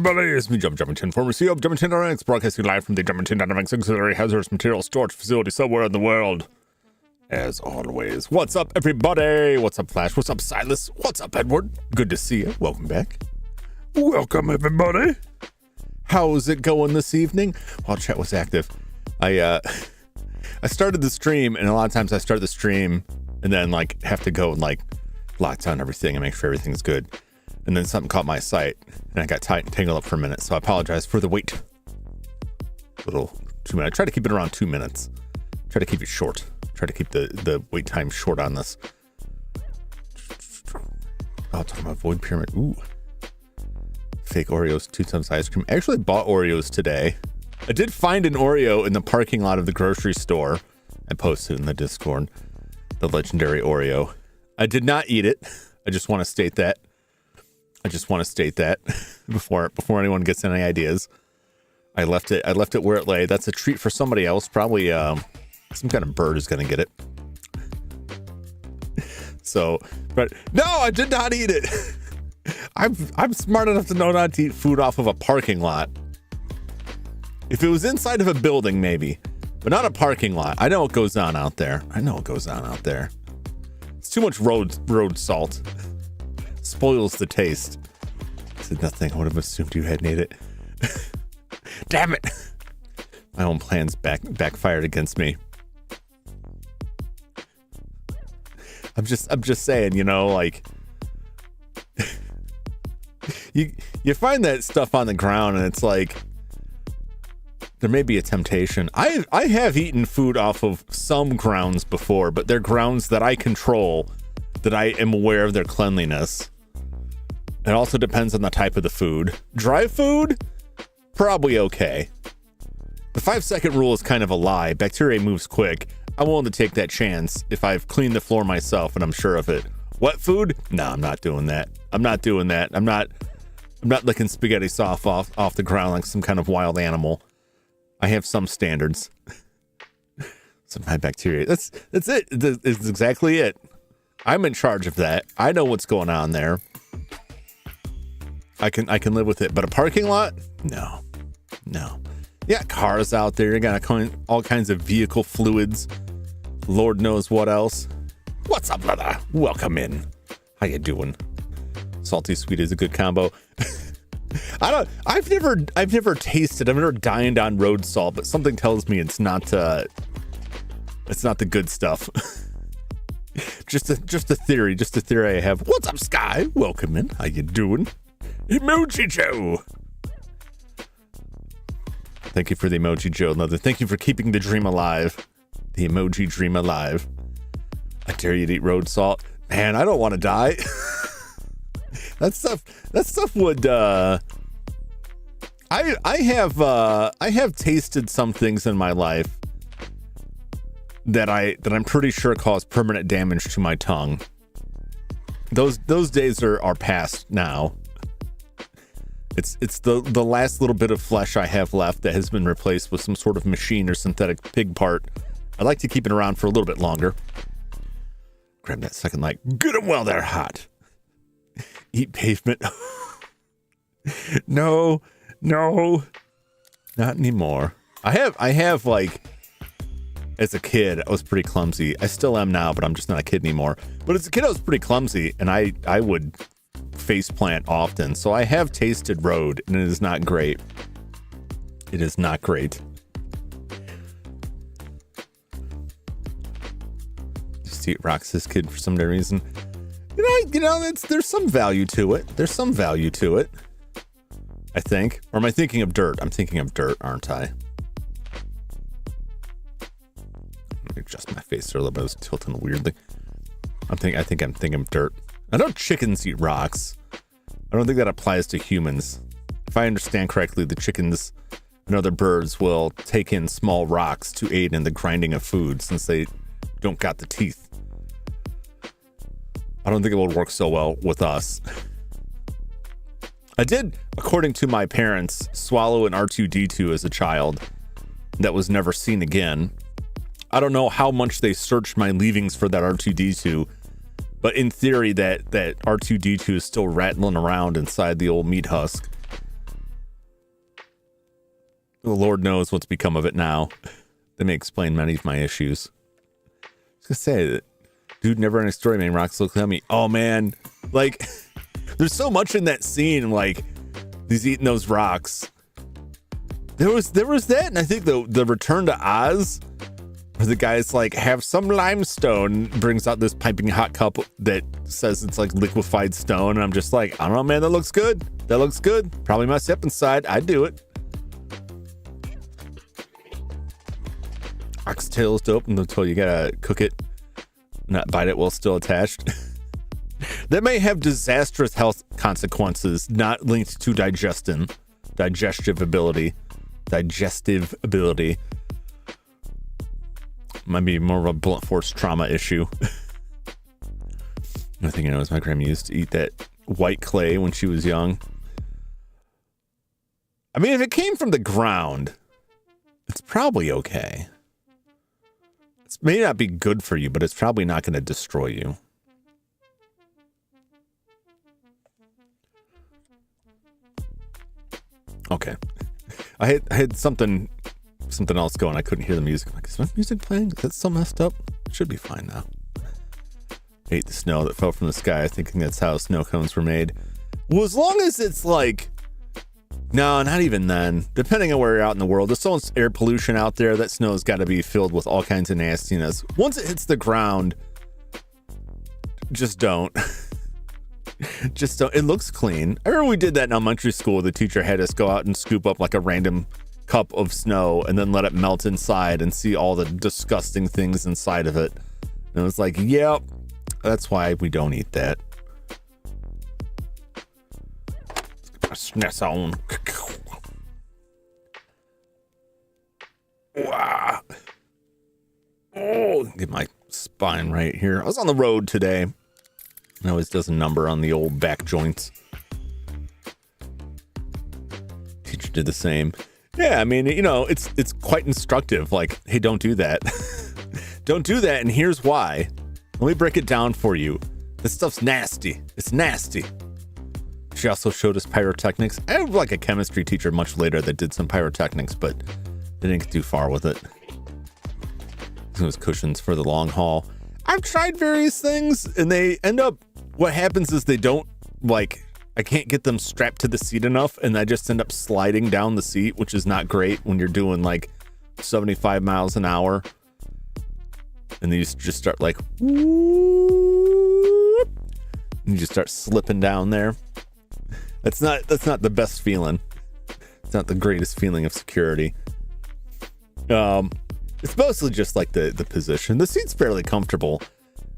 Everybody, it's me, Jum Jumington, former CEO of Jumington Dynamics, broadcasting live from the Jumington Dynamics Auxiliary Hazardous Materials Storage Facility somewhere in the world. As always, what's up, everybody? What's up, Flash? What's up, Silas? What's up, Edward? Good to see you. Welcome back. Welcome, everybody. How's it going this evening? While chat was active, I started the stream, and a lot of times I start the stream and then like have to go and like lock down everything and make sure everything's good. And then something caught my sight, and I got tangled up for a minute. So I apologize for the wait. Little 2 minutes. I try to keep it around 2 minutes. Try to keep it short. Try to keep the wait time short on this. Oh, talking about void pyramid. Ooh. Fake Oreos, 2 times ice cream. I actually bought Oreos today. I did find an Oreo in the parking lot of the grocery store. I posted in the Discord. The legendary Oreo. I did not eat it. I just want to state that. before anyone gets any ideas. I left it where it lay. That's a treat for somebody else. Probably some kind of bird is gonna get it. So, but no, I did not eat it. I'm smart enough to know not to eat food off of a parking lot. If it was inside of a building, maybe, but not a parking lot. I know what goes on out there. It's too much road salt. Spoils the taste. I said nothing. I would have assumed you hadn't ate it. Damn it. My own plans backfired against me. I'm just saying, you know, like you find that stuff on the ground and it's like there may be a temptation. I have eaten food off of some grounds before, but they're grounds that I control, that I am aware of their cleanliness. It also depends on the type of the food. Dry food, probably okay. The 5-second rule is kind of a lie. Bacteria moves quick. I'm willing to take that chance if I've cleaned the floor myself and I'm sure of it. Wet food? No, I'm not doing that. I'm not licking spaghetti sauce off the ground like some kind of wild animal. I have some standards. Some high bacteria. That's it. It's exactly it. I'm in charge of that. I know what's going on there. I can live with it. But a parking lot? No. Yeah, cars out there. You got all kinds of vehicle fluids. Lord knows what else. What's up, brother? Welcome in. How you doing? Salty sweet is a good combo. I've never tasted. I've never dined on road salt, but something tells me it's not the good stuff. just a theory I have. What's up, Sky? Welcome in. How you doing? Emoji Joe. Thank you for the emoji, Joe. Another thank you for keeping the dream alive. The emoji dream alive. I dare you to eat road salt. Man, I don't want to die. That stuff would I have tasted some things in my life that I'm pretty sure cause permanent damage to my tongue. Those days are past now. It's the last little bit of flesh I have left that has been replaced with some sort of machine or synthetic pig part. I like to keep it around for a little bit longer. Grab that second light. Get them while they're hot. Eat pavement. No, not anymore. I have like, as a kid, I was pretty clumsy. I still am now, but I'm just not a kid anymore. But as a kid, I was pretty clumsy, and I would face plant often. So I have tasted road, and it is not great. It is not great. Just eat rocks, this kid, for some reason. You know, there's some value to it. There's some value to it, I think. Or am I thinking of dirt? I'm thinking of dirt, aren't I? Let me adjust my face there a little bit. I was tilting weirdly. I think I'm thinking of dirt. I know chickens eat rocks. I don't think that applies to humans. If I understand correctly, the chickens and other birds will take in small rocks to aid in the grinding of food since they don't got the teeth. I don't think it would work so well with us. I did, according to my parents, swallow an R2-D2 as a child that was never seen again. I don't know how much they searched my leavings for that R2-D2, but in theory that R2-D2 is still rattling around inside the old meat husk. The Lord knows what's become of it now. That may explain many of my issues. I was gonna say that, dude, never ending story, man. Rocks look at me. Oh man, like, there's so much in that scene. Like, He's eating those rocks. There was that, and I think the Return to Oz, where the guy's like, have some limestone, brings out this piping hot cup that says it's like liquefied stone. And I'm just like, I don't know, man, that looks good. That looks good. Probably mess you up inside. I'd do it. Oxtail's dope until you gotta cook it, not bite it while still attached. That may have disastrous health consequences, not linked to digestive ability. Might be more of a blunt force trauma issue. The thing I know is my grandma used to eat that white clay when she was young. I mean, if it came from the ground, it's probably okay. It may not be good for you, but it's probably not going to destroy you. Okay. I had something else going. I couldn't hear the music. I'm like, is my music playing? Is that still messed up? It should be fine now. I ate the snow that fell from the sky, thinking that's how snow cones were made. Well, as long as it's like, no, not even then. Depending on where you're out in the world, there's so much air pollution out there that snow's got to be filled with all kinds of nastiness. Once it hits the ground, just don't. Just don't. It looks clean. I remember we did that in elementary school. The teacher had us go out and scoop up like a random cup of snow and then let it melt inside and see all the disgusting things inside of it. And it was like, yep, that's why we don't eat that. On. Wow. Oh, get my spine right here. I was on the road today. It always does a number on the old back joints. Teacher did the same. Yeah, I mean, you know, it's quite instructive. Like, hey, don't do that. Don't do that, and here's why. Let me break it down for you. This stuff's nasty. It's nasty. She also showed us pyrotechnics. I have like a chemistry teacher much later that did some pyrotechnics, but they didn't get too far with it. It was cushions for the long haul. I've tried various things, and they end up, what happens is they don't, like, I can't get them strapped to the seat enough, and I just end up sliding down the seat, which is not great when you're doing like 75 miles an hour. And then you just start like, whoop, and you just start slipping down there. That's not the best feeling. It's not the greatest feeling of security. It's mostly just like the position. The seat's fairly comfortable.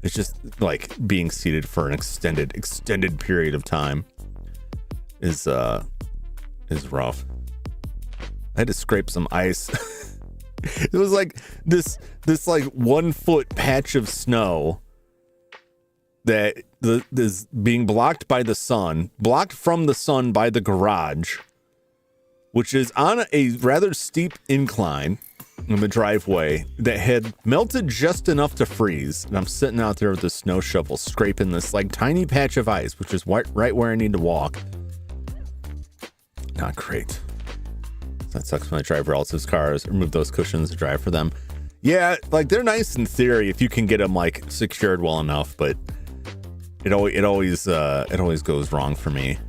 It's just like being seated for an extended period of time is rough. I had to scrape some ice. It was like this like 1 foot patch of snow that is being blocked by the sun, blocked from the sun by the garage, which is on a rather steep incline in the driveway that had melted just enough to freeze. And I'm sitting out there with the snow shovel scraping this like tiny patch of ice, which is right where I need to walk. Not great. That sucks when I drive relatives' cars, remove those cushions to drive for them. Yeah, like they're nice in theory if you can get them like secured well enough, but it always goes wrong for me.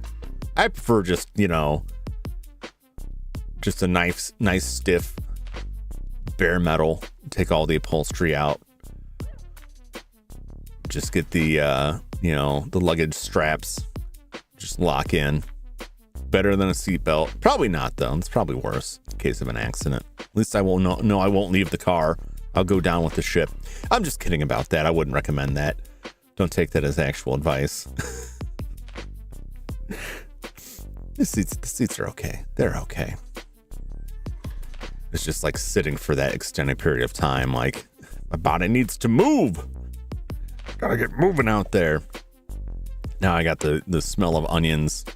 I prefer just, you know, just a nice stiff bare metal. Take all the upholstery out. Just get the the luggage straps. Just lock in. Better than a seatbelt. Probably not though. It's probably worse in case of an accident. At least I won't know. I won't leave the car. I'll go down with the ship. I'm just kidding about that. I wouldn't recommend that. Don't take that as actual advice. The seats are okay. They're okay. It's just like sitting for that extended period of time. Like my body needs to move. Gotta get moving out there. Now I got the smell of onions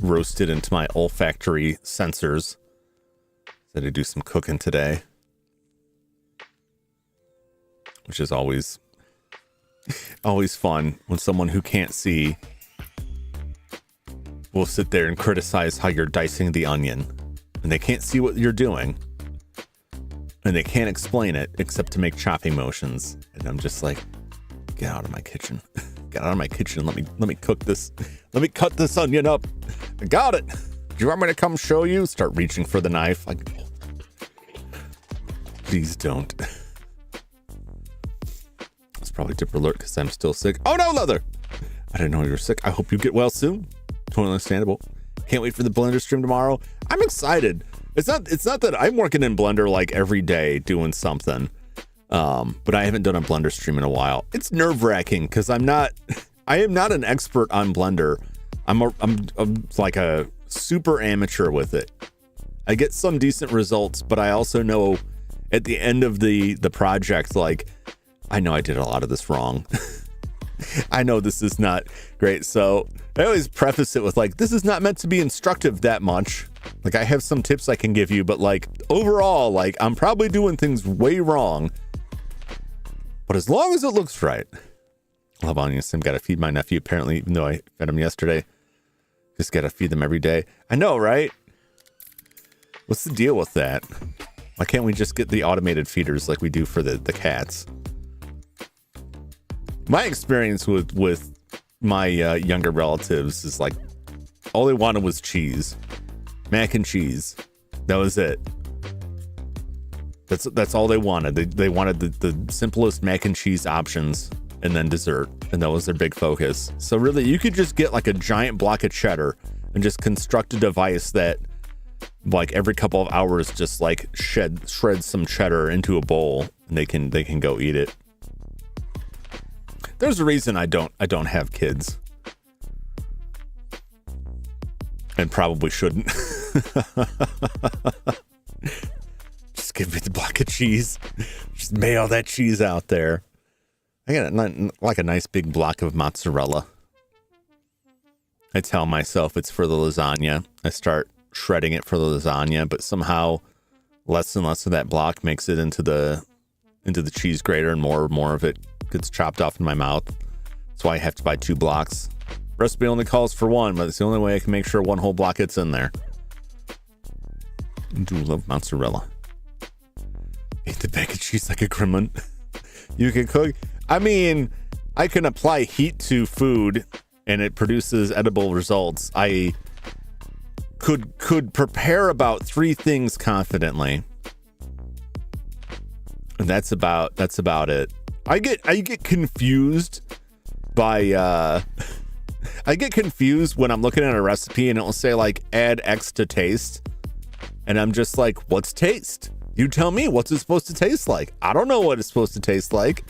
roasted into my olfactory sensors. So to do some cooking today, which is always fun when someone who can't see will sit there and criticize how you're dicing the onion, and they can't see what you're doing, and they can't explain it except to make chopping motions. And I'm just like, get out of my kitchen. Get out of my kitchen. Let me cook this. Let me cut this onion up. I got it. Do you want me to come show you? Start reaching for the knife. Like, please don't. It's probably dipper alert because I'm still sick. Oh no, Leather! I didn't know you were sick. I hope you get well soon. Totally understandable. Can't wait for the Blender stream tomorrow. I'm excited. It's not that I'm working in Blender like every day doing something. But I haven't done a Blender stream in a while. It's nerve-wracking because I am not an expert on Blender. I'm like a super amateur with it. I get some decent results, but I also know at the end of the project, like, I know I did a lot of this wrong. I know this is not great. So I always preface it with like, this is not meant to be instructive that much. Like, I have some tips I can give you, but like overall, like, I'm probably doing things way wrong. But as long as it looks right. I love Onion Sim. Got to feed my nephew, apparently, even though I fed him yesterday. Just got to feed them every day. I know, right? What's the deal with that? Why can't we just get the automated feeders like we do for the cats? My experience with my younger relatives is like, all they wanted was cheese. Mac and cheese. That was it. That's all they wanted. They wanted the simplest mac and cheese options and then dessert. And that was their big focus. So really, you could just get like a giant block of cheddar and just construct a device that like every couple of hours just like shreds some cheddar into a bowl and they can go eat it. There's a reason I don't have kids. And probably shouldn't. Just give me the block of cheese. Just mail that cheese out there. I got like a nice big block of mozzarella. I tell myself it's for the lasagna. I start shredding it for the lasagna, but somehow less and less of that block makes it into the cheese grater, and more of it gets chopped off in my mouth. That's why I have to buy 2 blocks. Recipe only calls for 1, but it's the only way I can make sure 1 whole block gets in there. I do love mozzarella. Eat the bag of cheese like a gremlin. You can cook. I mean, I can apply heat to food and it produces edible results. I could prepare about 3 things confidently. And that's about it. I get confused by I get confused when I'm looking at a recipe and it will say like add X to taste. And I'm just like, what's taste? You tell me, what's it supposed to taste like? I don't know what it's supposed to taste like.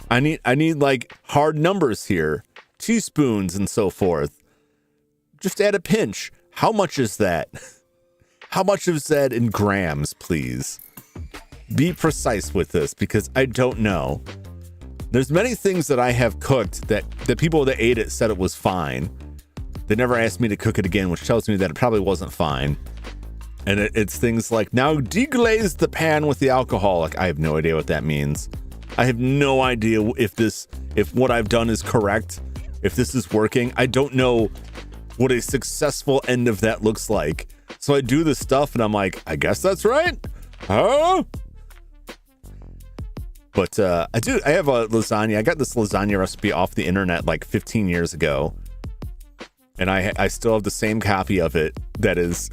I need like hard numbers here, teaspoons and so forth. Just add a pinch. How much is that? How much is that in grams, please? Be precise with this because I don't know. There's many things that I have cooked that the people that ate it said it was fine. They never asked me to cook it again, which tells me that it probably wasn't fine. And it's things like, now deglaze the pan with the alcohol. Like, I have no idea what that means. I have no idea if what I've done is correct, if this is working. I don't know what a successful end of that looks like. So I do this stuff and I'm like, I guess that's right. Huh? But I have a lasagna. I got this lasagna recipe off the internet like 15 years ago. And I still have the same copy of it that is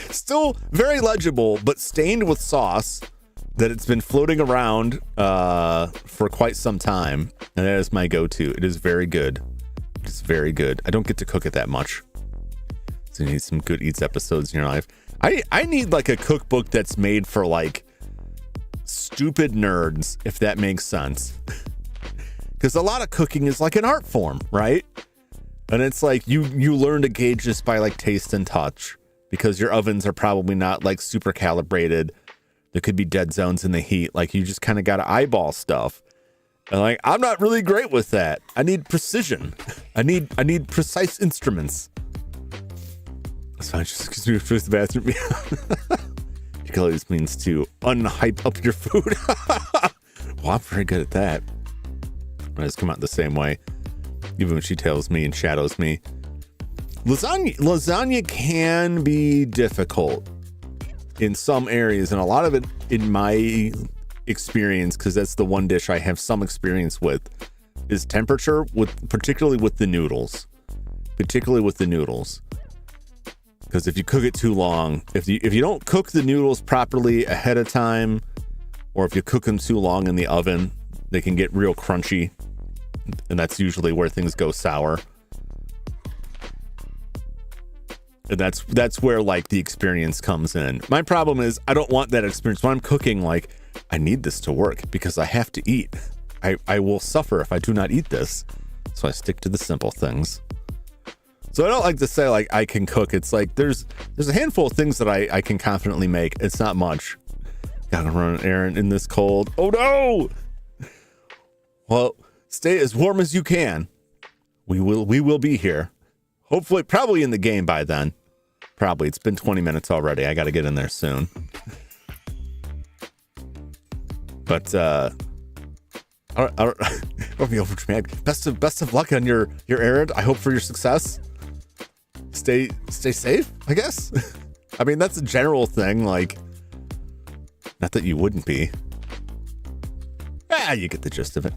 still very legible, but stained with sauce, that it's been floating around for quite some time. And that is my go-to. It is very good. It's very good. I don't get to cook it that much. So you need some good eats episodes in your life. I need like a cookbook that's made for like stupid nerds, if that makes sense. Because a lot of cooking is like an art form, right? And it's like you learn to gauge this by like taste and touch, because your ovens are probably not like super calibrated. There could be dead zones in the heat. Like, you just kind of got to eyeball stuff. And like, I'm not really great with that. I need precision. I need precise instruments. So I just excuse the bathroom. Always means to unhype up your food. Well, I'm very good at that. I just come out the same way, even when she tells me and shadows me. Lasagna can be difficult in some areas, and a lot of it, in my experience, because that's the one dish I have some experience with, is temperature, particularly with the noodles. Because if you cook it too long, if you don't cook the noodles properly ahead of time, or if you cook them too long in the oven, they can get real crunchy, and that's usually where things go sour. And that's where like the experience comes in. My problem is I don't want that experience when I'm cooking. Like, I need this to work because I have to eat. I will suffer if I do not eat this. So I stick to the simple things. So I don't like to say like I can cook. It's like there's a handful of things that I can confidently make. It's not much. Gotta run an errand in this cold. Oh no! Well, stay as warm as you can. We will be here. Hopefully, probably in the game by then. Probably. It's been 20 minutes already. I got to get in there soon. But I don't be over dramatic. Best of luck on your errand. I hope for your success. Stay safe, I guess. I mean, that's a general thing. Like, not that you wouldn't be. You get the gist of it.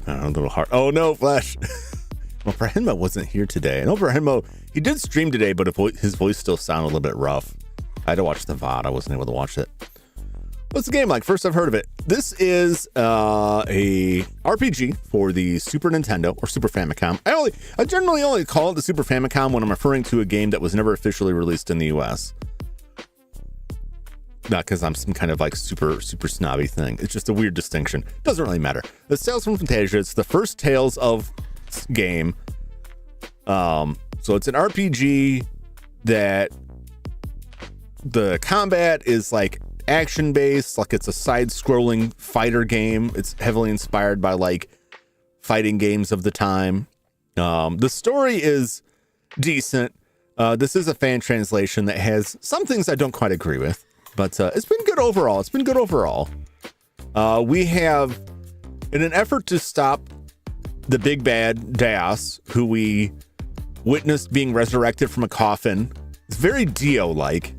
A little hard. Oh no, Flash. Well, Brahima wasn't here today. I know Brahima, he did stream today, but his voice still sounded a little bit rough. I had to watch the VOD. I wasn't able to watch it. What's the game like? First I've heard of it. This is a RPG for the Super Nintendo or Super Famicom. I generally only call it the Super Famicom when I'm referring to a game that was never officially released in the US. Not because I'm some kind of like super snobby thing. It's just a weird distinction. Doesn't really matter. The Tales from Phantasia. It's the first Tales of game. So it's an RPG that the combat is like action based, like it's a side-scrolling fighter game. It's heavily inspired by like fighting games of the time. The story is decent. This is a fan translation that has some things I don't quite agree with. But it's been good overall. We have, in an effort to stop the big bad Daos, who we witnessed being resurrected from a coffin. It's very Dio-like.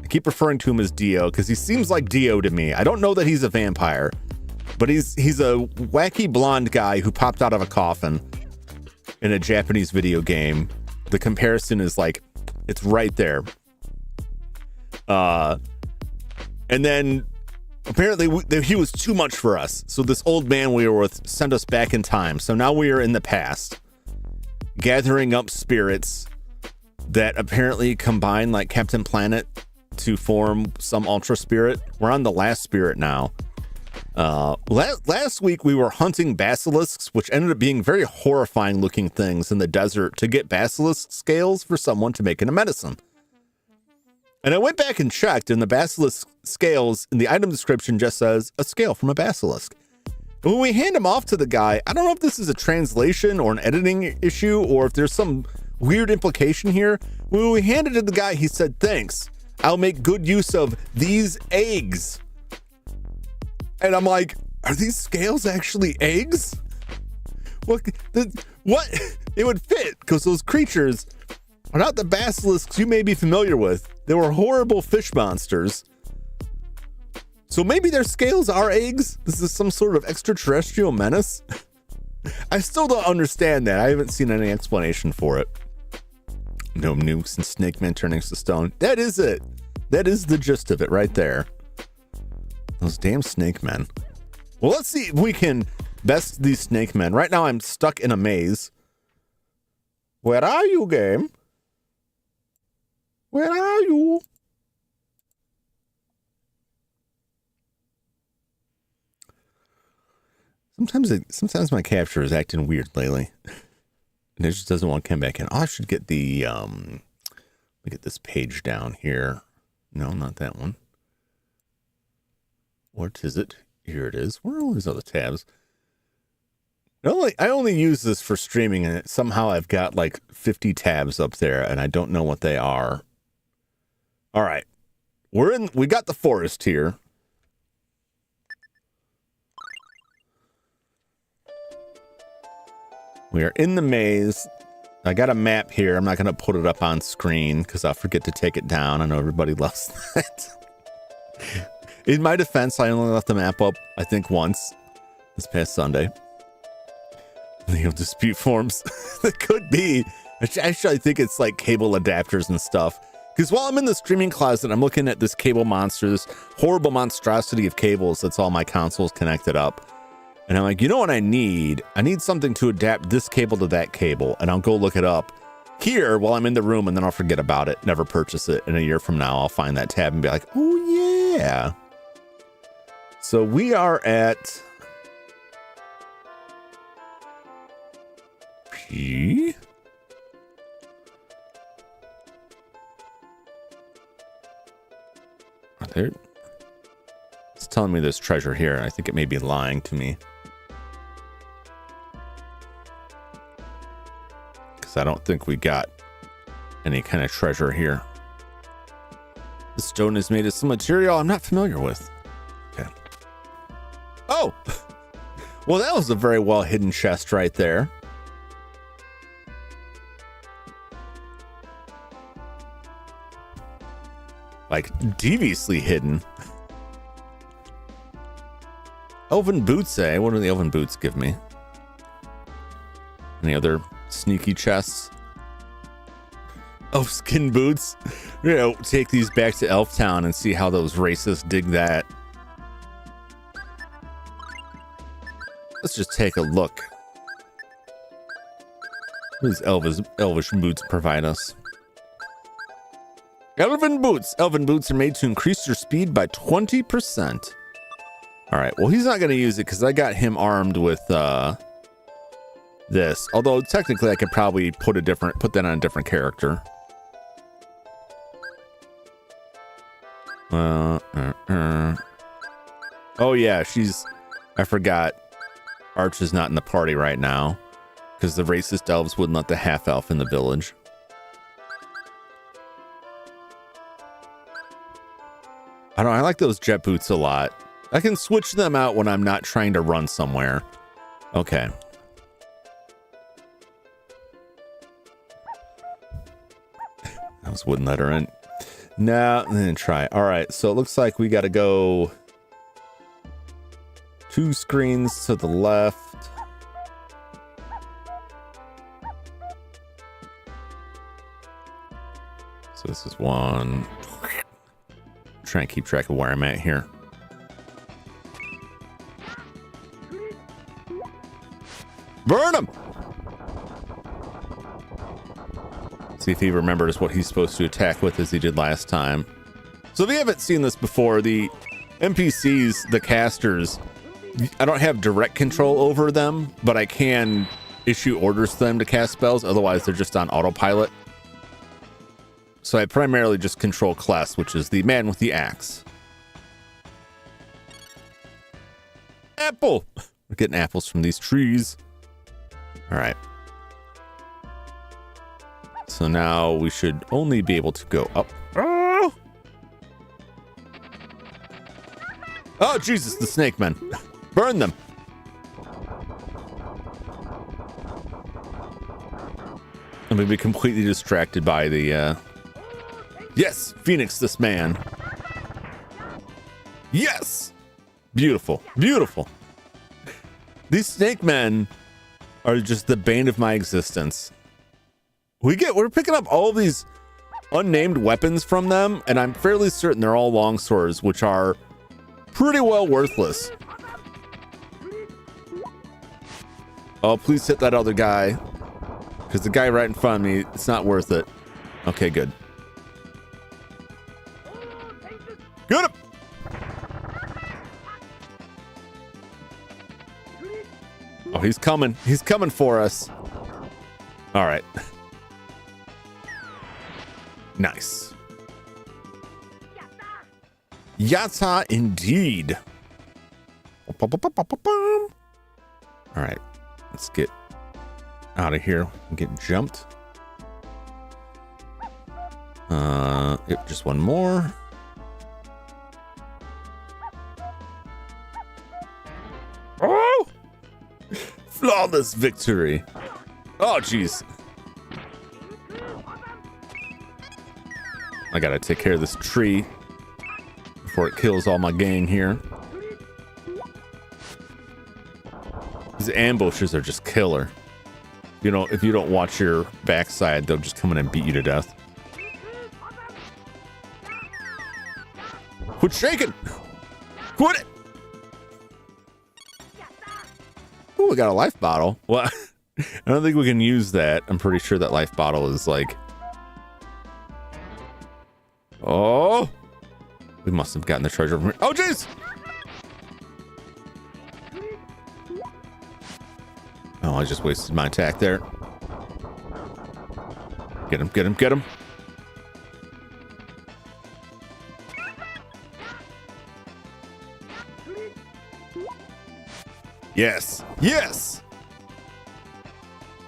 I keep referring to him as Dio because he seems like Dio to me. I don't know that he's a vampire, but he's a wacky blonde guy who popped out of a coffin in a Japanese video game. The comparison is like, it's right there. And then apparently he was too much for us. So this old man we were with sent us back in time. So now we are in the past, gathering up spirits that apparently combine like Captain Planet to form some ultra spirit. We're on the last spirit now. Last week we were hunting basilisks, which ended up being very horrifying looking things in the desert to get basilisk scales for someone to make into medicine. And I went back and checked, and the basilisk scales in the item description just says a scale from a basilisk. And when we hand them off to the guy, I don't know if this is a translation or an editing issue or if there's some weird implication here. When we handed it to the guy, he said, "Thanks. I'll make good use of these eggs." And I'm like, are these scales actually eggs? What? It would fit because those creatures are not the basilisks you may be familiar with. They were horrible fish monsters. So maybe their scales are eggs? This is some sort of extraterrestrial menace? I still don't understand that. I haven't seen any explanation for it. No nukes and Snakemen turning to stone. That is it. That is the gist of it right there. Those damn Snakemen. Well, let's see if we can best these Snakemen. Right now I'm stuck in a maze. Where are you, game? Where are you? Sometimes my capture is acting weird lately. And it just doesn't want to come back in. Oh, I should get the let me get this page down here. No, not that one. What is it? Here it is. Where are all these other tabs? I only use this for streaming, and somehow I've got like 50 tabs up there, and I don't know what they are. All right, we got the forest here. We are in the maze. I got a map here. I'm not going to put it up on screen because I'll forget to take it down. I know everybody loves that. In my defense, I only left the map up, I think, once this past Sunday. Legal dispute forms. It could be. Actually, I think it's like cable adapters and stuff. Because while I'm in the streaming closet, I'm looking at this cable monster, this horrible monstrosity of cables that's all my consoles connected up. And I'm like, you know what I need? I need something to adapt this cable to that cable. And I'll go look it up here while I'm in the room, and then I'll forget about it, never purchase it. And a year from now, I'll find that tab and be like, oh yeah. So we are at P. There. It's telling me there's treasure here. I think it may be lying to me. Because I don't think we got any kind of treasure here. The stone is made of some material I'm not familiar with. Okay. Oh! Well, that was a very well hidden chest right there. Like, deviously hidden. Elven boots, eh? What do the elven boots give me? Any other sneaky chests? Oh, skin boots. You know, take these back to Elf Town and see how those racists dig that. Let's just take a look. What does elvish boots provide us? Elven boots. Elven boots are made to increase your speed by 20%. All right. Well, he's not going to use it because I got him armed with this. Although technically, I could probably put that on a different character. Oh yeah, I forgot. Arch is not in the party right now because the racist elves wouldn't let the half elf in the village. I like those jet boots a lot. I can switch them out when I'm not trying to run somewhere. Okay. That was wooden letter in. No, then try. All right, so it looks like we got to go 2 screens to the left. So this is 1. Try and keep track of where I'm at here. Burn him! See if he remembers what he's supposed to attack with as he did last time. So if you haven't seen this before, the NPCs, the casters, I don't have direct control over them, but I can issue orders to them to cast spells. Otherwise, they're just on autopilot. So I primarily just control Kless, which is the man with the axe. Apple! We're getting apples from these trees. All right. So now we should only be able to go up. Oh, oh Jesus, the Snakemen. Burn them. I'm going to be completely distracted by the... Yes, Phoenix, this man. Yes! Beautiful, beautiful. These Snakemen are just the bane of my existence. We're picking up all of these unnamed weapons from them, and I'm fairly certain they're all longswords, which are pretty well worthless. Oh, please hit that other guy. Because the guy right in front of me, it's not worth it. Okay, good. Get him! Oh, he's coming. He's coming for us. All right. Nice. Yatta indeed. All right. Let's get out of here and get jumped. Yep, just one more. Oh! Flawless victory. Oh, jeez. I gotta take care of this tree before it kills all my gang here. These ambushes are just killer. If you don't watch your backside, they'll just come in and beat you to death. Quit shaking! Quit it! Oh, we got a life bottle. Well, I don't think we can use that. I'm pretty sure that life bottle is like... Oh! We must have gotten the treasure from here. Oh, jeez! Oh, I just wasted my attack there. Get him, get him, get him. Yes, yes!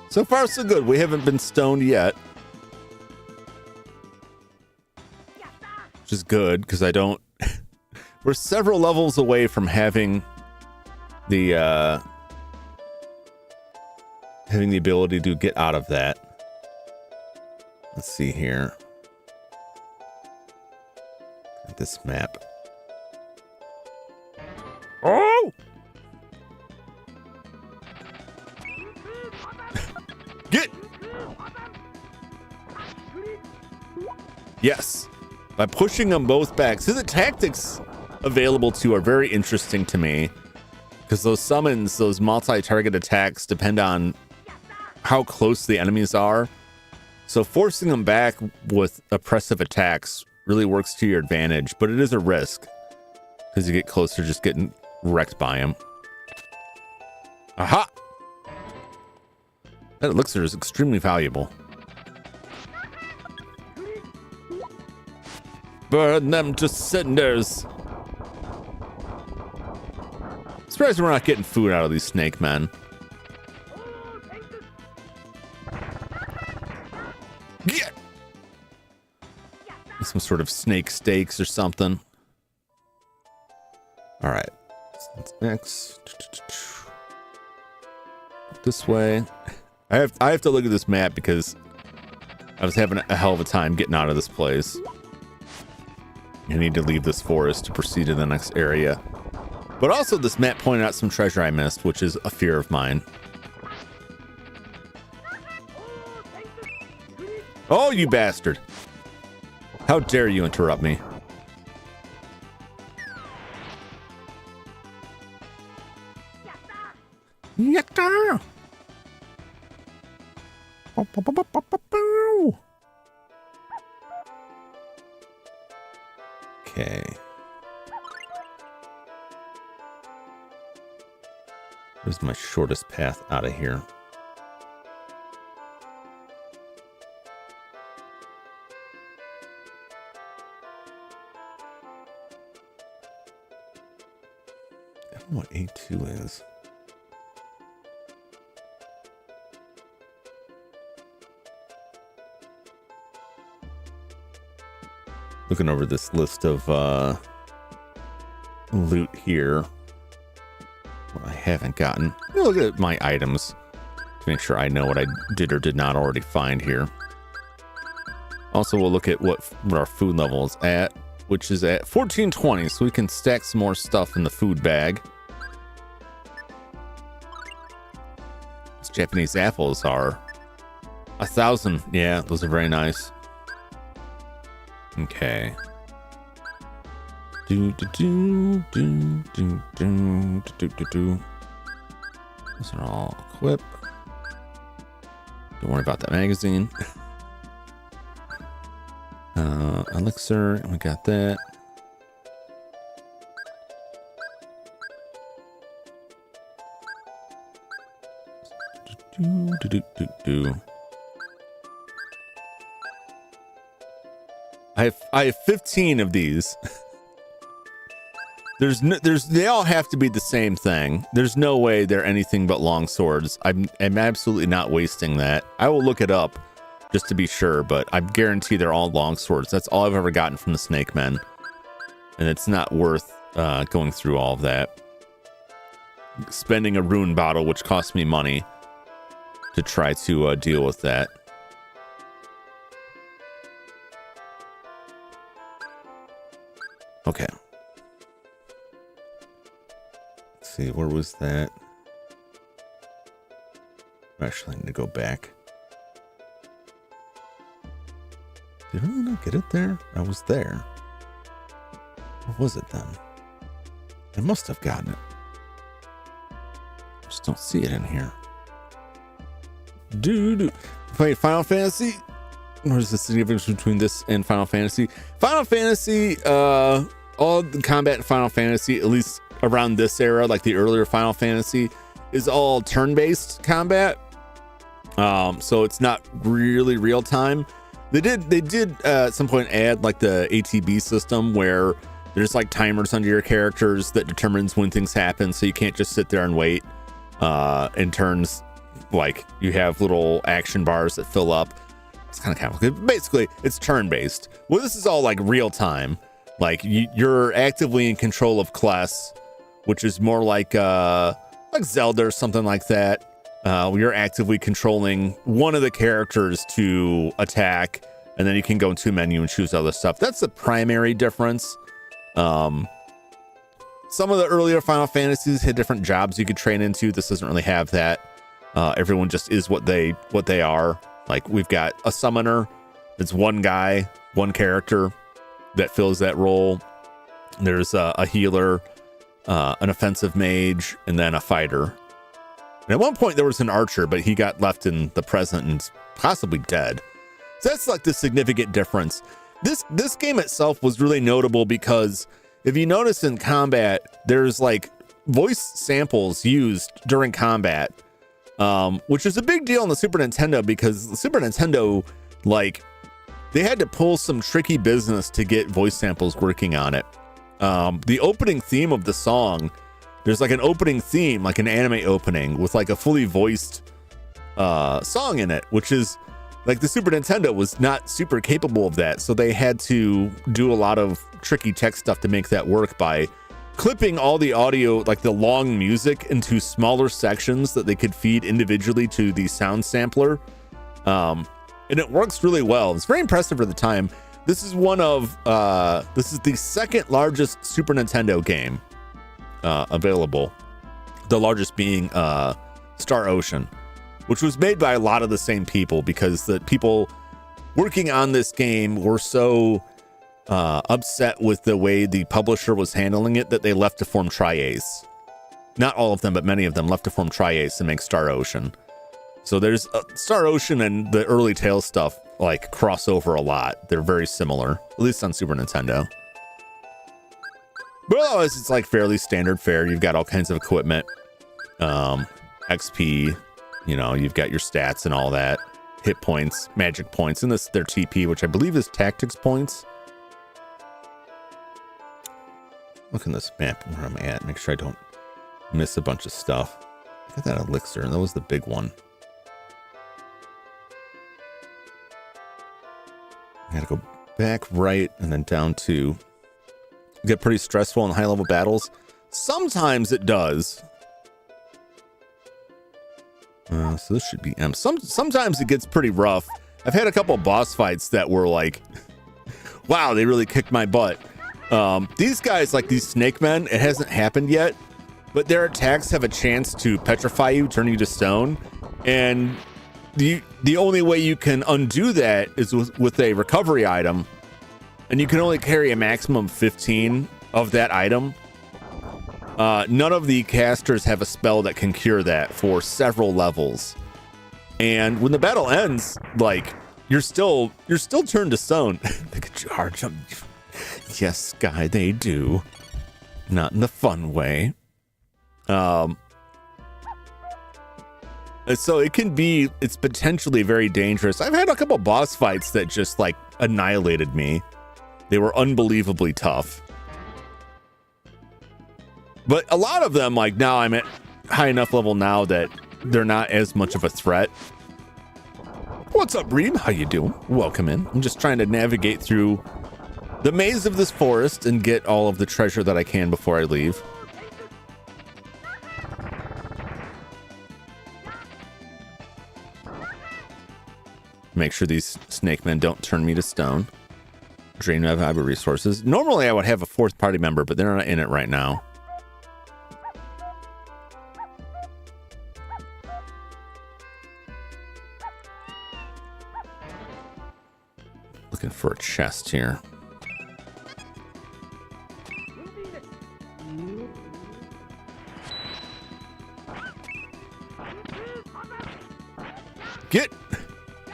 So far, so good. We haven't been stoned yet. Which is good, because I don't... We're several levels away from having the ability to get out of that. Let's see here. This map. Oh! Get! Yes. By pushing them both back. So the tactics available to are very interesting to me. Because those summons, those multi-target attacks depend on how close the enemies are. So forcing them back with oppressive attacks really works to your advantage. But it is a risk. Because you get closer just getting wrecked by them. Aha! That elixir is extremely valuable. Burn them to cinders. Surprised we're not getting food out of these Snakemen. Get! Some sort of snake steaks or something. All right. Next. This way. I have to look at this map because I was having a hell of a time getting out of this place. I need to leave this forest to proceed to the next area. But also this map pointed out some treasure I missed, which is a fear of mine. Oh, you bastard. How dare you interrupt me? Yatta! Okay. Where's my shortest path out of here? I don't know what A2 is. Looking over this list of loot here. What I haven't gotten. Look at my items to make sure I know what I did or did not already find here. Also, we'll look at what our food level is at, which is at 1420, so we can stack some more stuff in the food bag. These Japanese apples are 1,000. Yeah, those are very nice. Okay. Those are all equipped. Don't worry about that magazine. Elixir, and we got that. I have 15 of these. They all have to be the same thing. There's no way they're anything but long swords. I'm absolutely not wasting that. I will look it up just to be sure, but I guarantee they're all long swords. That's all I've ever gotten from the Snakemen, and it's not worth going through all of that. Spending a rune bottle, which costs me money, to try to deal with that. Okay. Let's see, where was that? Actually, I need to go back. Did I really not get it there? I was there. What was it then? I must have gotten it. I just don't see it in here. Dude, play Final Fantasy. What is the significance between this and Final Fantasy? Final Fantasy, all the combat in Final Fantasy, at least around this era, like the earlier Final Fantasy, is all turn-based combat. So it's not really real time. They did at some point add like the ATB system where there's like timers under your characters that determines when things happen, so you can't just sit there and wait in turns. Like you have little action bars that fill up. It's kind of complicated. Basically, it's turn-based. Well, this is all like real time. Like you're actively in control of Kless, which is more like Zelda or something like that. You're actively controlling one of the characters to attack, and then you can go into a menu and choose other stuff. That's the primary difference. Some of the earlier Final Fantasies had different jobs you could train into. This doesn't really have that. Everyone just is what they are. Like we've got a summoner. It's one guy, one character that fills that role. There's a healer, an offensive mage, and then a fighter. And at one point there was an archer, but he got left in the present and possibly dead. So that's like the significant difference. This game itself was really notable because if you notice in combat, there's like voice samples used during combat, which is a big deal on the Super Nintendo because the Super Nintendo, like, they had to pull some tricky business to get voice samples working on it. The opening theme of the song, there's like an opening theme, like an anime opening with like a fully voiced song in it, which is like the Super Nintendo was not super capable of that. So they had to do a lot of tricky tech stuff to make that work by clipping all the audio, like the long music, into smaller sections that they could feed individually to the sound sampler. And it works really well. It's very impressive for the time. This is this is the second largest Super Nintendo game available. The largest being Star Ocean, which was made by a lot of the same people because the people working on this game were so upset with the way the publisher was handling it that they left to form Tri-Ace. Not all of them, but many of them left to form Tri-Ace and make Star Ocean. So there's Star Ocean and the early Tales stuff like cross over a lot. They're very similar, at least on Super Nintendo. But otherwise, it's like fairly standard fare. You've got all kinds of equipment, XP, you know, you've got your stats and all that, hit points, magic points, and this their TP, which I believe is tactics points. Look in this map where I'm at, make sure I don't miss a bunch of stuff. I got that elixir, and that was the big one. I gotta go back right and then down to get pretty stressful in high level battles. Sometimes it does. So this should be M. Sometimes it gets pretty rough. I've had a couple of boss fights that were like, wow, they really kicked my butt. These guys, like these Snakemen, it hasn't happened yet, but their attacks have a chance to petrify you, turn you to stone, and the only way you can undo that is with a recovery item, and you can only carry a maximum of 15 of that item. None of the casters have a spell that can cure that for several levels, and when the battle ends, like you're still turned to stone. Look at you, hard jump. Yes, Sky, they do. Not in the fun way. So it's potentially very dangerous. I've had a couple boss fights that just like annihilated me. They were unbelievably tough. But a lot of them, like now I'm at high enough level now that they're not as much of a threat. What's up, Reem? How you doing? Welcome in. I'm just trying to navigate through the maze of this forest and get all of the treasure that I can before I leave. Make sure these Snakemen don't turn me to stone. Drain my valuable resources. Normally I would have a fourth party member, but they're not in it right now. Looking for a chest here.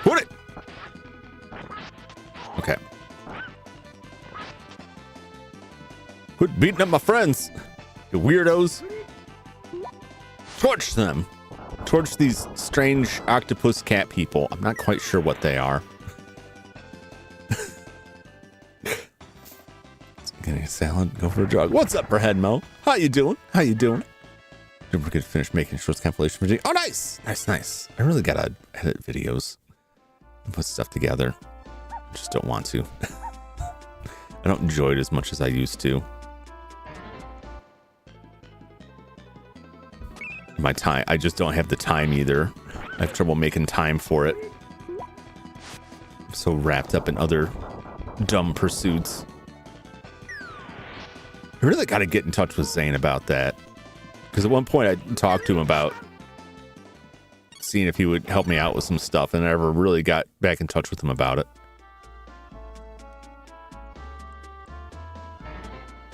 Put it. Okay. Quit beating up my friends, you weirdos. Torch them. Torch these strange octopus cat people. I'm not quite sure what they are. Getting a salad, go for a jog. What's up, Mo? How you doing? How you doing? Don't forget to finish making shorts compilation for. Oh, nice, nice. I really gotta edit videos and put stuff together. I just don't want to. I don't enjoy it as much as I used to. My time, I just don't have the time either. I have trouble making time for it. I'm so wrapped up in other dumb pursuits. I really got to get in touch with Zane about that. Because at one point I talked to him about seeing if he would help me out with some stuff, and I never really got back in touch with him about it.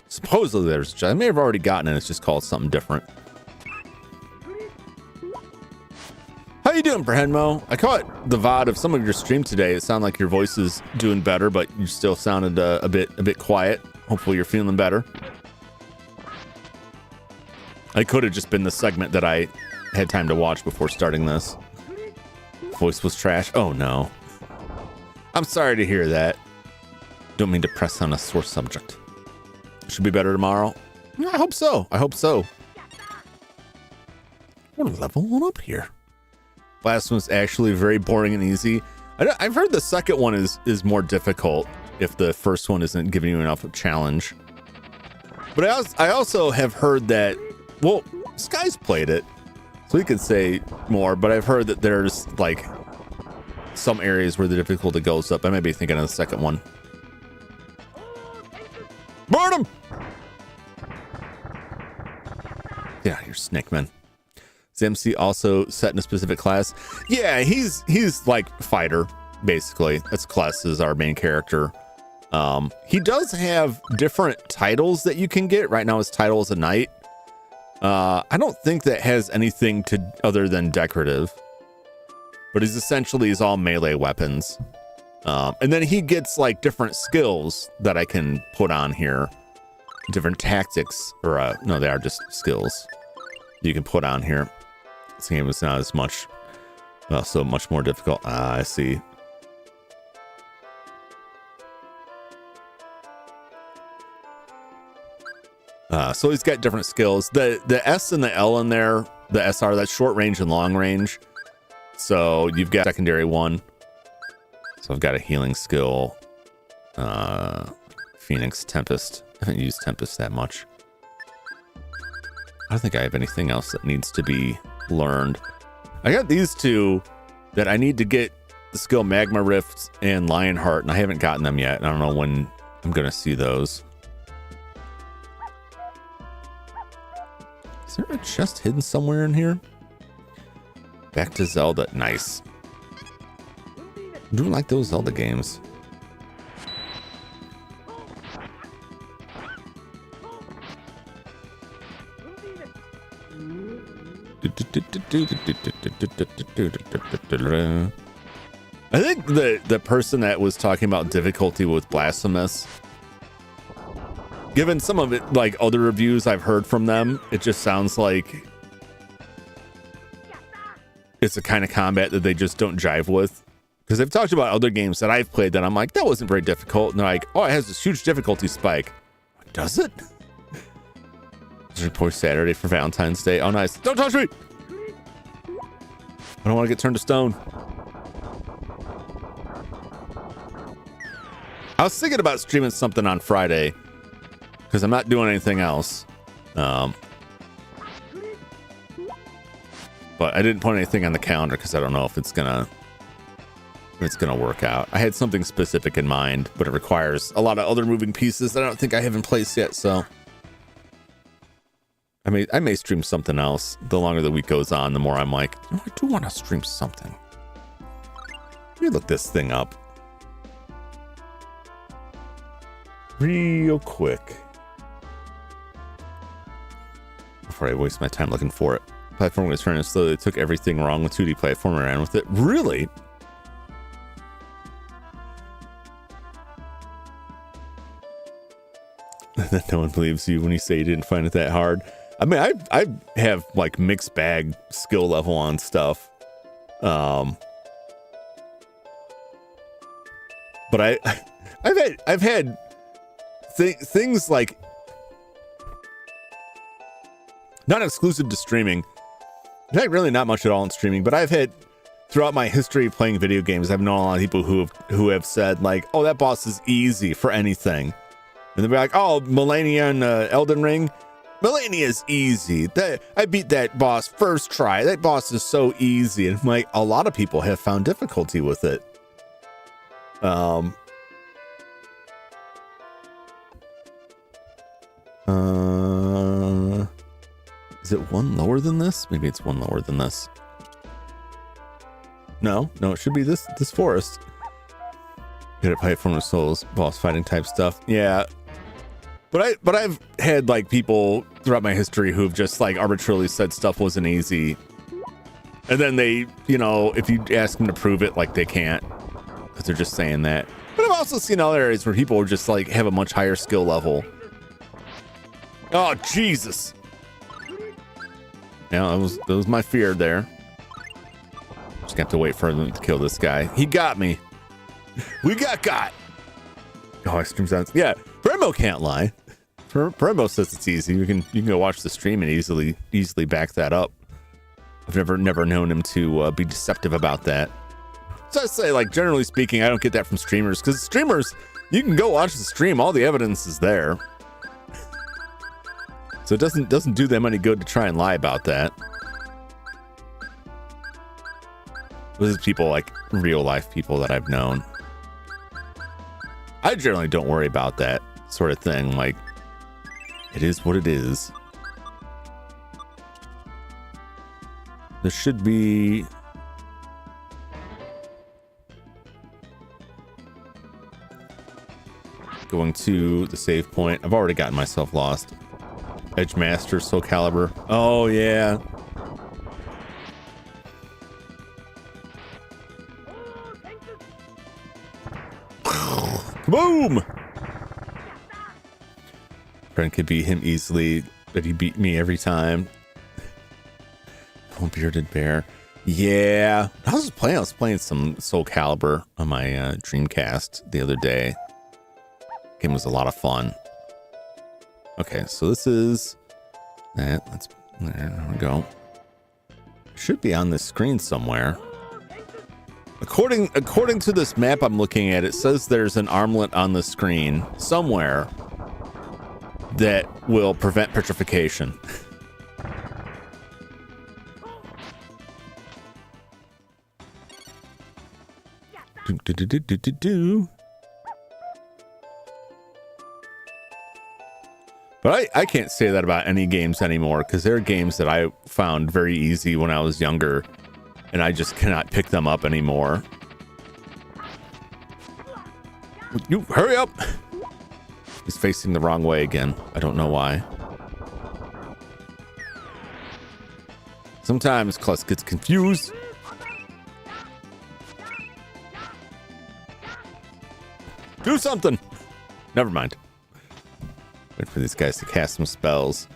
Supposedly there's, I may have already gotten it, it's just called something different. How you doing, Mo? I caught the VOD of some of your stream today. It sounded like your voice is doing better, but you still sounded a bit quiet. Hopefully you're feeling better. I could have just been the segment that I had time to watch before starting this. Voice was trash. Oh no. I'm sorry to hear that. Don't mean to press on a sore subject. Should be better tomorrow. I hope so. I hope so. We're leveling up here. Last one's actually very boring and easy. I've heard the second one is more difficult if the first one isn't giving you enough of a challenge. But I also have heard that, well, Sky's played it, so he could say more, but I've heard that there's like some areas where the difficulty goes up. I might be thinking of the second one. Burn him! Yeah, you're Snakemen. Is MC also set in a specific class? Yeah, he's like fighter, basically. That's class is our main character. He does have different titles that you can get. Right now his title is a knight. I don't think that has anything to other than decorative, but he's all melee weapons. And then he gets like different skills that I can put on here, different tactics, or no, they are just skills you can put on here. This game is not as much, so much more difficult. I see. So he's got different skills. The S and the L in there, the SR, that's short range and long range. So you've got secondary one. So I've got a healing skill. Phoenix, Tempest. I haven't used Tempest that much. I don't think I have anything else that needs to be learned. I got these two that I need to get the skill Magma Rift and Lionheart, and I haven't gotten them yet. I don't know when I'm going to see those. Is there a chest hidden somewhere in here? Back to Zelda. Nice. I do like those Zelda games. I think the person that was talking about difficulty was blasphemous. Given some of it, like other reviews I've heard from them, it just sounds like it's a kind of combat that they just don't jive with. Because they've talked about other games that I've played that I'm like, that wasn't very difficult. And they're like, oh, it has this huge difficulty spike. Does it? Report Saturday for Valentine's Day. Oh, nice. Don't touch me! I don't want to get turned to stone. I was thinking about streaming something on Friday because I'm not doing anything else. But I didn't put anything on the calendar because I don't know if it's gonna work out. I had something specific in mind, but it requires a lot of other moving pieces that I don't think I have in place yet. So I may stream something else. The longer the week goes on, the more I'm like, you know, I do want to stream something. Let me look this thing up. real quick before I waste my time looking for it. Platform was turning slowly. It took everything wrong with 2D platformer and ran with it. Really? No one believes you when you say you didn't find it that hard. I mean, I have like mixed bag skill level on stuff. But I've had things like, not exclusive to streaming. In fact, really not much at all in streaming, but I've had throughout my history of playing video games, I've known a lot of people who have said like, oh, that boss is easy for anything. And they'll be like, oh, Millennia and Elden Ring. Millennia is easy. I beat that boss first try. That boss is so easy. And like, a lot of people have found difficulty with it. Is it one lower than this? Maybe it's one lower than this. No, it should be this forest. Good at platform of souls, boss fighting type stuff. Yeah. But I've had like people throughout my history who've just like arbitrarily said stuff wasn't easy. And then they, you know, if you ask them to prove it, like they can't, because they're just saying that. But I've also seen other areas where people just like have a much higher skill level. Oh, Jesus. Yeah, that was my fear there. Just got to wait for them to kill this guy. He got me. We got. Oh, extreme sounds. Yeah, Brembo can't lie. Brembo says it's easy. You can go watch the stream and easily back that up. I've never known him to be deceptive about that. So I say, like, generally speaking, I don't get that from streamers, because streamers, you can go watch the stream, all the evidence is there. So it doesn't do them any good to try and lie about that. This is people like real life people that I've known. I generally don't worry about that sort of thing. Like, it is what it is. There should be... going to the save point. I've already gotten myself lost. Edge Master, Soul Calibur. Oh, yeah. Boom! Friend could beat him easily, but he beat me every time. Oh, Bearded Bear. Yeah. I was playing some Soul Calibur on my Dreamcast the other day. Game was a lot of fun. Okay, so this is that. There we go. Should be on this screen somewhere. According to this map I'm looking at, it says there's an armlet on the screen somewhere that will prevent petrification. But I can't say that about any games anymore, because there are games that I found very easy when I was younger, and I just cannot pick them up anymore. You hurry up! He's facing the wrong way again. I don't know why. Sometimes Klutz gets confused. Do something! Never mind. Wait for these guys to cast some spells.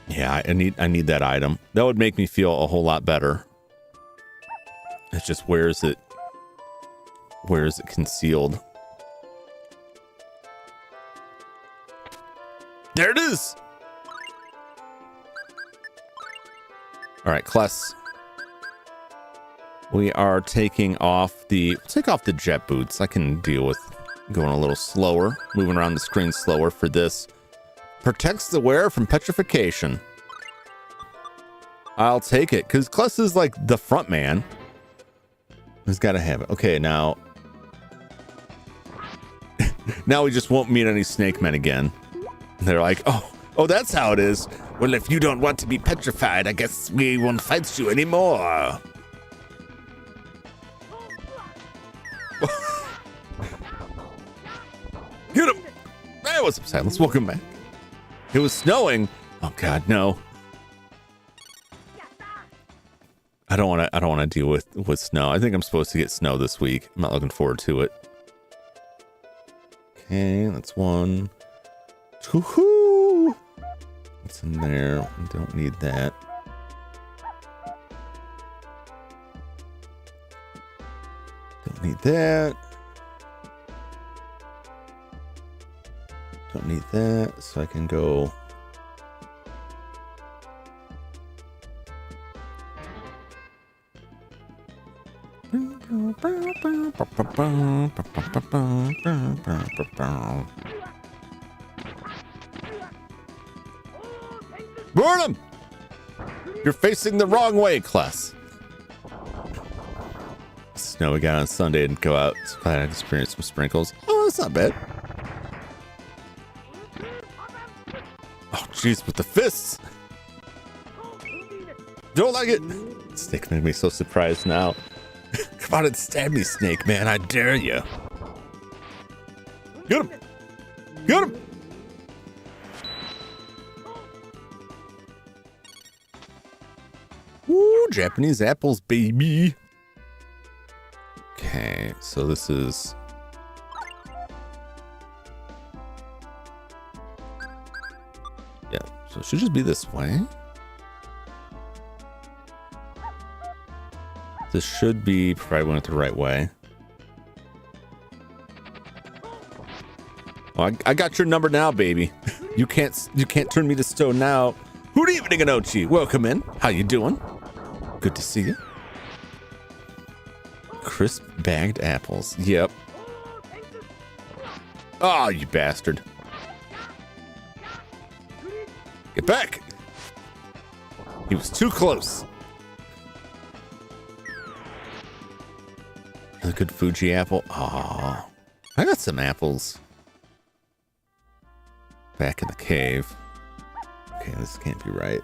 Yeah, I need that item. That would make me feel a whole lot better. It's just where is it concealed? There it is. All right, Kless. We are taking off the jet boots. I can deal with going a little slower, moving around the screen slower for this. Protects the wearer from petrification. I'll take it, because Kless is like the front man. He's got to have it. Okay, now we just won't meet any Snakemen again. And they're like, oh, that's how it is. Well, if you don't want to be petrified, I guess we won't fight you anymore. Get him! Hey, what's up, Silence? Welcome back. It was snowing. Oh God, no. I don't want to deal with snow. I think I'm supposed to get snow this week. I'm not looking forward to it. Okay, that's one. Woohoo! What's in there? We don't need that. Don't need that. Don't need that. So I can go. Burn him! You're facing the wrong way, class. Snow we got on Sunday, didn't go out. So glad I experienced some sprinkles. Oh, that's not bad. Oh, jeez, with the fists. Don't like it. Snake made me so surprised now. Come on and stab me, Snake Man. I dare you. Get him. Get him. Woo, Japanese apples, baby. Okay, so this is... Yeah, so it should just be this way. This should be provided when it's the right way. Oh, I got your number now, baby. You can't turn me to stone now. Good evening, Anochi. Welcome in. How you doing? Good to see you. Crisp bagged apples. Yep. Oh, you bastard. Get back. He was too close. A good Fuji apple. Oh, I got some apples. Back in the cave. Okay, this can't be right.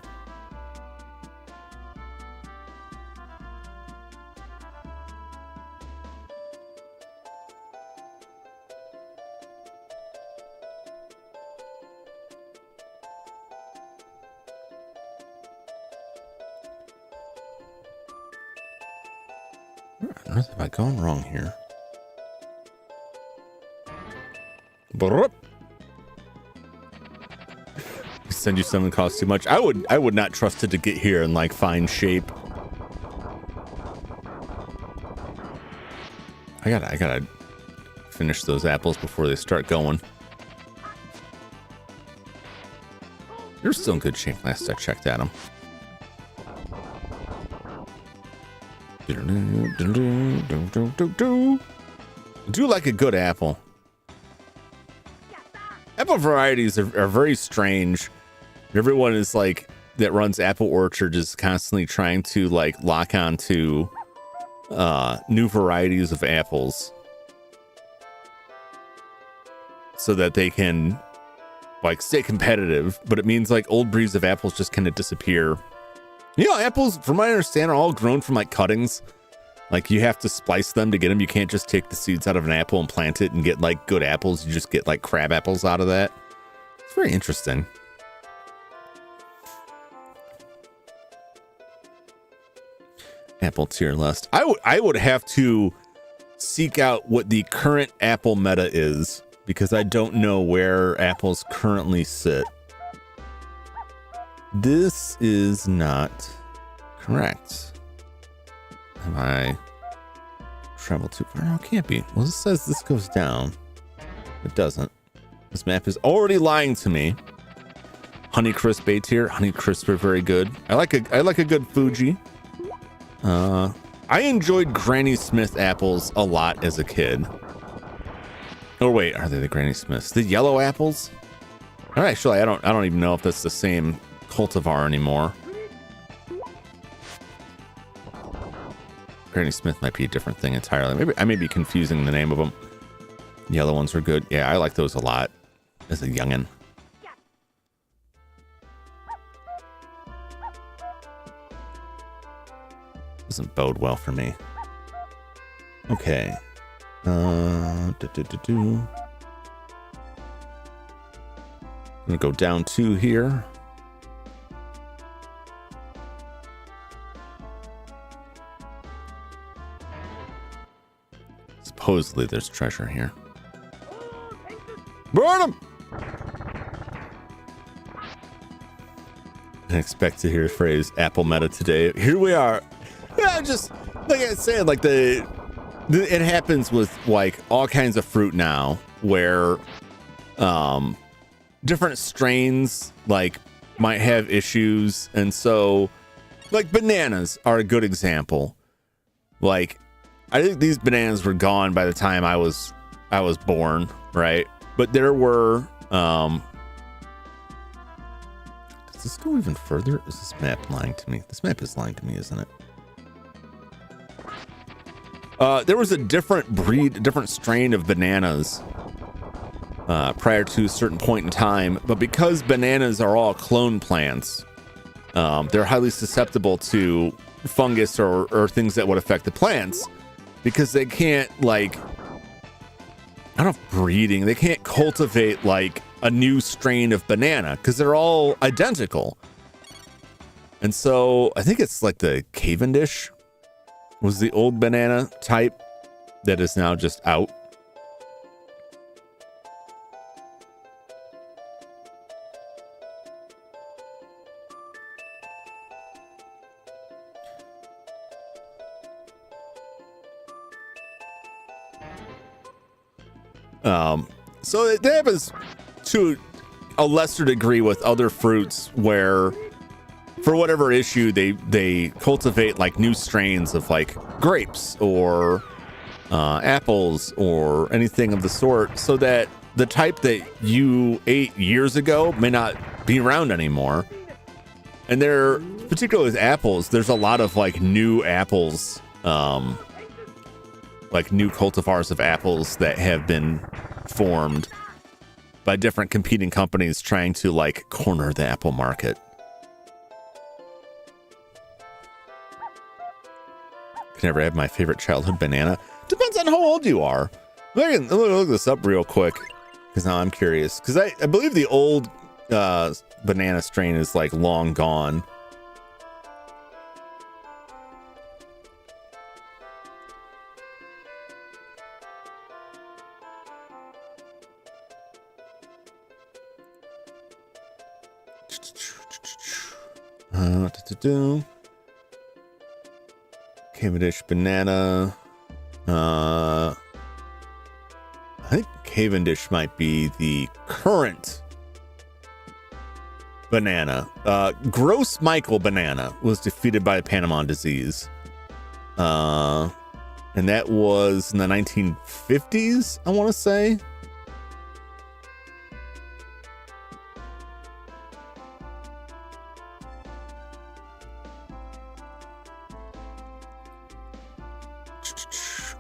What have I gone wrong here? Send you something costs too much. I would not trust it to get here and like find shape. I gotta finish those apples before they start going. You're still in good shape last I checked at them. I do like a good apple. Apple varieties are very strange. Everyone is like that runs apple orchard is constantly trying to like lock on to new varieties of apples so that they can like stay competitive, but it means like old breeds of apples just kind of disappear. You know, apples, from what I understand, are all grown from like cuttings. Like you have to splice them to get them. You can't just take the seeds out of an apple and plant it and get like good apples. You just get like crab apples out of that. It's very interesting. Apple tier list. I would have to seek out what the current Apple meta is because I don't know where apples currently sit. This is not correct. Have I traveled too far? No, it can't be. Well, this says this goes down. It doesn't. This map is already lying to me. Honeycrisp A tier. Honeycrisp are very good. I like a good Fuji. I enjoyed Granny Smith apples a lot as a kid. Oh wait, are they the Granny Smiths? The yellow apples? Or actually, I don't even know if that's the same cultivar anymore. Granny Smith might be a different thing entirely. Maybe I may be confusing the name of them. Yellow ones are good. Yeah, I like those a lot as a youngin'. Doesn't bode well for me. Okay. gonna go down 2 here. Supposedly there's treasure here. Burn him! I expect to hear the phrase Apple meta today. Here we are. Yeah, just like I said, like it happens with like all kinds of fruit now, where different strains like might have issues, and so like bananas are a good example. Like I think these bananas were gone by the time I was born, right? But there were does this go even further? Is this map lying to me? This map is lying to me, isn't it? There was a different breed, a different strain of bananas prior to a certain point in time, but because bananas are all clone plants, they're highly susceptible to fungus or things that would affect the plants, because they can't, like, I don't know if breeding, they can't cultivate like a new strain of banana because they're all identical. And so I think it's like the Cavendish was the old banana type that is now just out. So it happens to a lesser degree with other fruits where, for whatever issue, they cultivate like new strains of like grapes or apples or anything of the sort, so that the type that you ate years ago may not be around anymore. And there, particularly with apples, there's a lot of like new apples, like new cultivars of apples that have been formed by different competing companies trying to like corner the apple market. Can never have my favorite childhood banana. Depends on how old you are. Let me look this up real quick, because now I'm curious, because I believe the old banana strain is like long gone. Cavendish banana. I think Cavendish might be the current banana. Gross Michael banana was defeated by Panama disease. And that was in the 1950s, I want to say.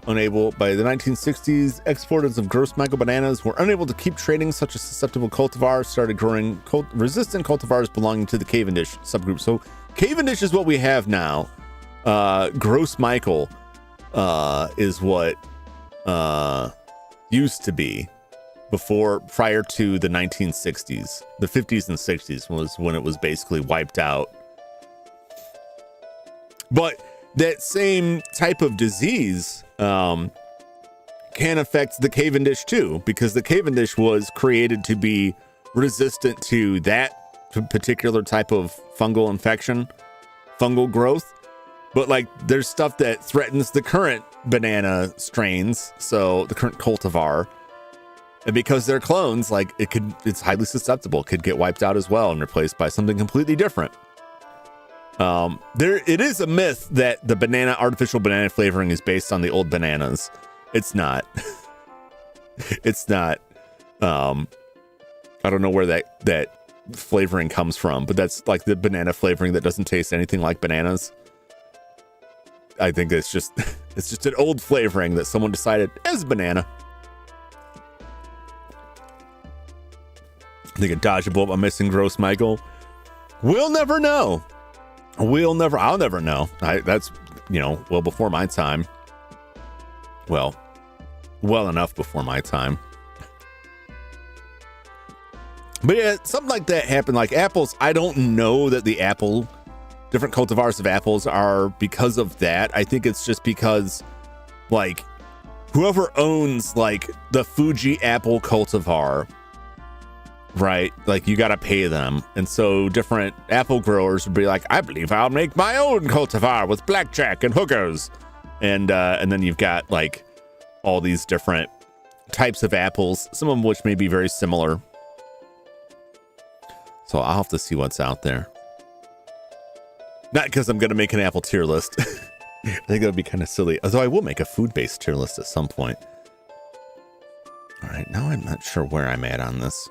Unable by the 1960s, exporters of Gross Michael bananas were unable to keep trading such a susceptible cultivar, started growing resistant cultivars belonging to the Cavendish subgroup. So Cavendish is what we have now. Gross Michael is what used to be prior to the 1960s. The 50s and 60s was when it was basically wiped out. But that same type of disease can affect the Cavendish too, because the Cavendish was created to be resistant to that particular type of fungal infection, fungal growth. But like there's stuff that threatens the current banana strains, so the current cultivar, and because they're clones, like it's highly susceptible, could get wiped out as well and replaced by something completely different. It is a myth that the artificial banana flavoring is based on the old bananas. It's not. It's not. I don't know where that flavoring comes from, but that's like the banana flavoring that doesn't taste anything like bananas. I think it's just an old flavoring that someone decided as banana. I think a dodge a bullet by missing Gross Michael. We'll never know. I'll never know. That's, well before my time. Well enough before my time. But yeah, something like that happened. Like apples, I don't know that the different cultivars of apples are because of that. I think it's just because like whoever owns like the Fuji apple cultivar, right? Like you got to pay them. And so different apple growers would be like, I believe I'll make my own cultivar with blackjack and hookers. And then you've got like all these different types of apples, some of them which may be very similar. So I'll have to see what's out there. Not because I'm going to make an apple tier list. I think that would be kind of silly. Although I will make a food-based tier list at some point. All right, now I'm not sure where I'm at on this.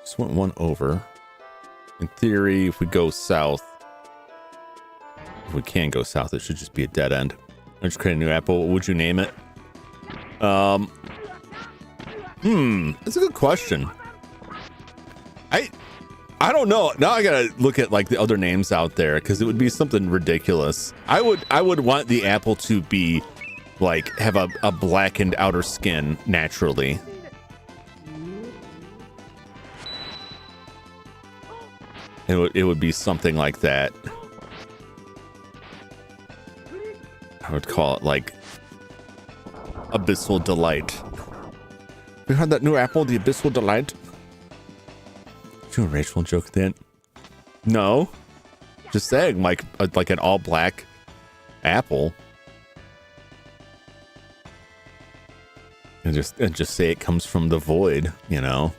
Just went one over. In theory, if we go south, if we can go south, it should just be a dead end. I just create a new apple. What would you name it? That's a good question. I don't know. Now I gotta look at like the other names out there because it would be something ridiculous. I would want the apple to be like have a blackened outer skin naturally. It would be something like that. I would call it like Abyssal Delight. You heard that new apple, the Abyssal Delight? Did you a racial joke then? No. Just saying, like an all black apple. And just say it comes from the void, you know.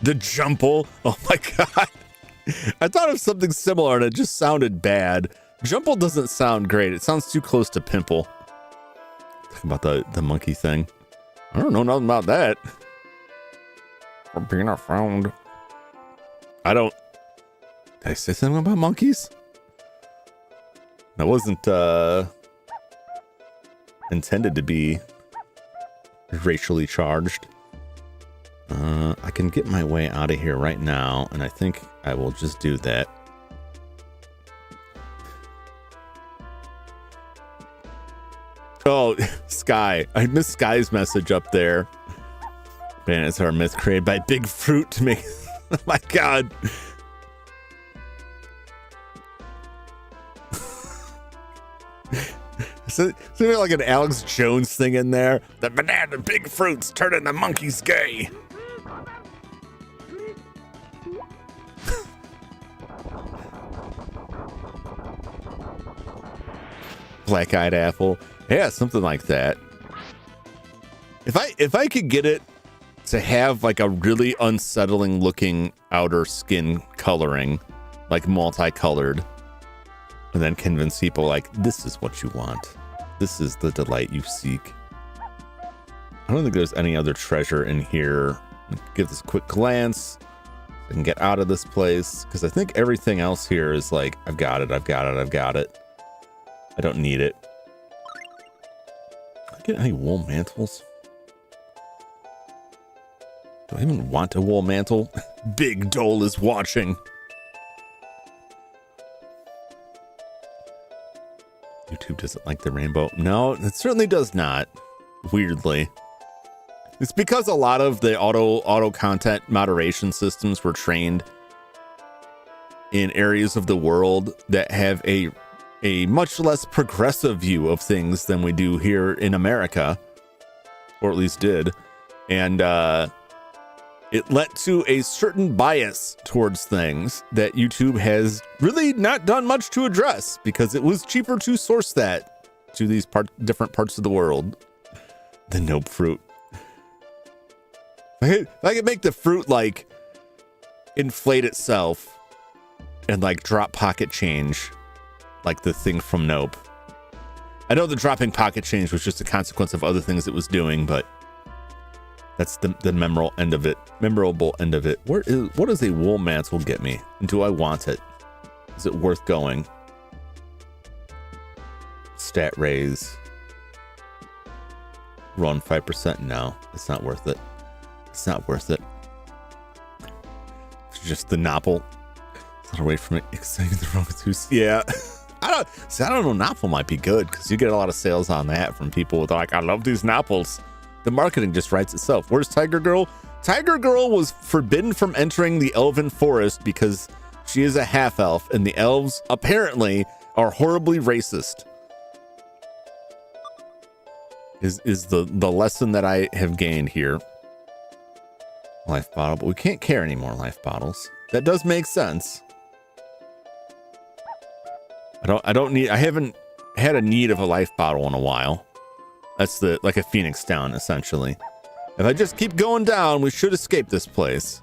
The Jumple. Oh my god. I thought of something similar and it just sounded bad. Jumple doesn't sound great. It sounds too close to pimple. Talking about the monkey thing. I don't know nothing about that. Or being around. Did I say something about monkeys? That wasn't intended to be racially charged. I can get my way out of here right now, and I think I will just do that. Oh, Sky. I missed Sky's message up there. Man, it's our myth created by Big Fruit to me. Oh my god. So there's like an Alex Jones thing in there. The banana big fruits turning the monkeys gay. Black-eyed apple. Yeah, something like that. If I could get it to have like a really unsettling looking outer skin coloring, like multicolored, and then convince people like this is what you want. This is the delight you seek. I don't think there's any other treasure in here. Give this a quick glance. I can get out of this place because I think everything else here is like I've got it. I don't need it. Can I get any wool mantles? Do I even want a wool mantle? Big Dole is watching. YouTube doesn't like the rainbow. No, it certainly does not. Weirdly. It's because a lot of the auto content moderation systems were trained in areas of the world that have a much less progressive view of things than we do here in America, or at least did. And it led to a certain bias towards things that YouTube has really not done much to address because it was cheaper to source that to these different parts of the world than Nope Fruit. If I could make the fruit like inflate itself and like drop pocket change like the thing from Nope. I know the dropping pocket change was just a consequence of other things it was doing, but that's the memorable end of it. What does a wool mantle get me? And do I want it? Is it worth going? Stat raise. Run 5%? No, it's not worth it. It's not worth it. It's just the Nopple. It's not away from it. Exciting the wrong tooth. Yeah. I See, I don't know, Napple might be good because you get a lot of sales on that from people with like, I love these Napples. The marketing just writes itself. Where's Tiger Girl? Tiger Girl was forbidden from entering the elven forest because she is a half elf, and the elves apparently are horribly racist. Is the lesson that I have gained here. Life bottle, but we can't carry any more life bottles. That does make sense. I haven't had a need of a life bottle in a while. That's like a Phoenix down, essentially. If I just keep going down, we should escape this place.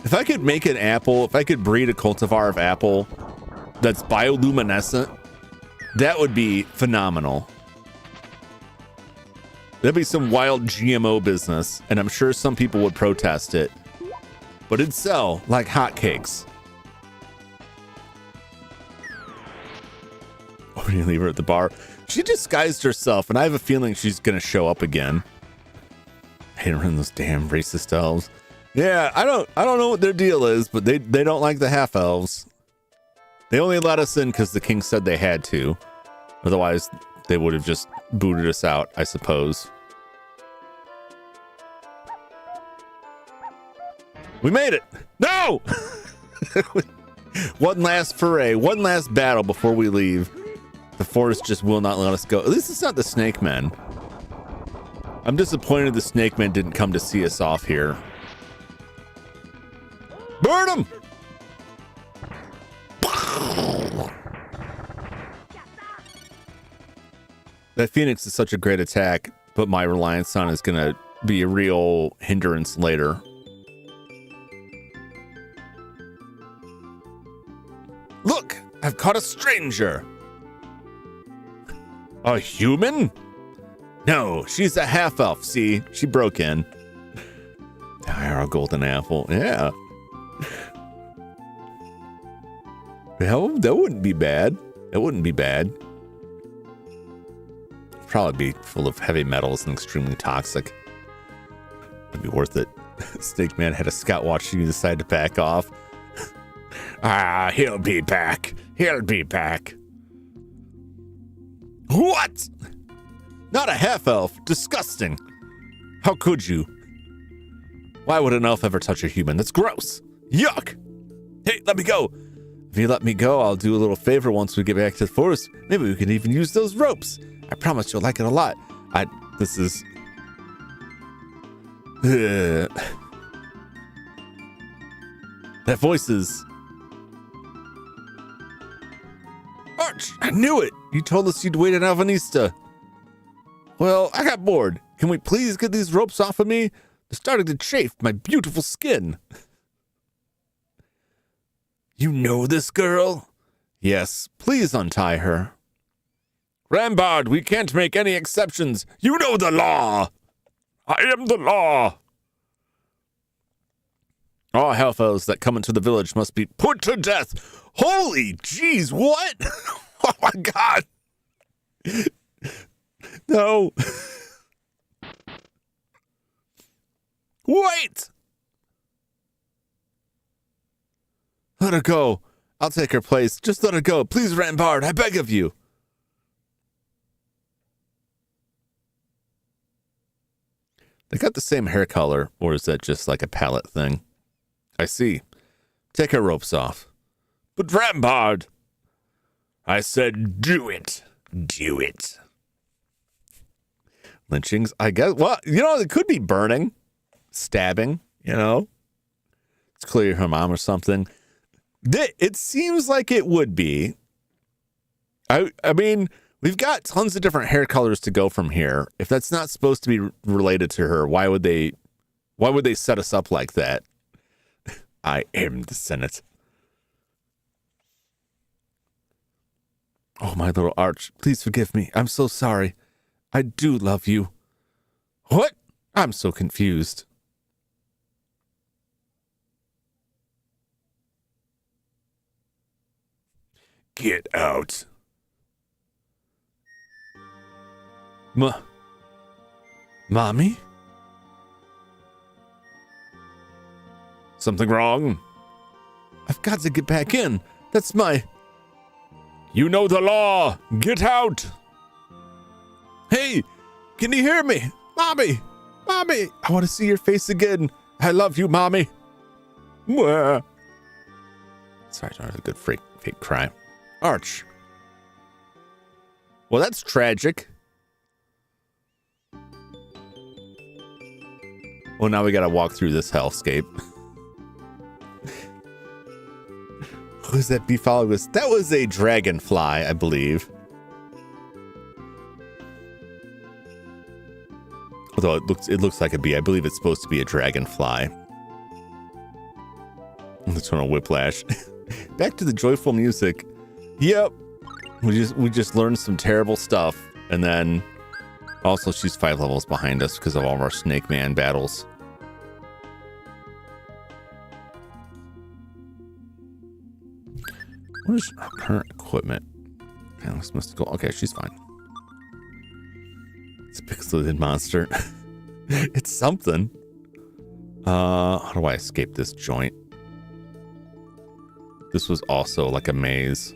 If I could make an apple, if I could breed a cultivar of apple that's bioluminescent, that would be phenomenal. That'd be some wild GMO business, and I'm sure some people would protest it, but it'd sell like hotcakes. Or do you leave her at the bar? She disguised herself, and I have a feeling she's gonna show up again. I hate running those damn racist elves. Yeah, I don't know what their deal is, but they don't like the half elves. They only let us in because the king said they had to. Otherwise, they would have just booted us out, I suppose. We made it! No! One last foray, one last battle before we leave. The forest just will not let us go. At least it's not the Snakemen. I'm disappointed the Snakemen didn't come to see us off here. Burn him! That Phoenix is such a great attack, but my reliance on it is gonna be a real hindrance later. Look, I've caught a stranger. A human? No, she's a half elf. See, she broke in. Our golden apple, yeah. Well, that wouldn't be bad. It wouldn't be bad. Probably be full of heavy metals and extremely toxic. It'd be worth it. Snakeman had a scout watch you decide to back off. He'll be back. He'll be back. What? Not a half elf. Disgusting. How could you? Why would an elf ever touch a human? That's gross. Yuck. Hey, let me go. If you let me go, I'll do a little favor once we get back to the forest. Maybe we can even use those ropes. I promise you'll like it a lot. This is... That voice is... Arch, I knew it. You told us you'd wait in Alvanista. Well, I got bored. Can we please get these ropes off of me? They're starting to chafe my beautiful skin. You know this girl? Yes, please untie her. Rambard, we can't make any exceptions. You know the law. I am the law. All half elves that come into the village must be put to death. Holy jeez, what? Oh my god. No. Wait. Let her go. I'll take her place. Just let her go. Please, Rambard, I beg of you. They got the same hair color, or is that just like a palette thing? I see. Take her ropes off. But Rambard! I said do it. Do it. Lynchings, I guess. Well, you know, it could be burning. Stabbing, you know. It's clearly her mom or something. It seems like it would be. I mean, we've got tons of different hair colors to go from here. If that's not supposed to be related to her, why would they set us up like that? I am the Senate. Oh, my little Arch, please forgive me. I'm so sorry. I do love you. What? I'm so confused. Get out. Mommy? Something wrong? I've got to get back in. That's my... You know the law. Get out. Hey, can you hear me? Mommy, Mommy, I want to see your face again. I love you, Mommy. Mwah. Sorry, I don't have a good fake cry. Arch. Well, that's tragic. Well, now we gotta walk through this hellscape. Who's that bee following us? That was a dragonfly, I believe. Although it looks like a bee. I believe it's supposed to be a dragonfly. That's on a whiplash. Back to the joyful music. Yep. We just learned some terrible stuff, and then also she's 5 levels behind us because of all of our Snake Man battles. What is her current equipment? Okay, this must go. Okay, she's fine. It's a pixelated monster. It's something. How do I escape this joint? This was also like a maze.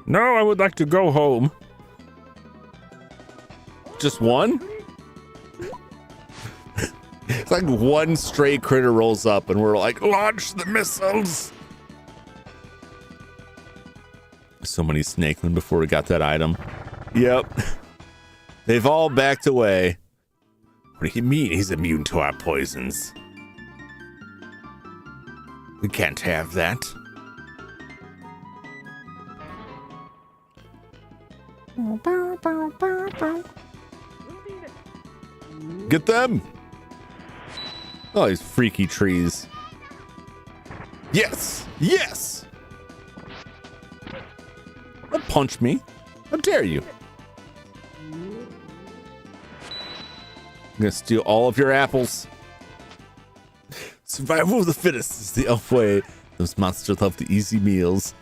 No, I would like to go home. Just one? It's like one stray critter rolls up and we're like, launch the missiles. So many snakemen before we got that item. Yep. They've all backed away. What do you mean he's immune to our poisons? We can't have that. Get them! Oh, these freaky trees. Yes! Yes! Don't punch me. How dare you? I'm gonna steal all of your apples. Survival of the fittest is the elf way. Those monsters love the easy meals.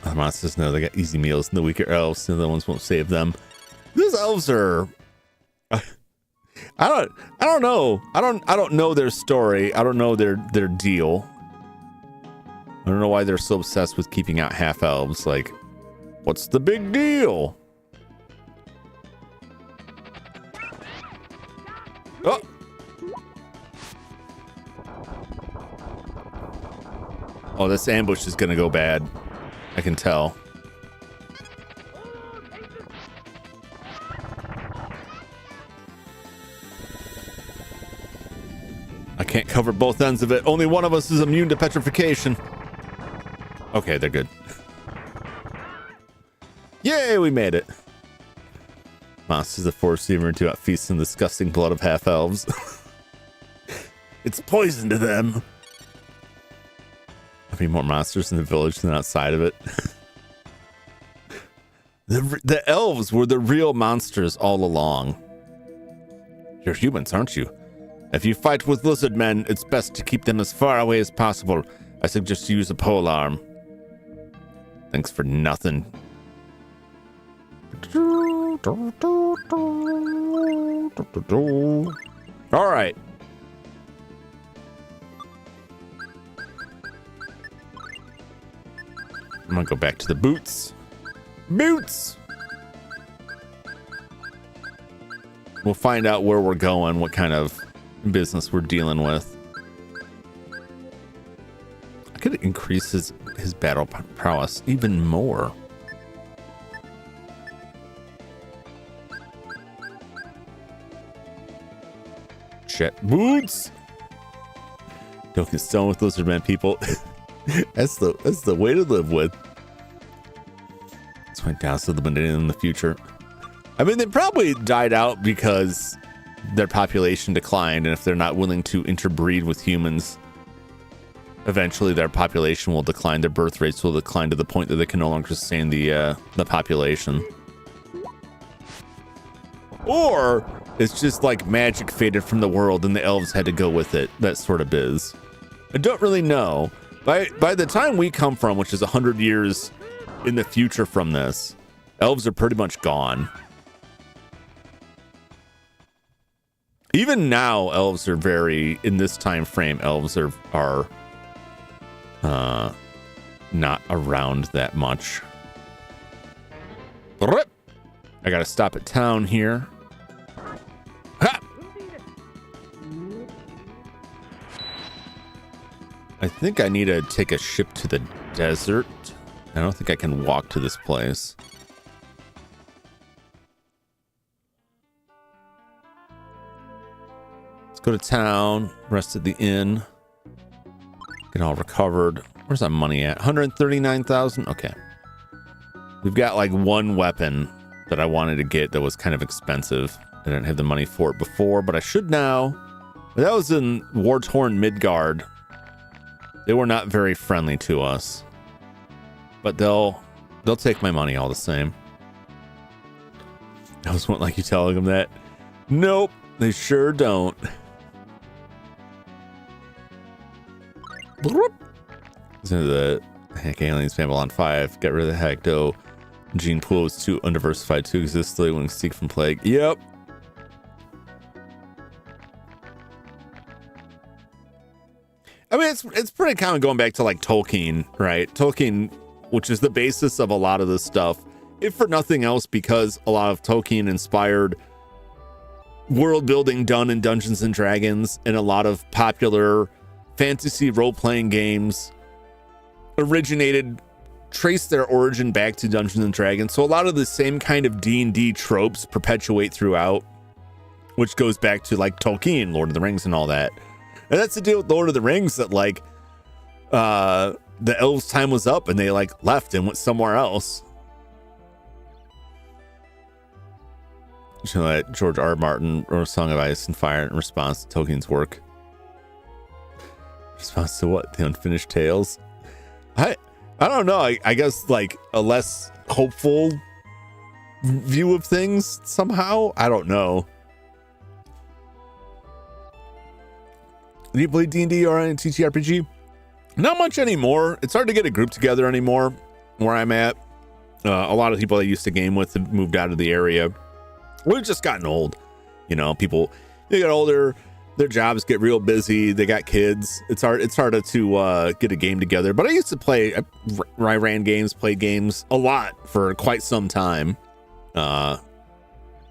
The monsters know they got easy meals, and the weaker elves, and the ones won't save them. These elves are... I don't know. I don't know their story. I don't know their deal. I don't know why they're so obsessed with keeping out half elves. Like, what's the big deal? Oh. Oh, this ambush is gonna go bad. I can tell. I can't cover both ends of it. Only one of us is immune to petrification. Okay, they're good. Yay, we made it. Monsters of force immune to feast on the disgusting blood of half elves. It's poison to them. I mean, more monsters in the village than outside of it. The elves were the real monsters all along. You're humans, aren't you? If you fight with lizard men, it's best to keep them as far away as possible. I suggest you use a pole arm. Thanks for nothing. All right. I'm gonna go back to the boots. Boots! We'll find out where we're going, what kind of business we're dealing with. I could increase his battle prowess even more. Shit. Boots! Don't get stoned with lizard men, people. That's the way to live with. Let's find down to the banana in the future. I mean, they probably died out because their population declined, and if they're not willing to interbreed with humans, eventually their population will decline. Their birth rates will decline to the point that they can no longer sustain the population. Or it's just like magic faded from the world and the elves had to go with it. That sort of biz. I don't really know. By the time we come from, which is 100 years in the future from this, elves are pretty much gone. Even now, elves are very, in this time frame, elves are not around that much. I gotta stop at town here. Ha! I think I need to take a ship to the desert. I don't think I can walk to this place. Let's go to town, rest at the inn, get all recovered. Where's that money at? 139,000. Okay. We've got like one weapon that I wanted to get that was kind of expensive. I didn't have the money for it before, but I should now. That was in war-torn Midgard. They were not very friendly to us, but they'll take my money all the same. I was like you telling them that. Nope, they sure don't. So the heck aliens Babylon 5. Get rid of the Hecto. Gene pool is too undiversified to exist when seek from plague. Yep. I mean, it's pretty common going back to like Tolkien, right? Tolkien, which is the basis of a lot of this stuff, if for nothing else, because a lot of Tolkien inspired world building done in Dungeons and Dragons, and a lot of popular fantasy role-playing games trace their origin back to Dungeons and Dragons. So a lot of the same kind of D&D tropes perpetuate throughout, which goes back to like Tolkien, Lord of the Rings and all that. And that's the deal with Lord of the Rings, that like the elves' time was up and they like left and went somewhere else. So that George R. R. Martin wrote a Song of Ice and Fire in response to Tolkien's work. Response to what? The Unfinished Tales? I don't know. I guess like a less hopeful view of things somehow. I don't know. Do you play D&D or any TTRPG? Not much anymore. It's hard to get a group together anymore where I'm at. A lot of people I used to game with have moved out of the area. We've just gotten old. You know, people, they get older, their jobs get real busy, they got kids. It's harder to get a game together. But I used to play, I ran games, played games a lot for quite some time. I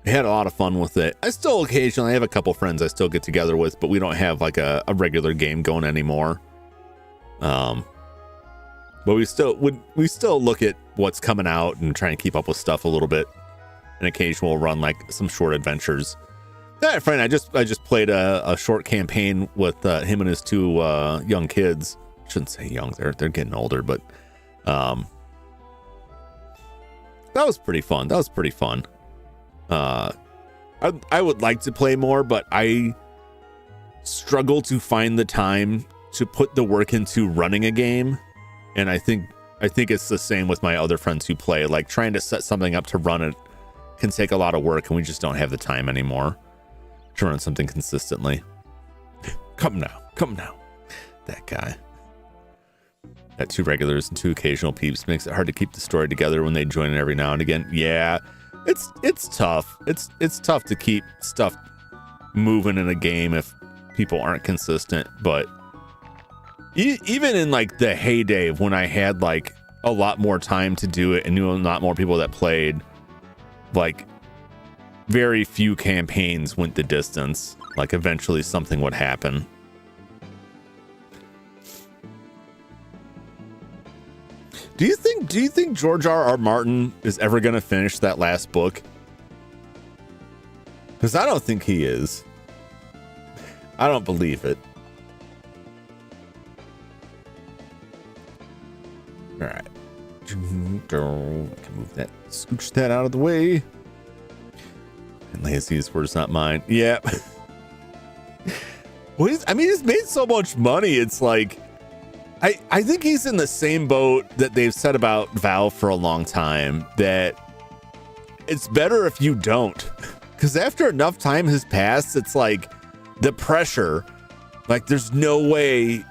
had a lot of fun with it. I still occasionally have a couple friends I still get together with, but we don't have like a regular game going anymore. But we still look at what's coming out and try and keep up with stuff a little bit. And occasionally we'll run like some short adventures. That friend, I just played a short campaign with him and his two young kids. I shouldn't say young, they're getting older, but that was pretty fun. I would like to play more, but I struggle to find the time to put the work into running a game. And I think it's the same with my other friends who play. Like trying to set something up to run it can take a lot of work, and we just don't have the time anymore to run something consistently. Come now. That guy. Got 2 regulars and 2 occasional peeps. Makes it hard to keep the story together when they join it every now and again. Yeah. It's tough. It's tough to keep stuff moving in a game if people aren't consistent. But even in like the heyday of when I had like a lot more time to do it and knew a lot more people that played, like very few campaigns went the distance. Like eventually something would happen. Do you think George R. R. Martin is ever going to finish that last book? Because I don't think he is. I don't believe it. All right. Can move that, scooch that out of the way. And laziest words, not mine. Yeah. He's made so much money. It's like, I think he's in the same boat that they've said about Valve for a long time, that it's better if you don't. Because after enough time has passed, it's like the pressure, like there's no way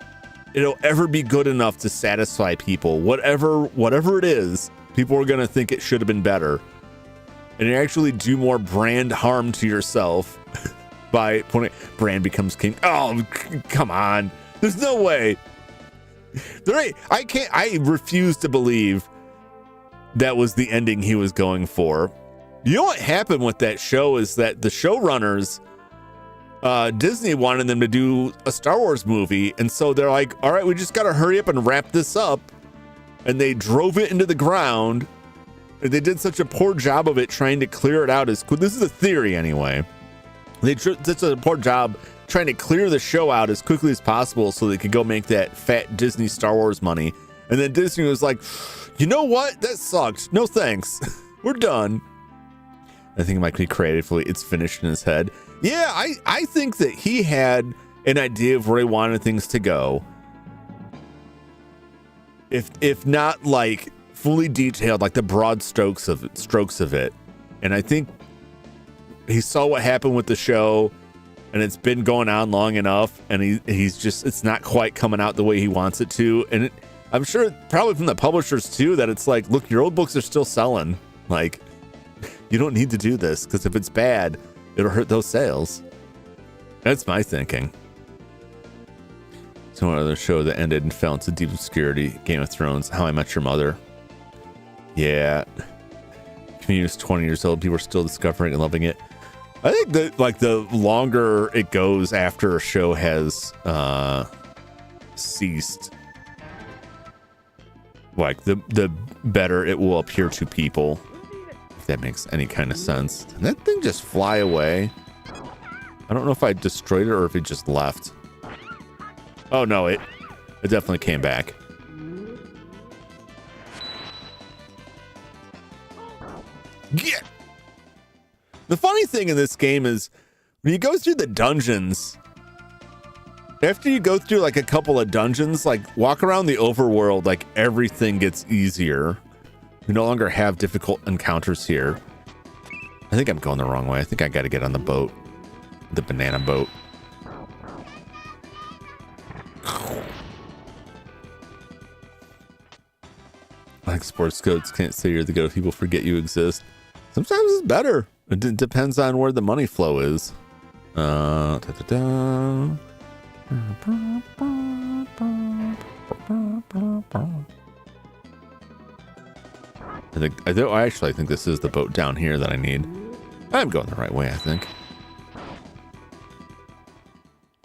it'll ever be good enough to satisfy people. Whatever it is, people are going to think it should have been better. And you actually do more brand harm to yourself by putting Bran becomes king. Oh, come on. There's no way. I refuse to believe that was the ending he was going for. You know what happened with that show is that the showrunners, Disney wanted them to do a Star Wars movie. And so they're like, all right, we just got to hurry up and wrap this up. And they drove it into the ground. And they did such a poor job of it trying to clear it out as quick. This is a theory anyway. They did such a poor job trying to clear the show out as quickly as possible so they could go make that fat Disney Star Wars money. And then Disney was like, you know what? That sucks. No thanks. We're done. I think it might be creatively, it's finished in his head. Yeah, I think that he had an idea of where he wanted things to go. If not like fully detailed, like the broad strokes of it. And I think he saw what happened with the show, and it's been going on long enough, and he's just, it's not quite coming out the way he wants it to. And I'm sure probably from the publishers too, that it's like, look, your old books are still selling. Like, you don't need to do this, because if it's bad, it'll hurt those sales. That's my thinking. So one other show that ended and fell into deep obscurity, Game of Thrones, How I Met Your Mother. Yeah. Community is 20 years old. People are still discovering and loving it. I think that like the longer it goes after a show has ceased, like the better it will appear to people, if that makes any kind of sense. Did that thing just fly away? I don't know if I destroyed it or if it just left. Oh no, it definitely came back. Yeah. The funny thing in this game is when you go through the dungeons, after you go through like a couple of dungeons, like walk around the overworld, like everything gets easier. You no longer have difficult encounters here. I think I'm going the wrong way. I think I got to get on the boat, the banana boat. Like sports codes can't say you're the go. People forget you exist. Sometimes it's better. It depends on where the money flow is. I actually think this is the boat down here that I need. I'm going the right way, I think.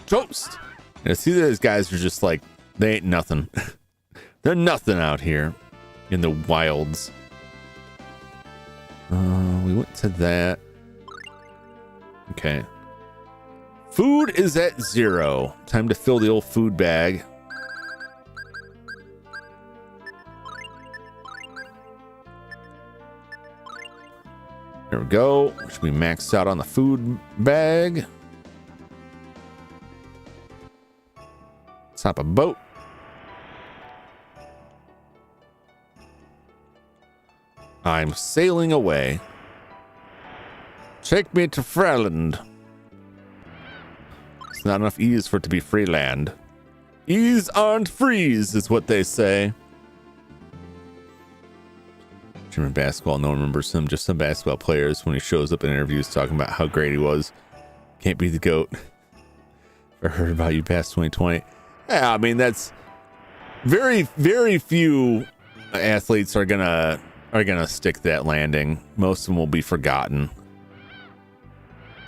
Toast. And see, those guys are just like, they ain't nothing. They're nothing out here in the wilds. We went to that. Okay. Food is at 0. Time to fill the old food bag. There we go. Should be maxed out on the food bag. Let's hop a boat. I'm sailing away. Take me to Freeland. It's not enough E's for it to be Freeland. E's aren't freeze, is what they say. German basketball, no one remembers him. Just some basketball players when he shows up in interviews talking about how great he was. Can't be the GOAT. I heard about you past 2020. Yeah, I mean, that's very, very few athletes are gonna stick that landing. Most of them will be forgotten.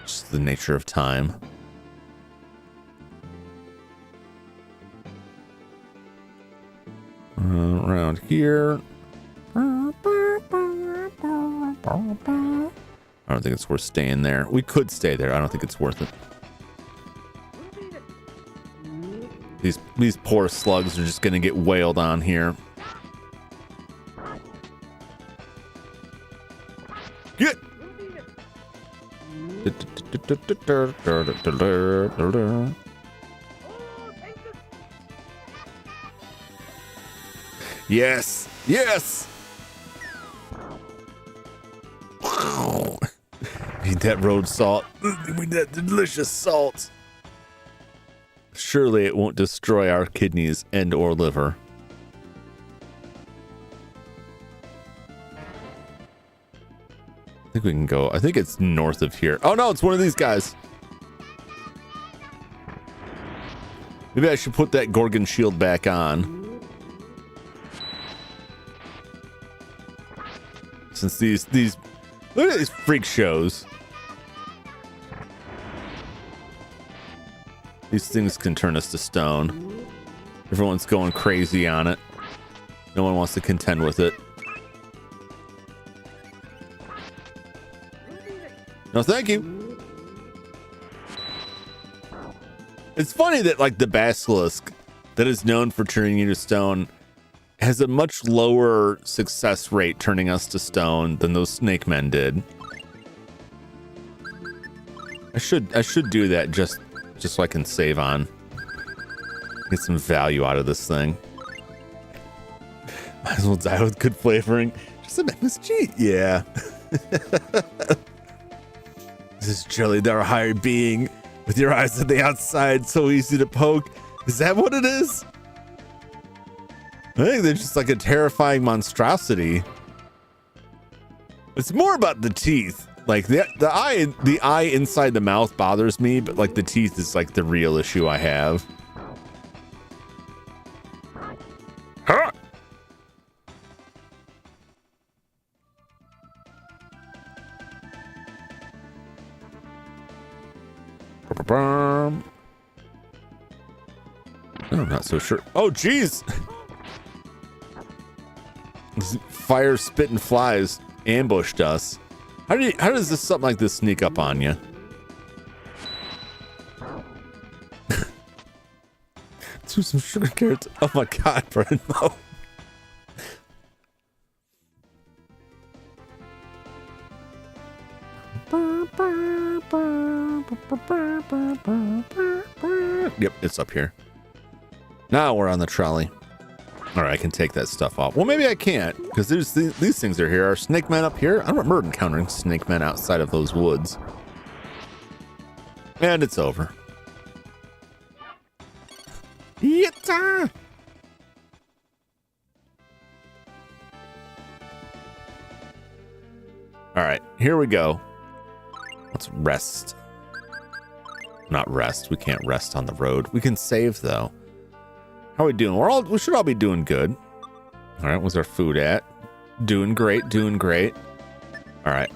Just the nature of time. Around here. I don't think it's worth staying there. We could stay there. I don't think it's worth it. These poor slugs are just gonna get wailed on here. Get. Yes. Yes. Need that road salt. Need that delicious salt. Surely it won't destroy our kidneys and or liver. I think we can go. I think it's north of here. Oh no, it's one of these guys. Maybe I should put that Gorgon shield back on. Since these look at these freak shows. These things can turn us to stone. Everyone's going crazy on it. No one wants to contend with it. No, thank you. It's funny that like the basilisk that is known for turning you to stone has a much lower success rate turning us to stone than those Snakemen did. I should do that just so I can save on. Get some value out of this thing. Might as well die with good flavoring. Just a MSG. Yeah. This is Jelly, thou higher being, with your eyes on the outside, so easy to poke. Is that what it is? I think they're just like a terrifying monstrosity. It's more about the teeth. Like the eye inside the mouth bothers me, but like the teeth is like the real issue I have. Huh? Oh, I'm not so sure. Oh, geez. These fire spitting flies ambushed us. How does this something like this sneak up on you? Do some sugar carrots. Oh my god, Brendo. Yep, it's up here. Now we're on the trolley. All right, I can take that stuff off. Well, maybe I can't, because there's these things are here. Are Snakemen up here? I don't remember encountering Snakemen outside of those woods. And it's over. Yatta! All right, here we go. Let's rest. Not rest. We can't rest on the road. We can save though. How are we doing? We should all be doing good. All right, where's our food at? Doing great, doing great. All right.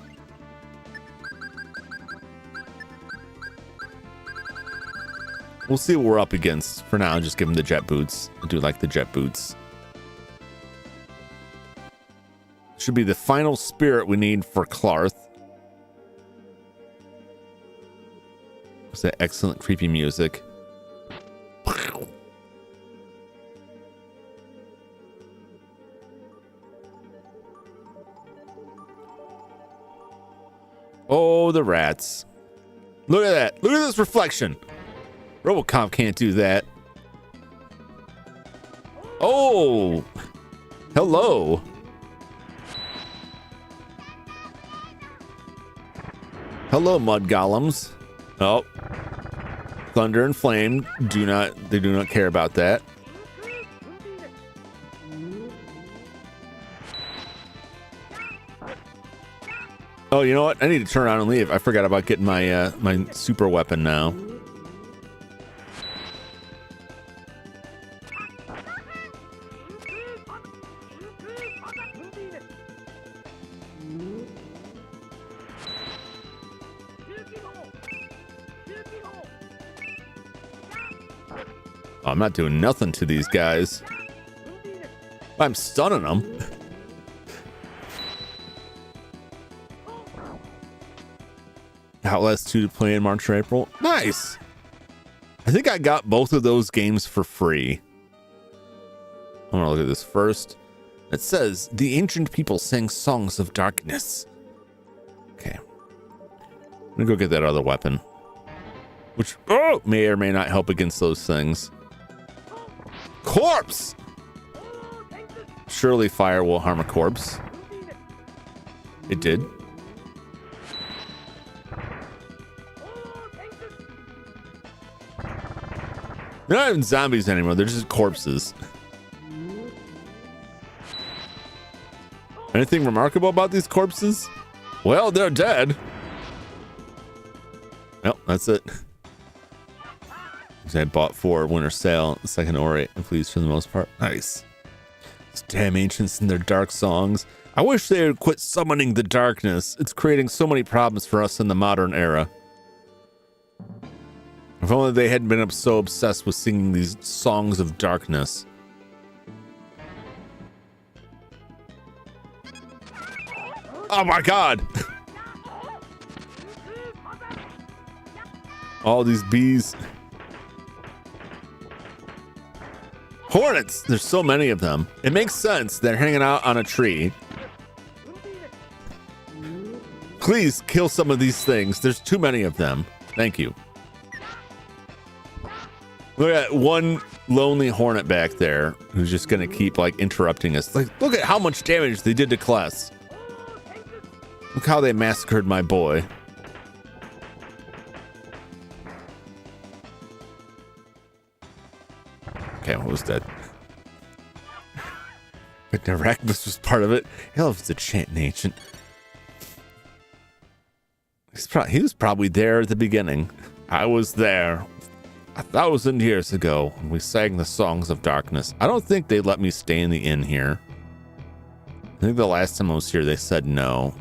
We'll see what we're up against. For now, just give him the jet boots. I do like the jet boots. Should be the final spirit we need for Clarth. What's that excellent creepy music? Oh, the rats. Look at that. Look at this reflection. RoboCop can't do that. Oh. Hello. Hello, mud golems. Oh. Thunder and flame do not care about that. Oh, you know what? I need to turn around and leave. I forgot about getting my my super weapon now. Oh, I'm not doing nothing to these guys. I'm stunning them. Outlast 2 to play in March or April. Nice. I think I got both of those games for free. I'm gonna look at this first. It says the ancient people sang songs of darkness. Okay. I'm gonna go get that other weapon, which may or may not help against those things. Corpse. Surely fire will harm a corpse. It did. They're not even zombies anymore. They're just corpses. Anything remarkable about these corpses? Well, they're dead. Well, that's it. I bought for winter sale. The second orate, please, for the most part. Nice. These damn ancients and their dark songs. I wish they would quit summoning the darkness. It's creating so many problems for us in the modern era. If only they hadn't been so obsessed with singing these songs of darkness. Oh my god! All these bees. Hornets! There's so many of them. It makes sense. They're hanging out on a tree. Please kill some of these things. There's too many of them. Thank you. Look at one lonely hornet back there who's just gonna keep like interrupting us. Like, look at how much damage they did to Kless. Look how they massacred my boy. Okay, what was that? But Arachbus was part of it. Hell, if it's a chanting ancient. He was probably there at the beginning. I was there 1,000 years ago when we sang the songs of darkness. I don't think they let me stay in the inn here. I think the last time I was here, they said no.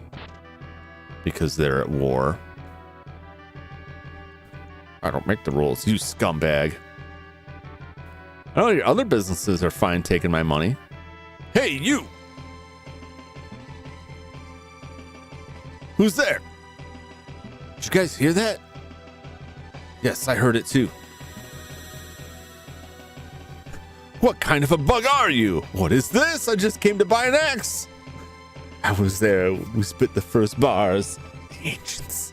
Because they're at war. I don't make the rules, you scumbag. I know your other businesses are fine taking my money. Hey, you! Who's there? Did you guys hear that? Yes, I heard it too. What kind of a bug are you? What is this? I just came to buy an axe. I was there. We spit the first bars. The ancients.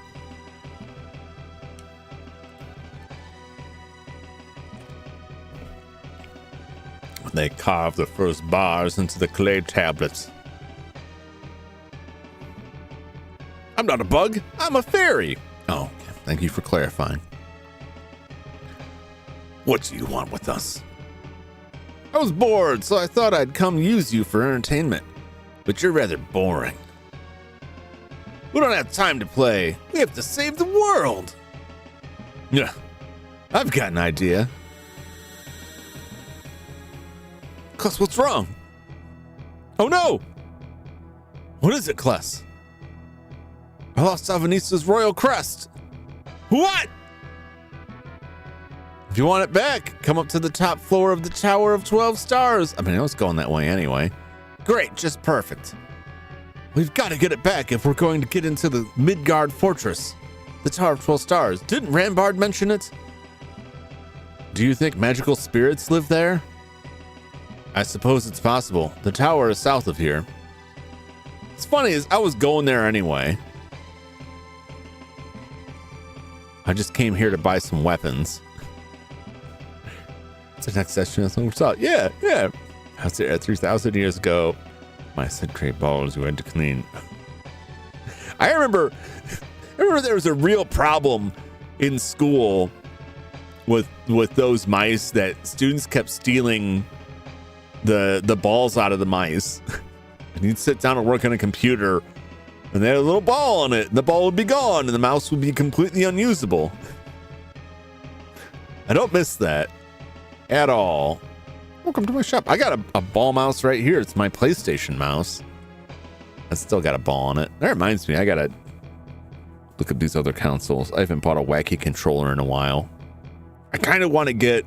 When they carved the first bars into the clay tablets. I'm not a bug. I'm a fairy. Oh, thank you for clarifying. What do you want with us? I was bored, so I thought I'd come use you for entertainment. But you're rather boring. We don't have time to play. We have to save the world. Yeah, I've got an idea. Kless, what's wrong? Oh no! What is it, Kless? I lost Avanisa's royal crest. What? If you want it back, come up to the top floor of the Tower of 12 Stars. I mean, I was going that way anyway. Great, just perfect. We've got to get it back if we're going to get into the Midgard Fortress. The Tower of 12 Stars. Didn't Rambard mention it? Do you think magical spirits live there? I suppose it's possible. The tower is south of here. It's funny is I was going there anyway. I just came here to buy some weapons. It's the next session. That's what we saw. Yeah. I was there 3,000 years ago. My said great balls we had to clean. I remember there was a real problem in school with those mice that students kept stealing the balls out of the mice. And you'd sit down and work on a computer and they had a little ball on it and the ball would be gone and the mouse would be completely unusable. I don't miss that at all. Welcome to my shop. I got a ball mouse right here. It's my PlayStation mouse. I still got a ball on it. That reminds me, I gotta look at these other consoles. I haven't bought a wacky controller in a while. I kind of want to get,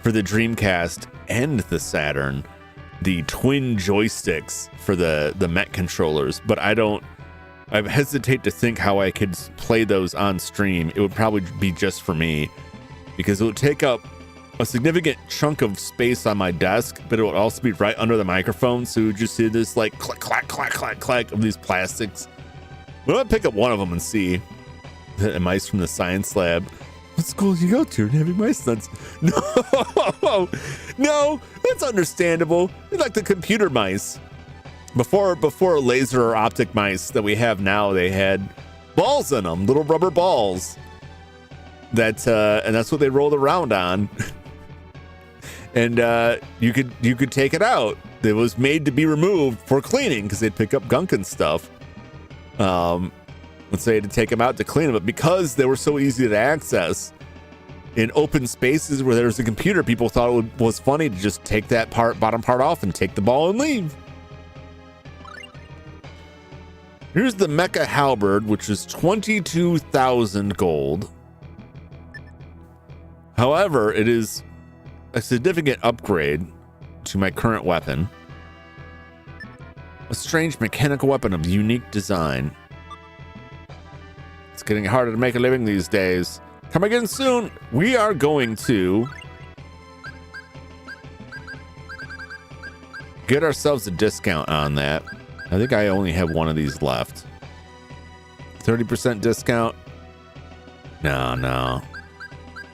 for the Dreamcast and the Saturn, the twin joysticks for the Met controllers, but I hesitate to think how I could play those on stream. It would probably be just for me, because it would take up a significant chunk of space on my desk, but it would also be right under the microphone, so you would just hear this like click, clack, clack, clack, clack of these plastics. I'm gonna pick up one of them and see the mice from the science lab. What school do you go to? Having mice nuts? No, that's understandable. They're like the computer mice. Before laser or optic mice that we have now, they had balls in them, little rubber balls. And that's what they rolled around on. And you could take it out. It was made to be removed for cleaning because they'd pick up gunk and stuff. Let's say to take them out to clean them, but because they were so easy to access, in open spaces where there's a computer, people thought it was funny to just take that bottom part off and take the ball and leave. Here's the Mecha Halberd, which is 22,000 gold. However, it is a significant upgrade to my current weapon. A strange mechanical weapon of unique design. It's getting harder to make a living these days. Come again soon. We are going to get ourselves a discount on that. I think I only have one of these left. 30% discount. No.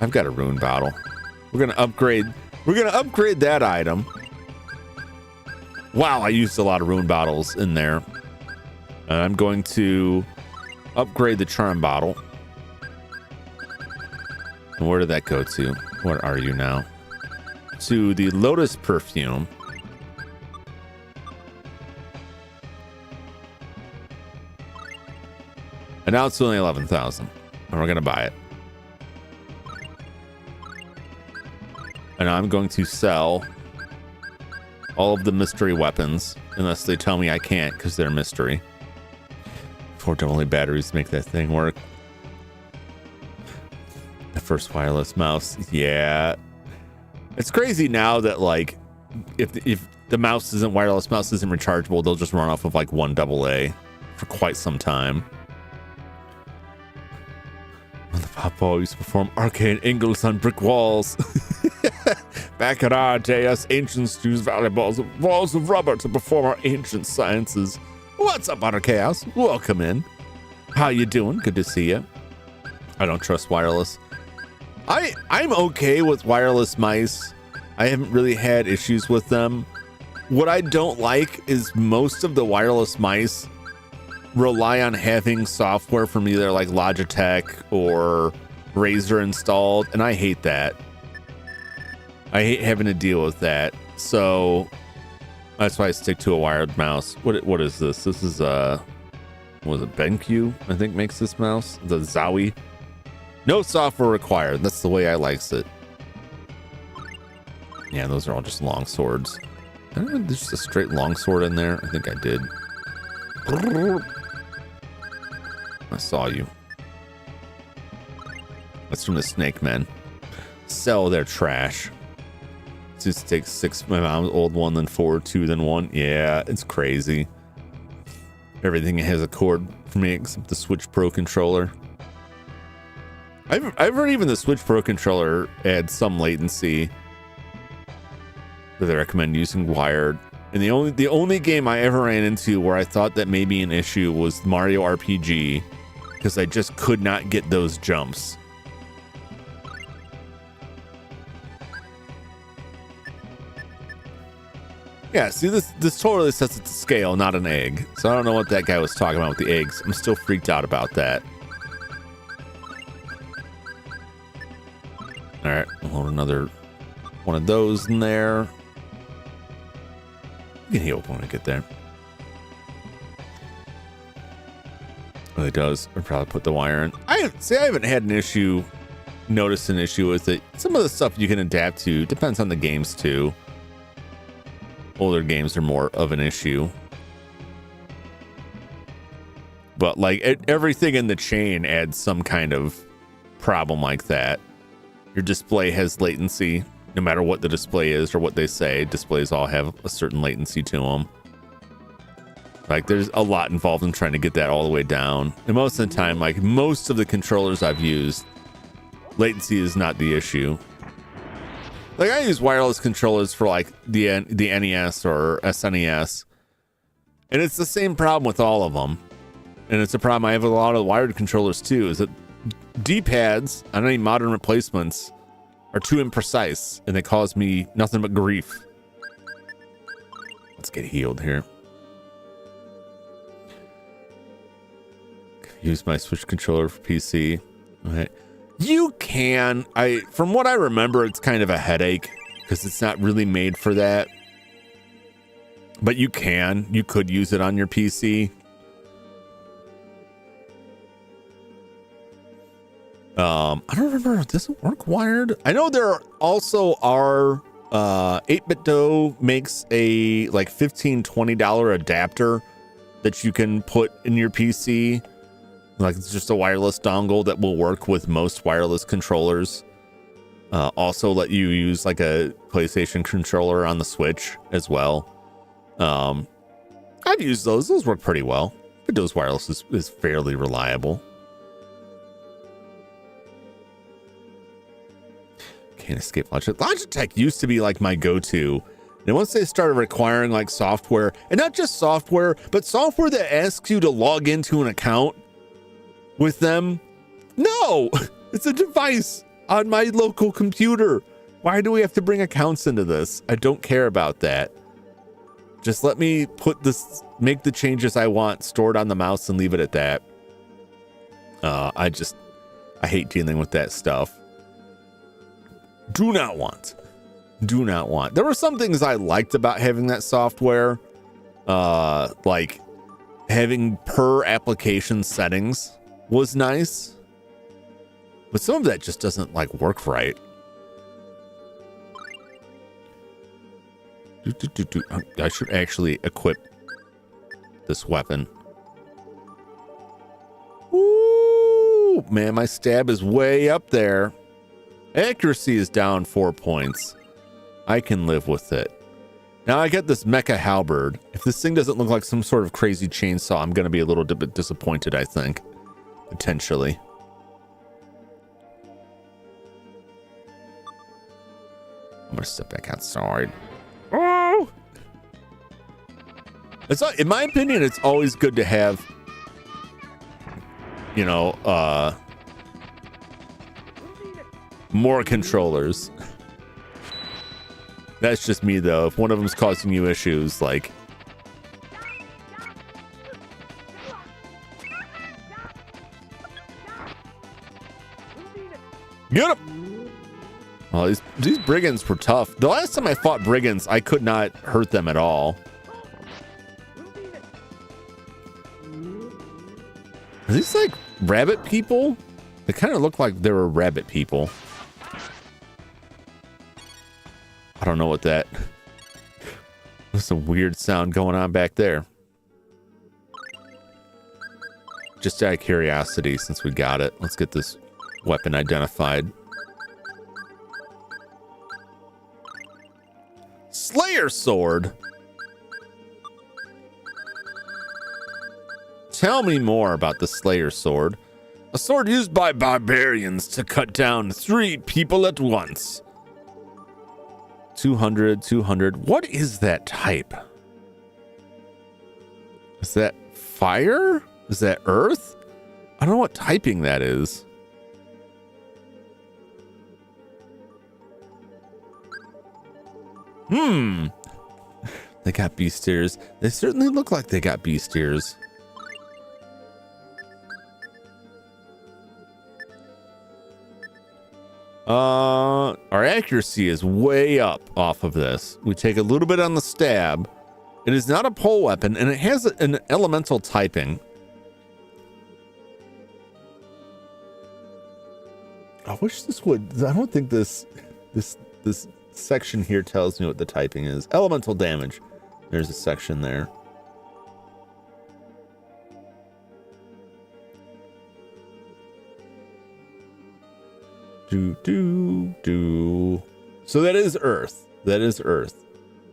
I've got a rune bottle. We're gonna upgrade that item. Wow, I used a lot of rune bottles in there. And I'm going to upgrade the charm bottle. And where did that go to? What are you now? To the lotus perfume. And now it's only 11,000. And we're going to buy it. And I'm going to sell all of the mystery weapons. Unless they tell me I can't because they're mystery. 4 AA batteries to make that thing work. The first wireless mouse. Yeah. It's crazy now that, like, if the mouse isn't wireless, mouse isn't rechargeable, they'll just run off of like 1 AA for quite some time. When the Papa used to perform arcane angles on brick walls. Back in our day, us ancients used walls of rubber to perform our ancient sciences. What's up, Utter Chaos? Welcome in. How you doing? Good to see you. I don't trust wireless. I'm okay with wireless mice. I haven't really had issues with them. What I don't like is most of the wireless mice rely on having software from either like Logitech or Razer installed, and I hate that. I hate having to deal with that. So that's why I stick to a wired mouse. What is this? This is was it BenQ, I think, makes this mouse? The Zowie. No software required. That's the way I likes it. Yeah, those are all just long swords. I don't know, there's just a straight long sword in there. I think I did. I saw you. That's from the Snakemen. Sell their trash. Just take 6 my mom's old one, then 4, 2, then 1. Yeah, it's crazy. Everything has a cord for me except the Switch Pro controller. I've heard even the Switch Pro controller adds some latency that they recommend using wired. And the only game I ever ran into where I thought that may be an issue was Mario RPG, because I just could not get those jumps. Yeah, see, this totally sets it to scale, not an egg. So I don't know what that guy was talking about with the eggs. I'm still freaked out about that. All right, we'll load another one of those in there. You can heal when we get there. Really does. We'll probably put the wire in. I haven't had an issue, noticed an issue with it. Some of the stuff you can adapt to depends on the games too. Older games are more of an issue. But like everything in the chain adds some kind of problem like that. Your display has latency, no matter what the display is or what they say. Displays all have a certain latency to them. Like there's a lot involved in trying to get that all the way down. And most of the time, like most of the controllers I've used, latency is not the issue. Like I use wireless controllers for like the NES or SNES, and it's the same problem with all of them. And it's a problem I have with a lot of wired controllers too, is that D-pads on any modern replacements are too imprecise, and they cause me nothing but grief. Let's get healed here. Use my Switch controller for PC. Okay. You can. From what I remember, it's kind of a headache because it's not really made for that. But you could use it on your PC. I don't remember. Does it work wired? I know there also are 8BitDo makes a like $15-20 adapter that you can put in your PC. Like it's just a wireless dongle that will work with most wireless controllers. Also let you use like a PlayStation controller on the Switch as well. I've used those. Those work pretty well. BitDo's wireless is fairly reliable. Can't escape Logitech. Logitech used to be like my go-to. And once they started requiring like software, and not just software, but software that asks you to log into an account with them. No, it's a device on my local computer. Why do we have to bring accounts into this? I don't care about that. Just let me make the changes I want, store it on the mouse and leave it at that. I hate dealing with that stuff. Do not want. There were some things I liked about having that software, like having per application settings was nice, but some of that just doesn't like work right. I should actually equip this weapon. Ooh, man, my stab is way up there. Accuracy is down 4 points. I can live with it. Now I get this mecha halberd. If this thing doesn't look like some sort of crazy chainsaw, I'm going to be a little bit disappointed, I think. Potentially. I'm going to step back outside. Oh! In my opinion, it's always good to have, you know, more controllers. That's just me, though. If one of them's causing you issues, like... Get him! Oh, these brigands were tough. The last time I fought brigands, I could not hurt them at all. Are these like rabbit people? They kind of look like they were rabbit people. I don't know what that... There's some weird sound going on back there. Just out of curiosity, since we got it, let's get this weapon identified. Slayer sword. Tell me more about the Slayer sword. A sword used by barbarians to cut down 3 people at once. 200. What is that type? Is that fire? Is that earth? I don't know what typing that is. They got beast ears. They certainly look like they got beast ears. Our accuracy is way up off of this. We take a little bit on the stab. It is not a pole weapon, and it has an elemental typing. I wish this would. I don't think this section here tells me what the typing is. Elemental damage. There's a section there. So that is Earth. That is Earth.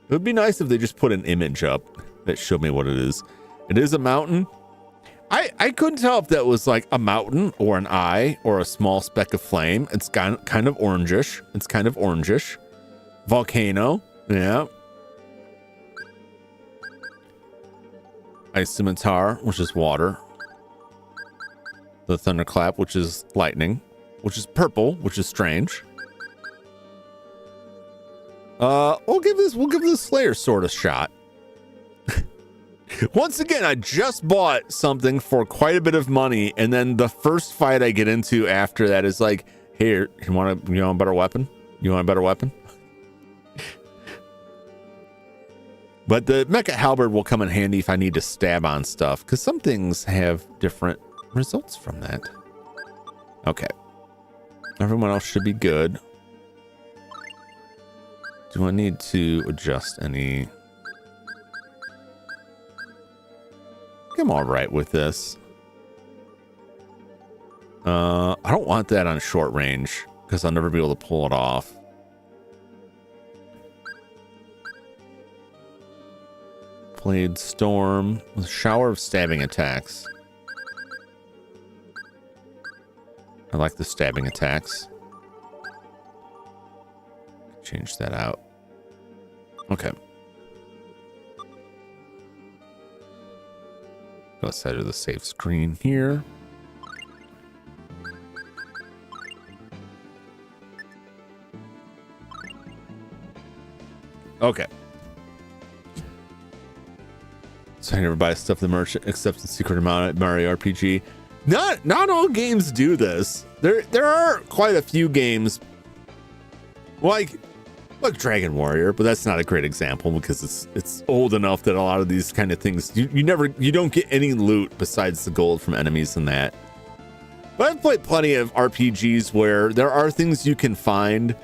It would be nice if they just put an image up that showed me what it is. It is a mountain. I couldn't tell if that was like a mountain or an eye or a small speck of flame. It's kind of orangish. It's kind of orangish. Volcano. Yeah. Ice scimitar, which is water. The thunderclap, which is lightning. Which is purple, which is strange. We'll give this Slayer sword a shot. Once again, I just bought something for quite a bit of money, and then the first fight I get into after that is like, here, you want a better weapon? You want a better weapon? But the mecha halberd will come in handy if I need to stab on stuff, because some things have different results from that. Okay. Everyone else should be good. Do I need to adjust any? I'm all right with this. I don't want that on short range because I'll never be able to pull it off. Blade Storm with shower of stabbing attacks. I like the stabbing attacks. Change that out. Okay. Go outside of the save screen here. Okay. So I never buy stuff the merchant except the Secret of Mario RPG. Not all games do this. There are quite a few games like Dragon Warrior, but that's not a great example because it's old enough that a lot of these kind of things you don't get any loot besides the gold from enemies in that. But I've played plenty of RPGs where there are things you can find,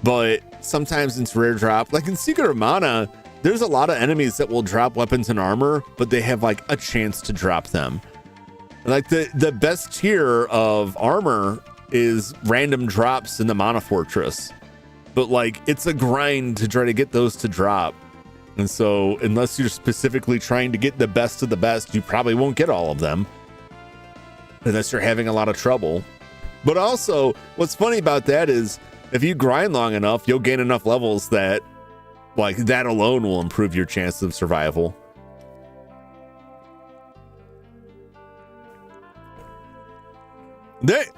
but sometimes it's rare drop. Like in Secret of Mana, there's a lot of enemies that will drop weapons and armor, but they have like a chance to drop them. Like the best tier of armor is random drops in the Mana Fortress. But like it's a grind to try to get those to drop. And so unless you're specifically trying to get the best of the best, you probably won't get all of them. Unless you're having a lot of trouble. But also, what's funny about that is if you grind long enough, you'll gain enough levels that like that alone will improve your chances of survival.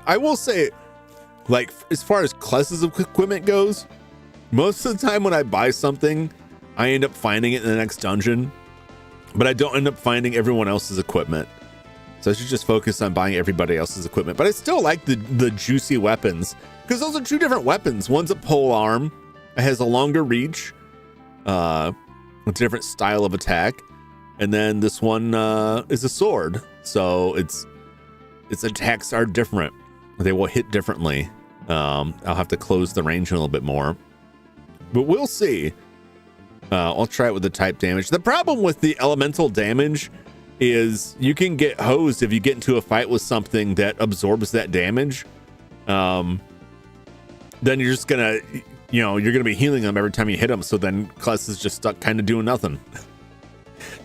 I will say, like, as far as classes of equipment goes, most of the time when I buy something, I end up finding it in the next dungeon, but I don't end up finding everyone else's equipment. So I should just focus on buying everybody else's equipment. But I still like the juicy weapons because those are two different weapons. One's a pole arm. It has a longer reach, a different style of attack. And then this one is a sword. So its attacks are different. They will hit differently. I'll have to close the range a little bit more, but we'll see. I'll try it with the type damage. The problem with the elemental damage is you can get hosed if you get into a fight with something that absorbs that damage. Then you're just gonna, you're gonna be healing them every time you hit them. So then Kless is just stuck kind of doing nothing.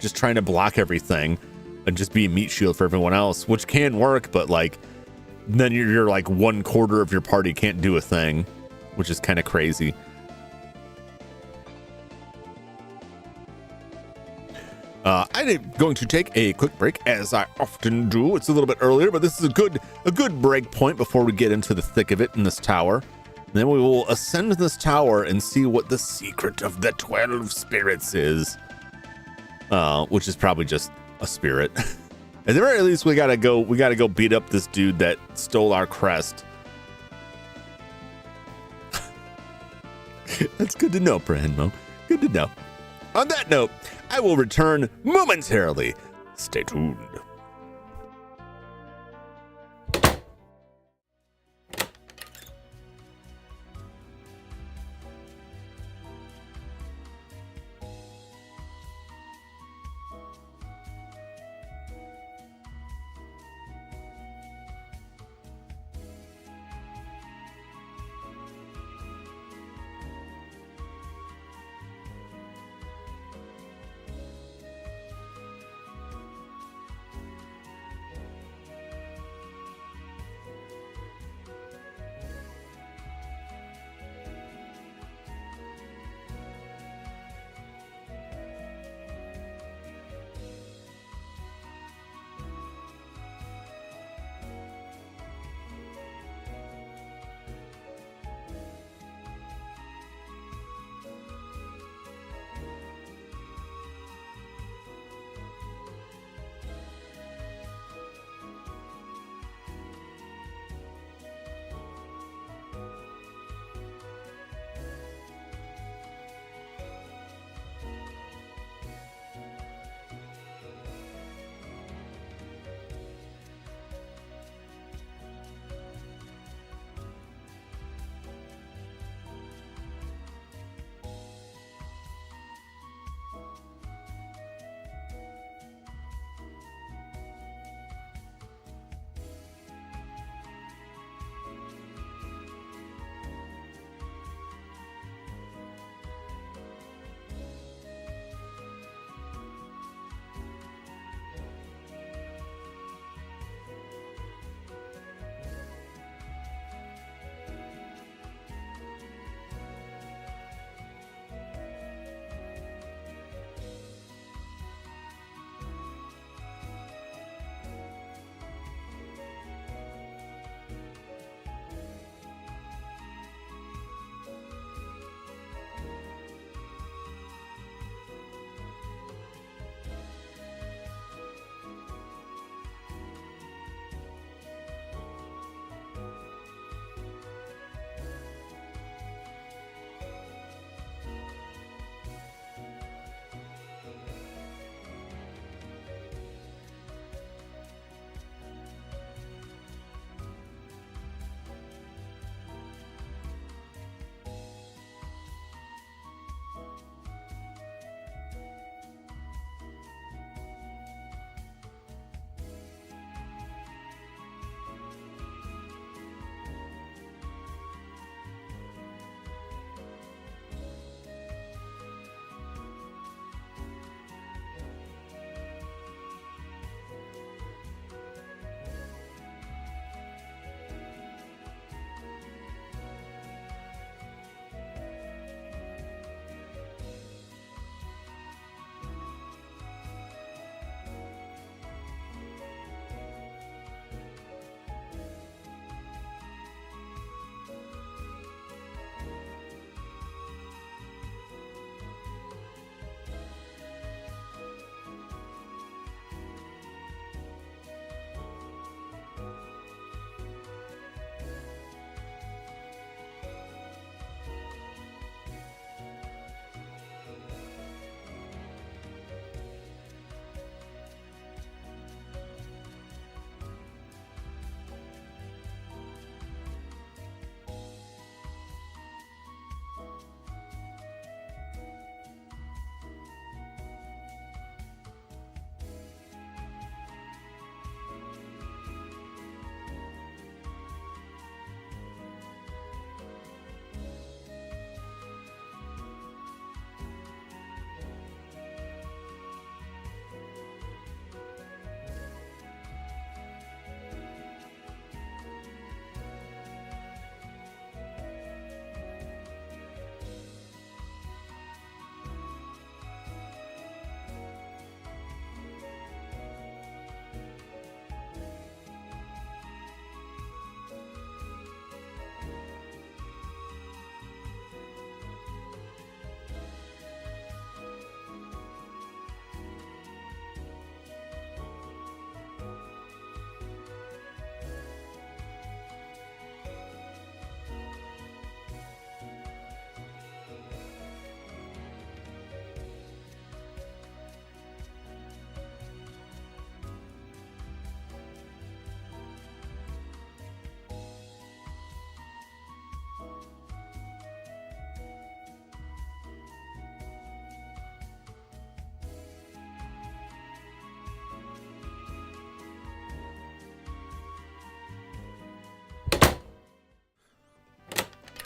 Just trying to block everything and just be a meat shield for everyone else, which can work, but like, then you're like 1/4 of your party can't do a thing, which is kind of crazy. I'm going to take a quick break, as I often do. It's a little bit earlier, but this is a good break point before we get into the thick of it in this tower. And then we will ascend this tower and see what the secret of the 12 spirits is, which is probably just a spirit. At the very least, we gotta go beat up this dude that stole our crest. That's good to know, Brandmo. Good to know. On that note, I will return momentarily. Stay tuned.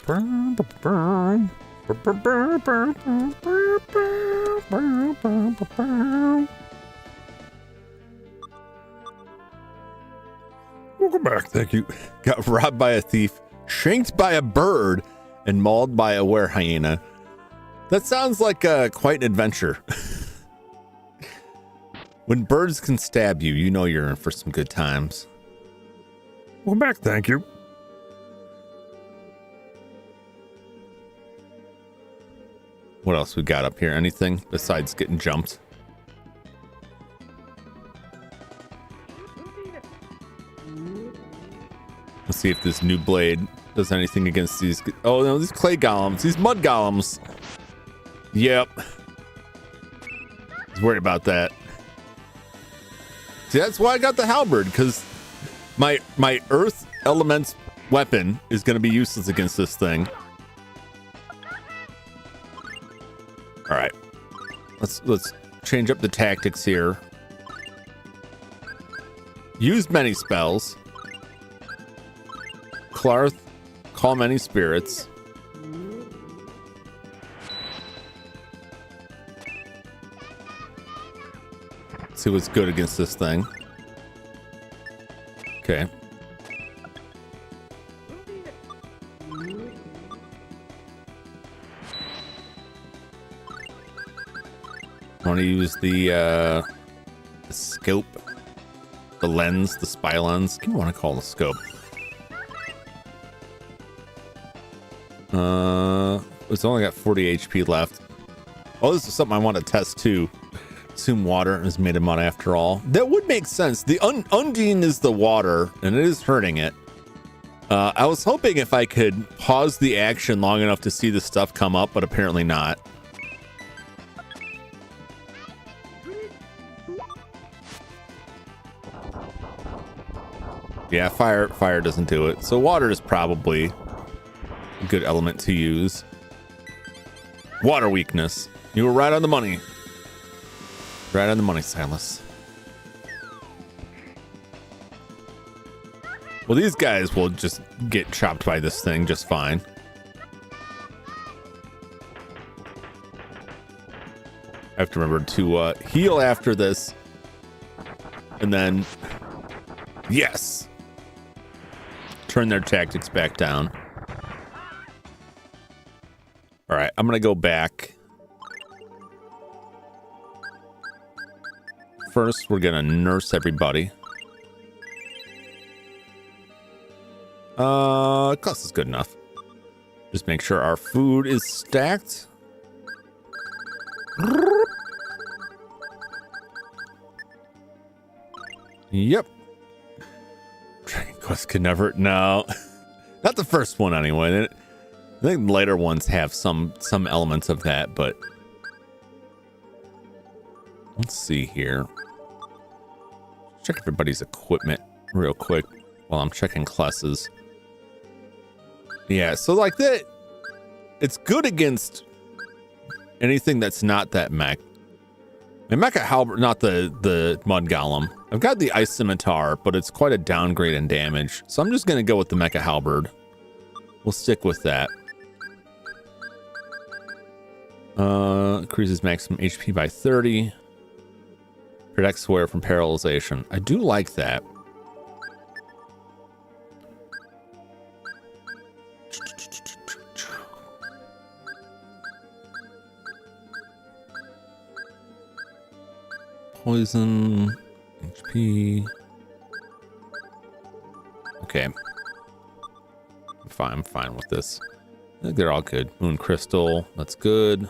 Welcome back. Thank you. Got robbed by a thief, shanked by a bird, and mauled by a were hyena. That sounds like quite an adventure. When birds can stab you, you know you're in for some good times. Welcome back. Thank you. What else we got up here? Anything besides getting jumped? Let's see if this new blade does anything against these. Oh no, these clay golems, these mud golems. Yep. I was worried about that. See, that's why I got the halberd, because my earth elements weapon is going to be useless against this thing. All right, let's change up the tactics here. Use many spells. Clarth, call many spirits. See what's good against this thing. Okay. Want to use the scope, the lens, the spy lens. What do you want to call the scope? It's only got 40 HP left. Oh, this is something I want to test too. Assume water is made of mud after all. That would make sense. The Undine is the water, and it is hurting it. I was hoping if I could pause the action long enough to see the stuff come up, but apparently not. Yeah, fire doesn't do it. So water is probably a good element to use. Water weakness. You were right on the money. Right on the money, Silas. Well, these guys will just get chopped by this thing just fine. I have to remember to heal after this. And then, yes! Turn their tactics back down. All right, I'm going to go back. First, we're going to nurse everybody. Class is good enough. Just make sure our food is stacked. Yep. Training quest can never. No, not the first one anyway. I think later ones have some elements of that, but let's see here. Check everybody's equipment real quick while I'm checking classes. Yeah, so like that, it's good against anything that's not that mech. My mecha halberd, not the mud golem. I've got the ice scimitar, but it's quite a downgrade in damage. So I'm just gonna go with the mecha halberd. We'll stick with that. Increases maximum HP by 30. Protects wearer from paralyzation. I do like that. Poison, HP. Okay. I'm fine with this. I think they're all good. Moon crystal, that's good.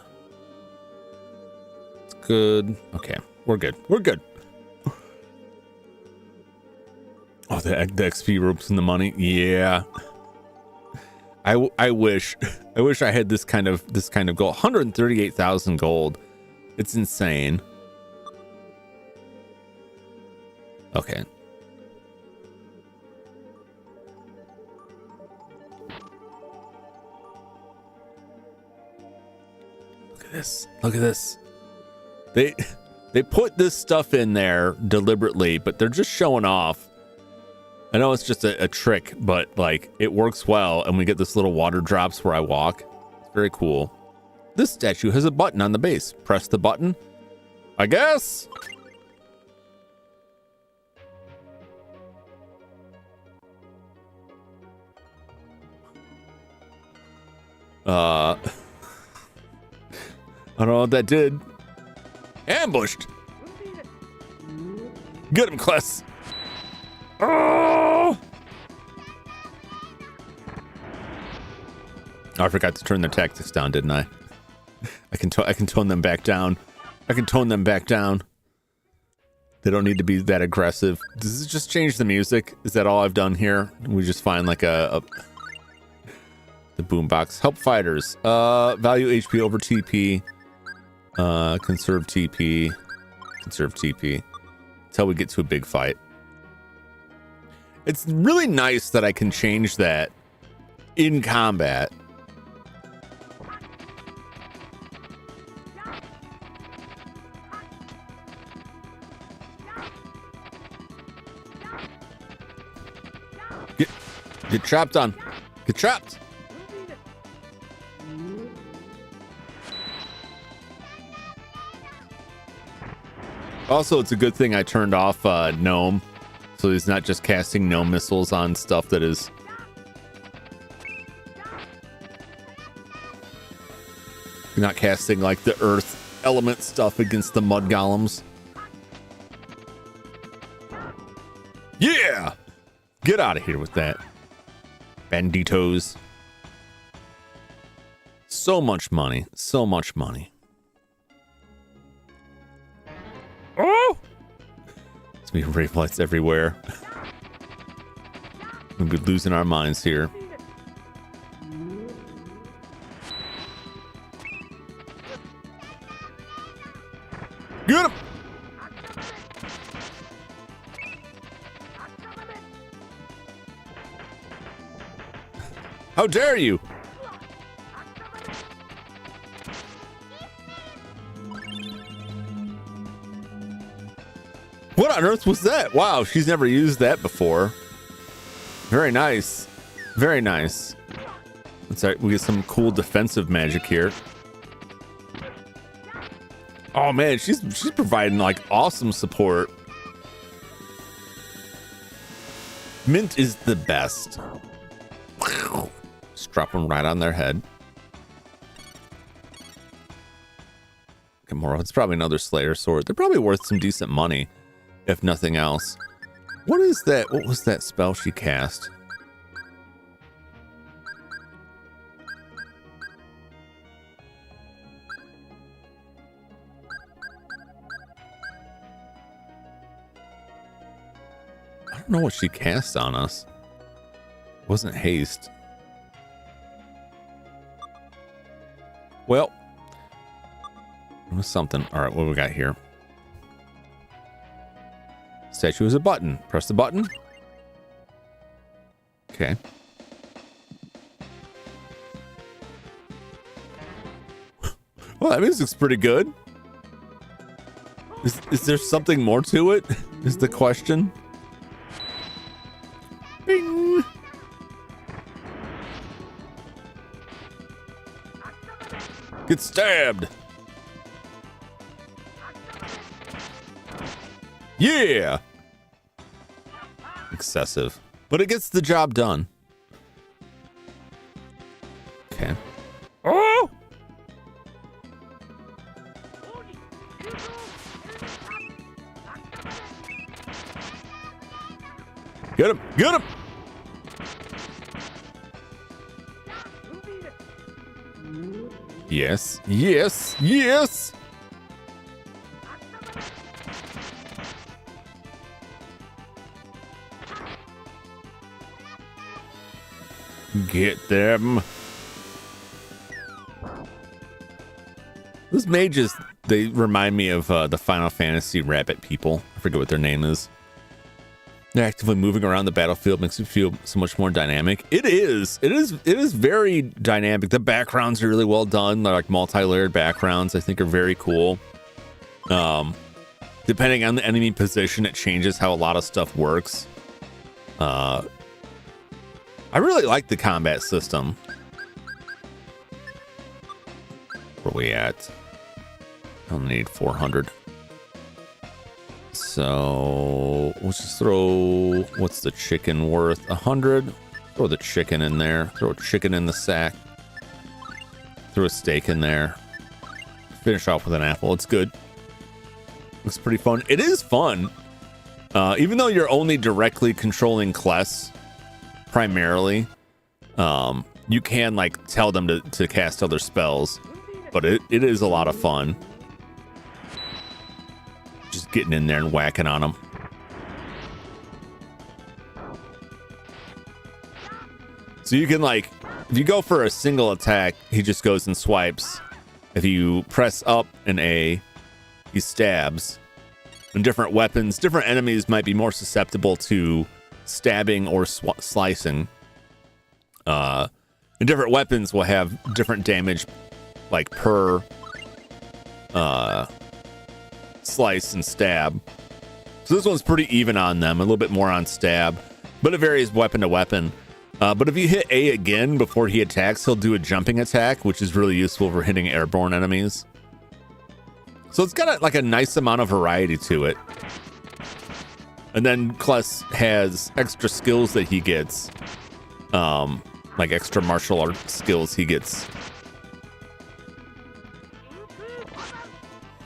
It's good. Okay, we're good. We're good. Oh, the XP ropes and the money. Yeah. I wish I had this kind of gold. 138,000 gold. It's insane. Okay. Look at this. Look at this. They put this stuff in there deliberately, but they're just showing off. I know it's just a trick, but like it works well, and we get this little water drops where I walk. It's very cool. This statue has a button on the base. Press the button, I guess. I don't know what that did. Ambushed. Get him, Kless. Oh! I forgot to turn their tactics down, didn't I? I can tone them back down. I can tone them back down. They don't need to be that aggressive. Does it just change the music? Is that all I've done here? We just find like the boombox. Help fighters. Value HP over TP. Conserve TP. Conserve TP. Until we get to a big fight. It's really nice that I can change that in combat. Get trapped on. Get trapped. Also, it's a good thing I turned off Gnome, so he's not just casting Gnome missiles on stuff that is... not casting like the earth element stuff against the mud golems. Yeah! Get out of here with that. Banditos. So much money. So much money. Oh! There's gonna be rave lights everywhere. We'll be losing our minds here. Get him! How dare you? What on earth was that? Wow, she's never used that before. Very nice. Very nice. That's right, we get some cool defensive magic here. Oh man, she's providing like awesome support. Mint is the best. Just drop them right on their head. Get more. It's probably another Slayer sword. They're probably worth some decent money, if nothing else. What is that? What was that spell she cast? I don't know what she cast on us. It wasn't haste. Well, it was something. All right, what do we got here? Statue is a button. Press the button. Okay. Well, that music's pretty good. Is there something more to it? Is the question. Bing. Get stabbed. Yeah. Excessive, but it gets the job done. Okay. Oh! Get him! Get him! Yes, yes, yes! Get them. Those mages, they remind me of the Final Fantasy rabbit people. I forget what their name is. They're actively moving around the battlefield, makes it feel so much more dynamic. It is very dynamic. The backgrounds are really well done. They're like multi-layered backgrounds. I think are very cool. Depending on the enemy position, it changes how a lot of stuff works. I really like the combat system. Where we at? I'll need 400. So let's just throw, what's the chicken worth? 100. Throw the chicken in there. Throw a chicken in the sack. Throw a steak in there. Finish off with an apple. It's good. Looks pretty fun. It is fun. Even though you're only directly controlling Kless primarily, you can like tell them to cast other spells, but it is a lot of fun. Just getting in there and whacking on them. So you can like, if you go for a single attack, he just goes and swipes. If you press up and A, he stabs. And different weapons, different enemies might be more susceptible to stabbing or slicing. And different weapons will have different damage, like per slice and stab. So this one's pretty even on them, a little bit more on stab, but it varies weapon to weapon. But if you hit A again before he attacks, he'll do a jumping attack, which is really useful for hitting airborne enemies. So it's got like a nice amount of variety to it. And then Kless has extra skills that he gets, like extra martial arts skills he gets.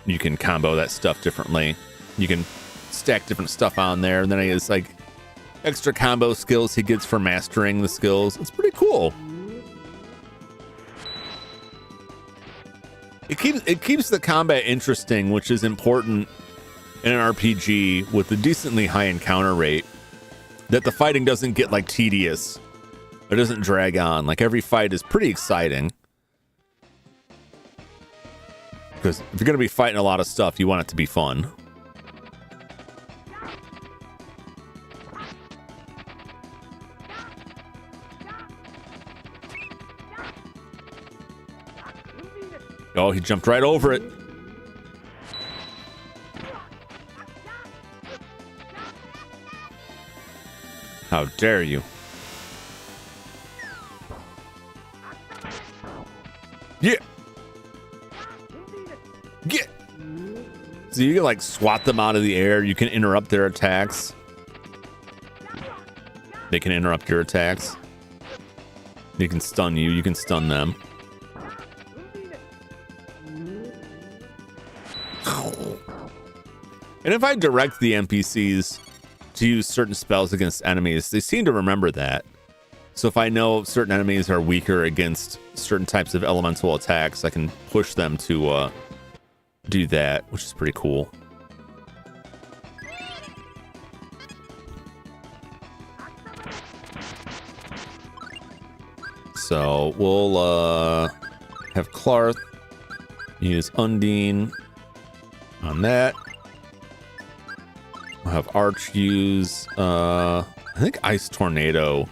You can combo that stuff differently. You can stack different stuff on there. And then he has like extra combo skills he gets for mastering the skills. It's pretty cool. It keeps the combat interesting, which is important in an RPG with a decently high encounter rate. That the fighting doesn't get like tedious. It doesn't drag on. Like every fight is pretty exciting. Because if you're going to be fighting a lot of stuff, you want it to be fun. Oh, he jumped right over it. How dare you? Yeah. Get. So you can like swat them out of the air. You can interrupt their attacks. They can interrupt your attacks. They can stun you. You can stun them. And if I direct the NPCs to use certain spells against enemies, they seem to remember that. So if I know certain enemies are weaker against certain types of elemental attacks, I can push them to do that, which is pretty cool. So we'll have Clarth use Undine on that. We'll have Arch use I think Ice Tornado.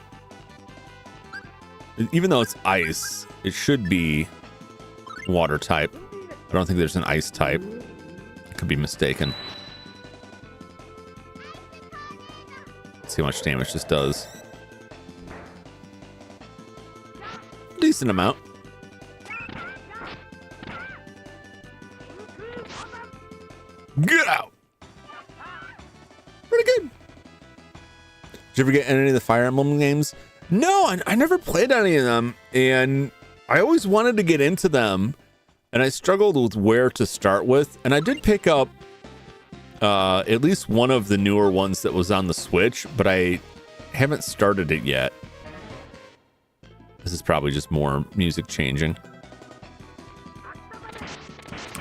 Even though it's ice, it should be water type. I don't think there's an ice type. I could be mistaken. Let's see how much damage this does. Decent amount. Get out! Pretty good. Did you ever get any of the Fire Emblem games? No, I never played any of them, and I always wanted to get into them, and I struggled with where to start with, and I did pick up at least one of the newer ones that was on the Switch, but I haven't started it yet. This is probably just more music changing.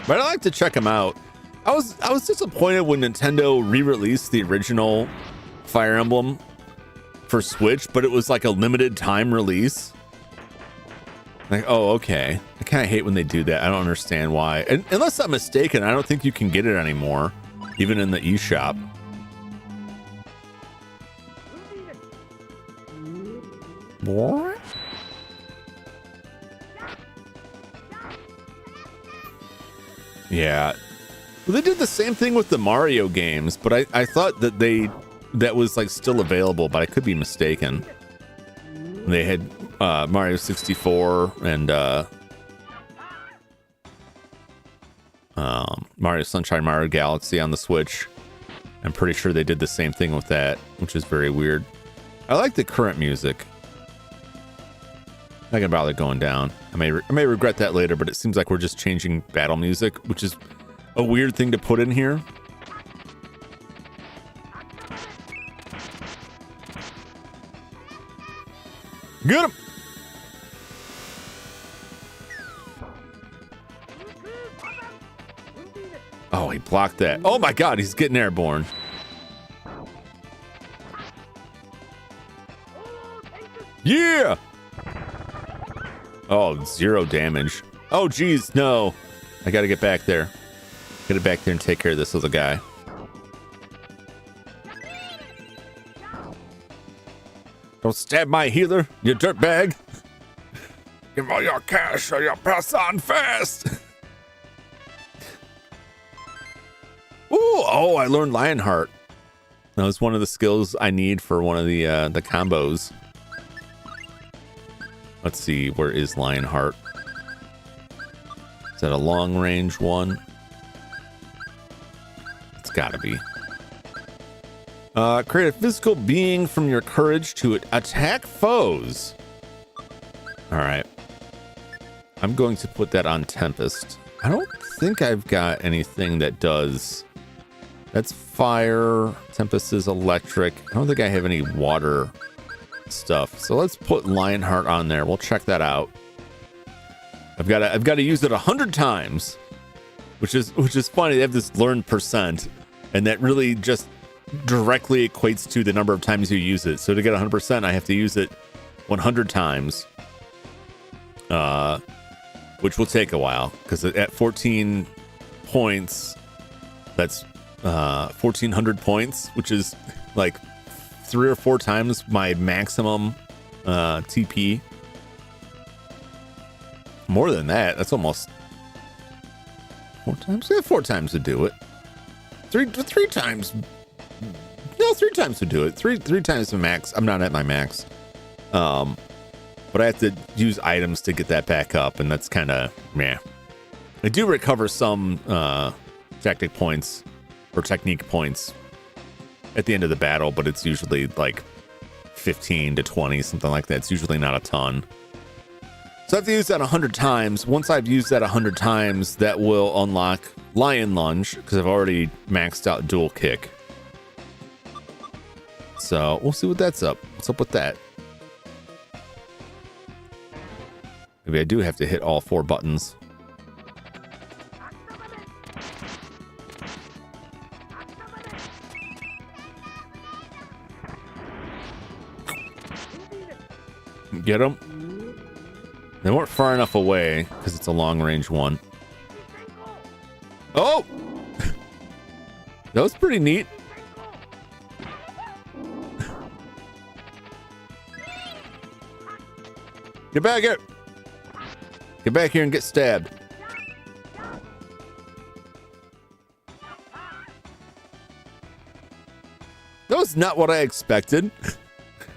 But I like to check them out. I was disappointed when Nintendo re-released the original Fire Emblem for Switch, but it was like a limited time release. Like, oh, okay. I kind of hate when they do that. I don't understand why. And unless I'm mistaken, I don't think you can get it anymore, even in the eShop. What? Yeah. Well, they did the same thing with the Mario games, but I thought that they that was like still available, but I could be mistaken. They had Mario 64 and Mario Sunshine, Mario Galaxy on the Switch. I'm pretty sure they did the same thing with that, which is very weird. I like the current music. Not gonna bother going down. I may regret that later, but it seems like we're just changing battle music, which is a weird thing to put in here. Get him! Oh, he blocked that. Oh my god, he's getting airborne. Yeah! Oh, 0 damage. Oh, geez, no. I gotta get back there. Get it back there and take care of this little guy. Don't stab my healer, you dirtbag. Give all your cash or you'll pass on fast. Ooh, oh, I learned Lionheart. That was one of the skills I need for one of the combos. Let's see, where is Lionheart? Is that a long range one? It's gotta be. Create a physical being from your courage to attack foes. All right. I'm going to put that on Tempest. I don't think I've got anything that does. That's fire. Tempest is electric. I don't think I have any water stuff. So let's put Lionheart on there. We'll check that out. I've got to use it 100 times, which is funny. They have this learned percent, and that really just directly equates to the number of times you use it. So to get 100%, I have to use it 100 times, which will take a while because at 14 points, that's 1,400 points, which is like 3 or 4 times my maximum TP. More than that. That's almost 4 times. Yeah, 4 times to do it. Three times. No, 3 times to do it. Three times the max. I'm not at my max. But I have to use items to get that back up, and that's kind of meh. I do recover some tactic points or technique points at the end of the battle, but it's usually like 15 to 20, something like that. It's usually not a ton. So I have to use that 100 times. Once I've used that 100 times, that will unlock Lion Lunge, because I've already maxed out Dual Kick. So we'll see what that's up. What's up with that? Maybe I do have to hit all 4 buttons. Get them. They weren't far enough away because it's a long range one. Oh! That was pretty neat. Get back here. Get back here and get stabbed. That was not what I expected.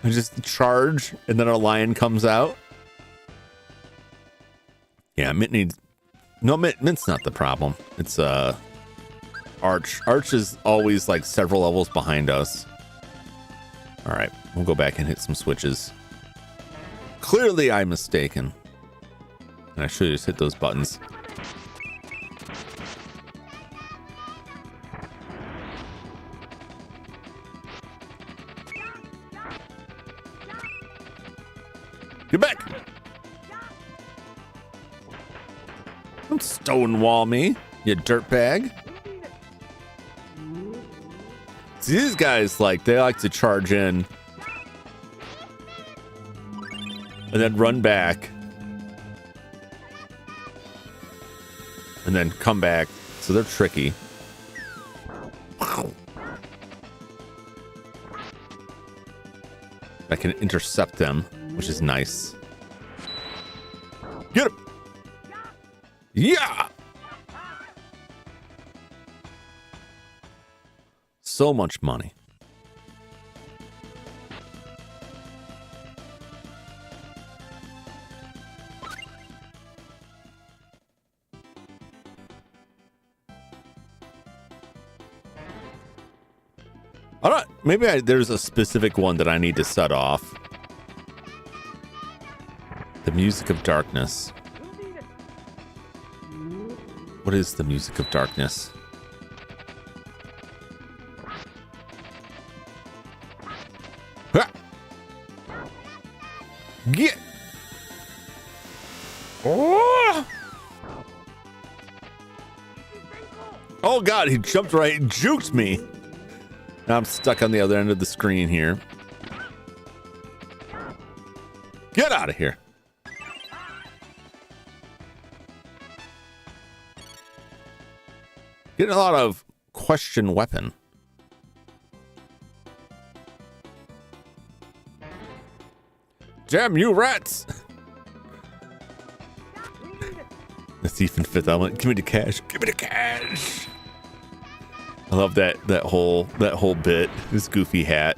I just charge and then a lion comes out. Yeah, Mint needs... No, Mint's not the problem. It's Arch. Arch is always like several levels behind us. All right, we'll go back and hit some switches. Clearly I'm mistaken. And I should have just hit those buttons. Get back! Don't stonewall me, you dirtbag. See, these guys, they like to charge in and then run back and then come back. So they're tricky. I can intercept them, which is nice. Get him! Yeah! So much money. All right, maybe there's a specific one that I need to set off. The music of darkness. What is the music of darkness? Ha! Get! Oh! Oh God, he jumped right and juked me. Now I'm stuck on the other end of the screen here. Get out of here. Getting a lot of question weapon. Damn you rats! The thief in Fifth Element. Give me the cash. Give me the cash. I love that whole bit. This goofy hat.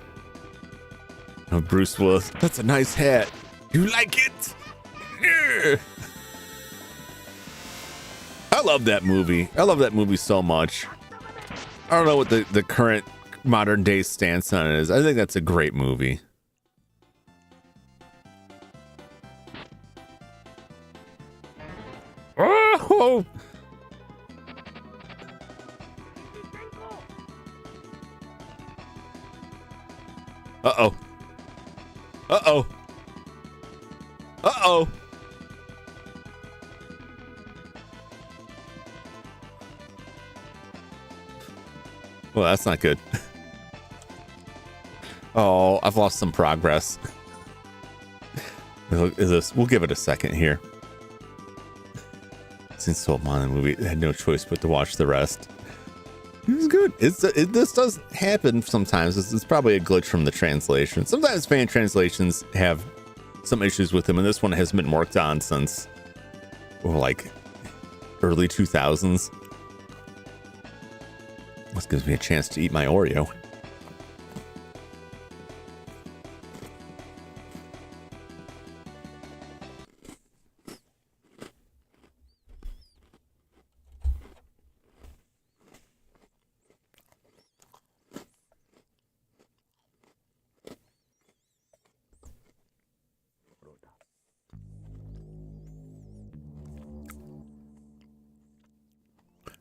Oh, Bruce Willis. That's a nice hat. You like it? Yeah. I love that movie. I love that movie so much. I don't know what the current modern day stance on it is. I think that's a great movie. Oh! Uh-oh. Uh-oh. Uh-oh. Well, that's not good. Oh, I've lost some progress. We'll give it a second here. Since so long in the movie, I had no choice but to watch the rest. It was good. This does happen sometimes. It's probably a glitch from the translation. Sometimes fan translations have some issues with them, and this one hasn't been worked on since like early 2000s. This gives me a chance to eat my Oreo.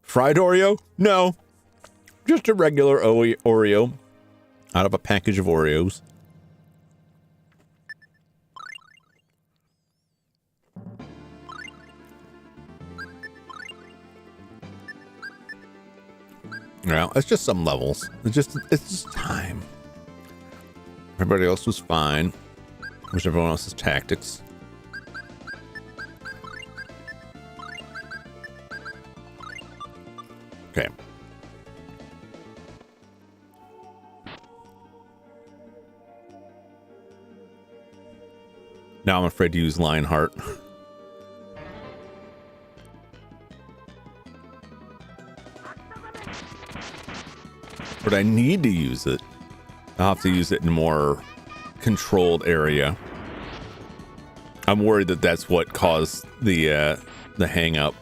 Fried Oreo? No. Just a regular Oreo out of a package of Oreos. Well, it's just some levels. It's just time. Everybody else was fine. It was everyone else's tactics. Okay. Now I'm afraid to use Lionheart. But I need to use it. I'll have to use it in a more controlled area. I'm worried that that's what caused the hang up.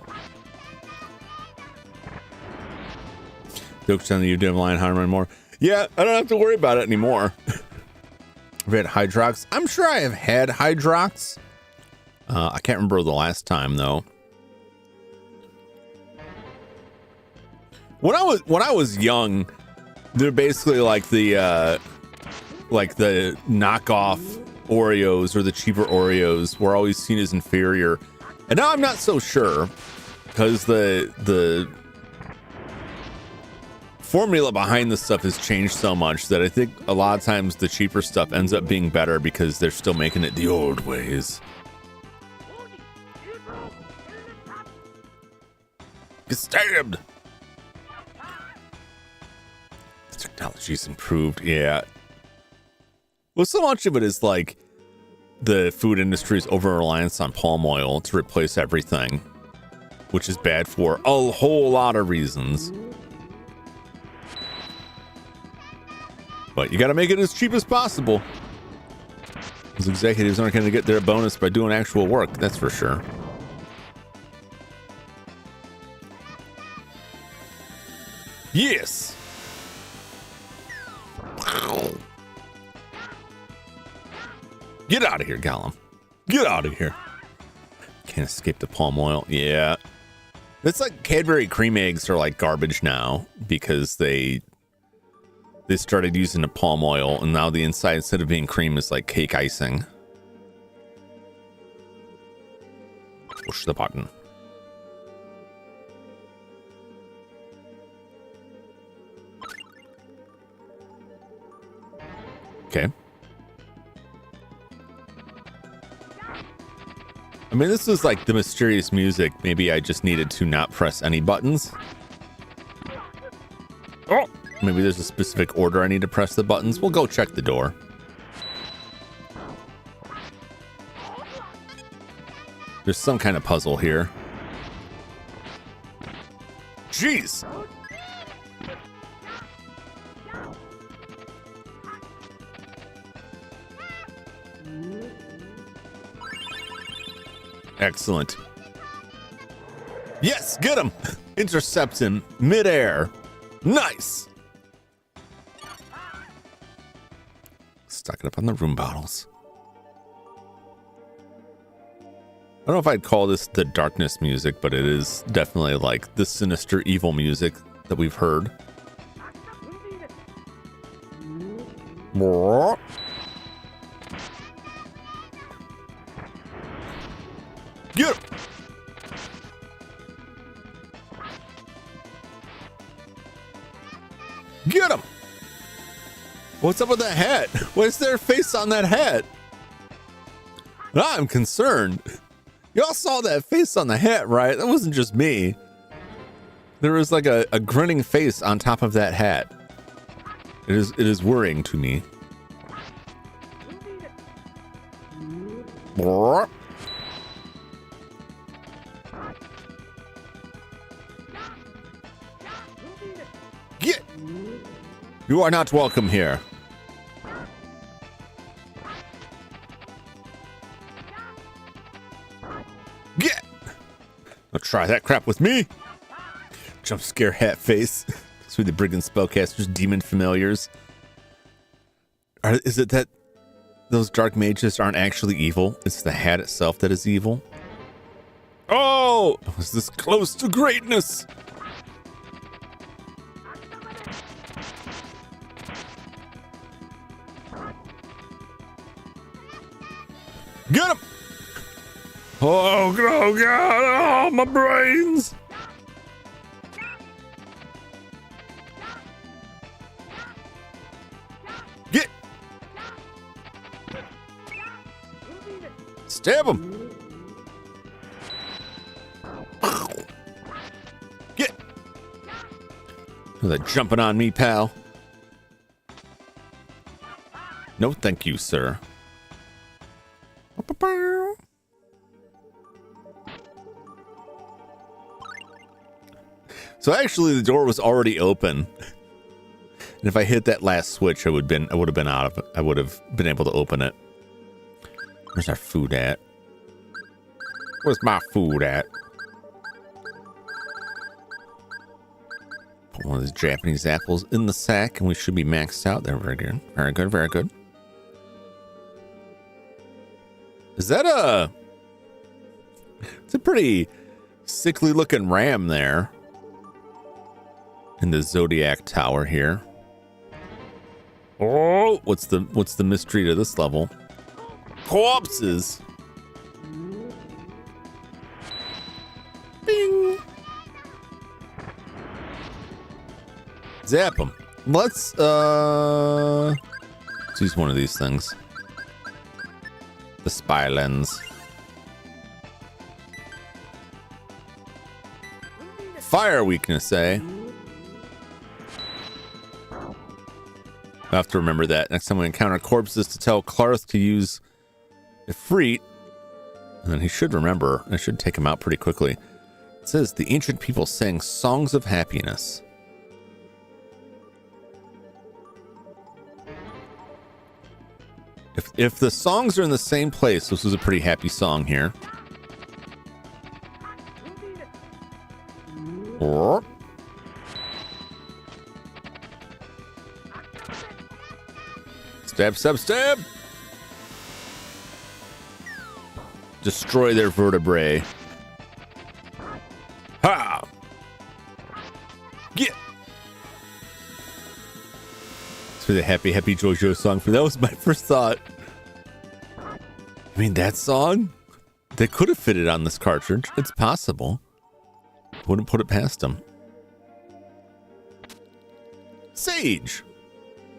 Jokes on the you didn't have Lionheart anymore. Yeah, I don't have to worry about it anymore. I've had Hydrox. I'm sure I have had Hydrox. I can't remember the last time though. When I was young, they're basically like the knockoff Oreos or the cheaper Oreos were always seen as inferior. And now I'm not so sure because the formula behind the stuff has changed so much that I think a lot of times the cheaper stuff ends up being better because they're still making it the old ways. Get stabbed. The technology's improved, yeah. Well, so much of it is like the food industry's over-reliance on palm oil to replace everything, which is bad for a whole lot of reasons. But you got to make it as cheap as possible. Those executives aren't going to get their bonus by doing actual work, that's for sure. Yes. Get out of here, Gollum. Get out of here. Can't escape the palm oil. Yeah. It's like Cadbury cream eggs are like garbage now because they started using the palm oil, and now the inside, instead of being cream, is like cake icing. Push the button. Okay. I mean, this is like the mysterious music. Maybe I just needed to not press any buttons. Oh, maybe there's a specific order I need to press the buttons. We'll go check the door. There's some kind of puzzle here. Jeez. Excellent. Yes, get him. Intercept him midair. Nice. Stock it up on the room bottles. I don't know if I'd call this the darkness music, but it is definitely like the sinister evil music that we've heard. Get him. Get him. What's up with that hat? What's their face on that hat? I'm concerned. Y'all saw that face on the hat, right? That wasn't just me. There was like a grinning face on top of that hat. It is worrying to me. Get! You are not welcome here. Get! Don't try that crap with me. Jump scare hat face. Through the brigand spellcasters, demon familiars. Is it that those dark mages aren't actually evil? It's the hat itself that is evil. Oh, I was this close to greatness. Get him! Oh, oh God! Oh, my brains! Get! Stab him! Get! They're jumping on me, pal. No, thank you, sir. So actually, the door was already open, and if I hit that last switch, I would have been out of it. I would have been able to open it. Where's our food at? Where's my food at? Put one of these Japanese apples in the sack, and we should be maxed out. There, very good, very good, very good. Is that a? It's a pretty sickly looking ram there. In the Zodiac Tower here. Oh, what's the mystery to this level? Corpses. Bing. Zap them. Let's use one of these things. The spy lens. Fire weakness, eh? I have to remember that next time we encounter corpses to tell Clarth to use Ifrit. And then he should remember. I should take him out pretty quickly. It says the ancient people sang songs of happiness. If the songs are in the same place, this was a pretty happy song here. Or stab, stab, stab. destroy their vertebrae. Ha! Get! It's for the Happy Happy JoJo song. For that was my first thought. I mean, that song? They could have fitted on this cartridge. It's possible. Wouldn't put it past them. Sage!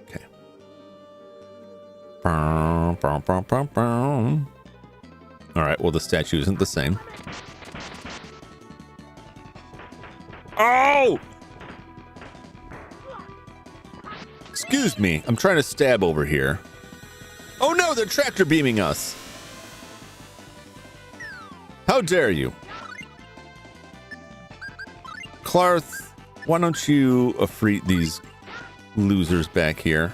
Okay. Alright, well, the statue isn't the same. Oh! Excuse me, I'm trying to stab over here. Oh no, they're tractor beaming us. How dare you? Clarth, why don't you affreet these losers back here?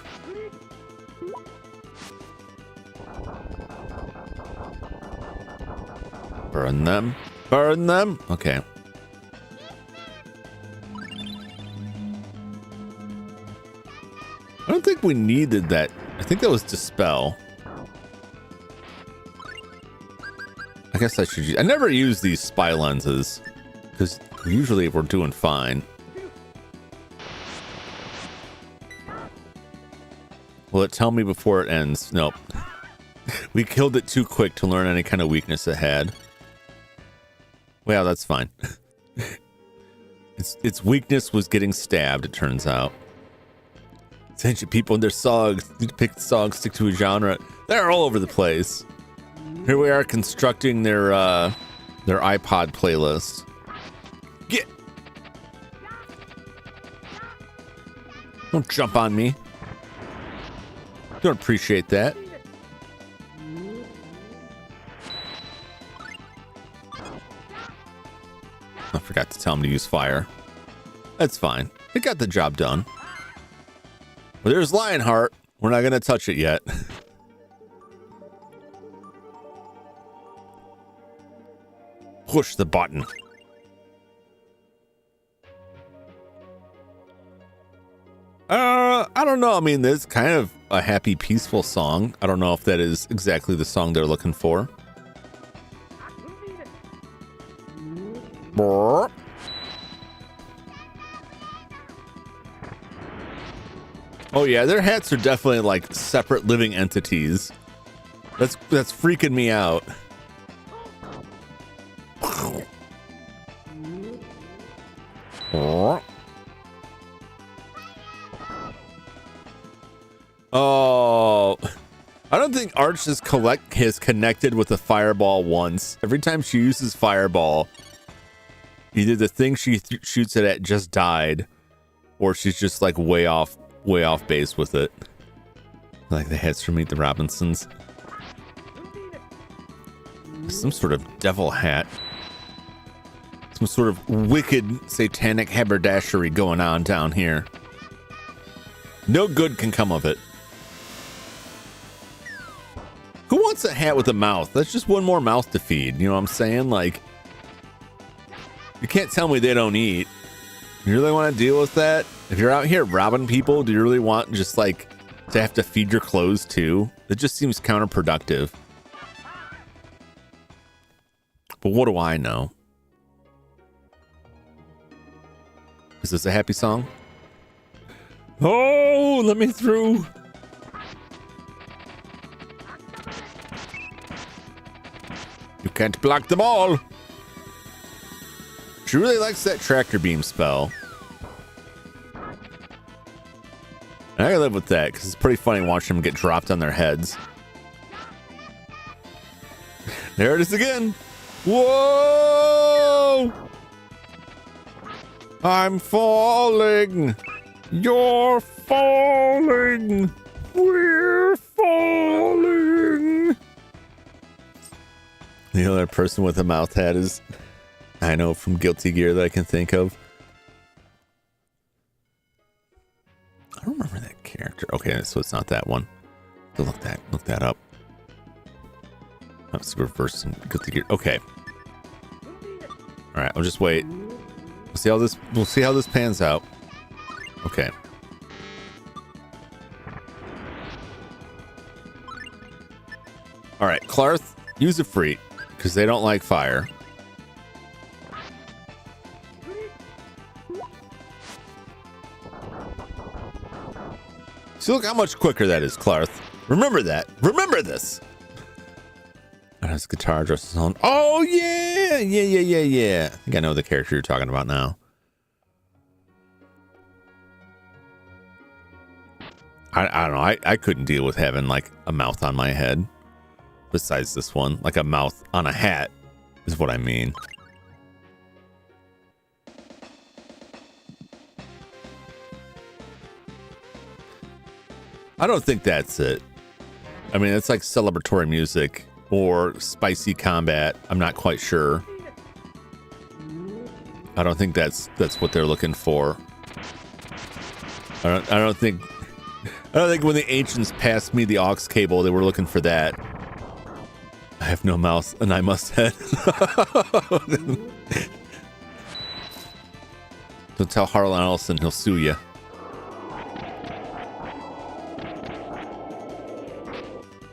Burn them. Burn them. Okay. I don't think we needed that. I think that was Dispel. I guess I should use... I never use these spy lenses because usually we're doing fine. Will it tell me before it ends? Nope. We killed it too quick to learn any kind of weakness it had. Well, that's fine. Its weakness was getting stabbed, it turns out. It's ancient people and their songs. Need to pick the songs, stick to a genre. They're all over the place. Here we are constructing their iPod playlist. Get! Don't jump on me. Don't appreciate that. I forgot to tell him to use fire. That's fine. It got the job done. Well, there's Lionheart. We're not going to touch it yet. Push the button. I don't know. I mean, this is kind of a happy, peaceful song. I don't know if that is exactly the song they're looking for. Brrr. Oh yeah, their hats are definitely like separate living entities. That's freaking me out. Oh, I don't think Arch has connected with a fireball once. Every time she uses fireball, either the thing she shoots it at just died, or she's just like way off base with it. Like the hats from Meet the Robinsons. Some sort of devil hat. Some sort of wicked satanic haberdashery going on down here. No good can come of it. Who wants a hat with a mouth? That's just one more mouth to feed. You know what I'm saying? Like, you can't tell me they don't eat. You really want to deal with that? If you're out here robbing people, do you really want just like to have to feed your clothes too? It just seems counterproductive. But what do I know? Is this a happy song? Oh, let me through. You can't block them all. She really likes that tractor beam spell. And I can live with that because it's pretty funny watching them get dropped on their heads. There it is again. Whoa! I'm falling. You're falling. We're falling. The other person with a mouth hat is, I know, from Guilty Gear that I can think of. I don't remember that character. Okay, so it's not that one. Look that up. That's reverse and Guilty Gear. Okay. All right, I'll just wait. We'll see how this pans out. Okay. All right, Clarth, use a free. because they don't like fire. See, look how much quicker that is, Clarth. Remember that. Remember this. And his guitar dresses on. Oh, yeah. Yeah. I think I know the character you're talking about now. I don't know. I couldn't deal with having like a mouth on my head. Besides this one, like a mouth on a hat is what I mean. I don't think that's it. I mean, it's like celebratory music or spicy combat. I'm not quite sure. I don't think that's what they're looking for. I don't think when the ancients passed me the aux cable, they were looking for that. I have no mouth and I must head. Don't tell Harlan Ellison, he'll sue you.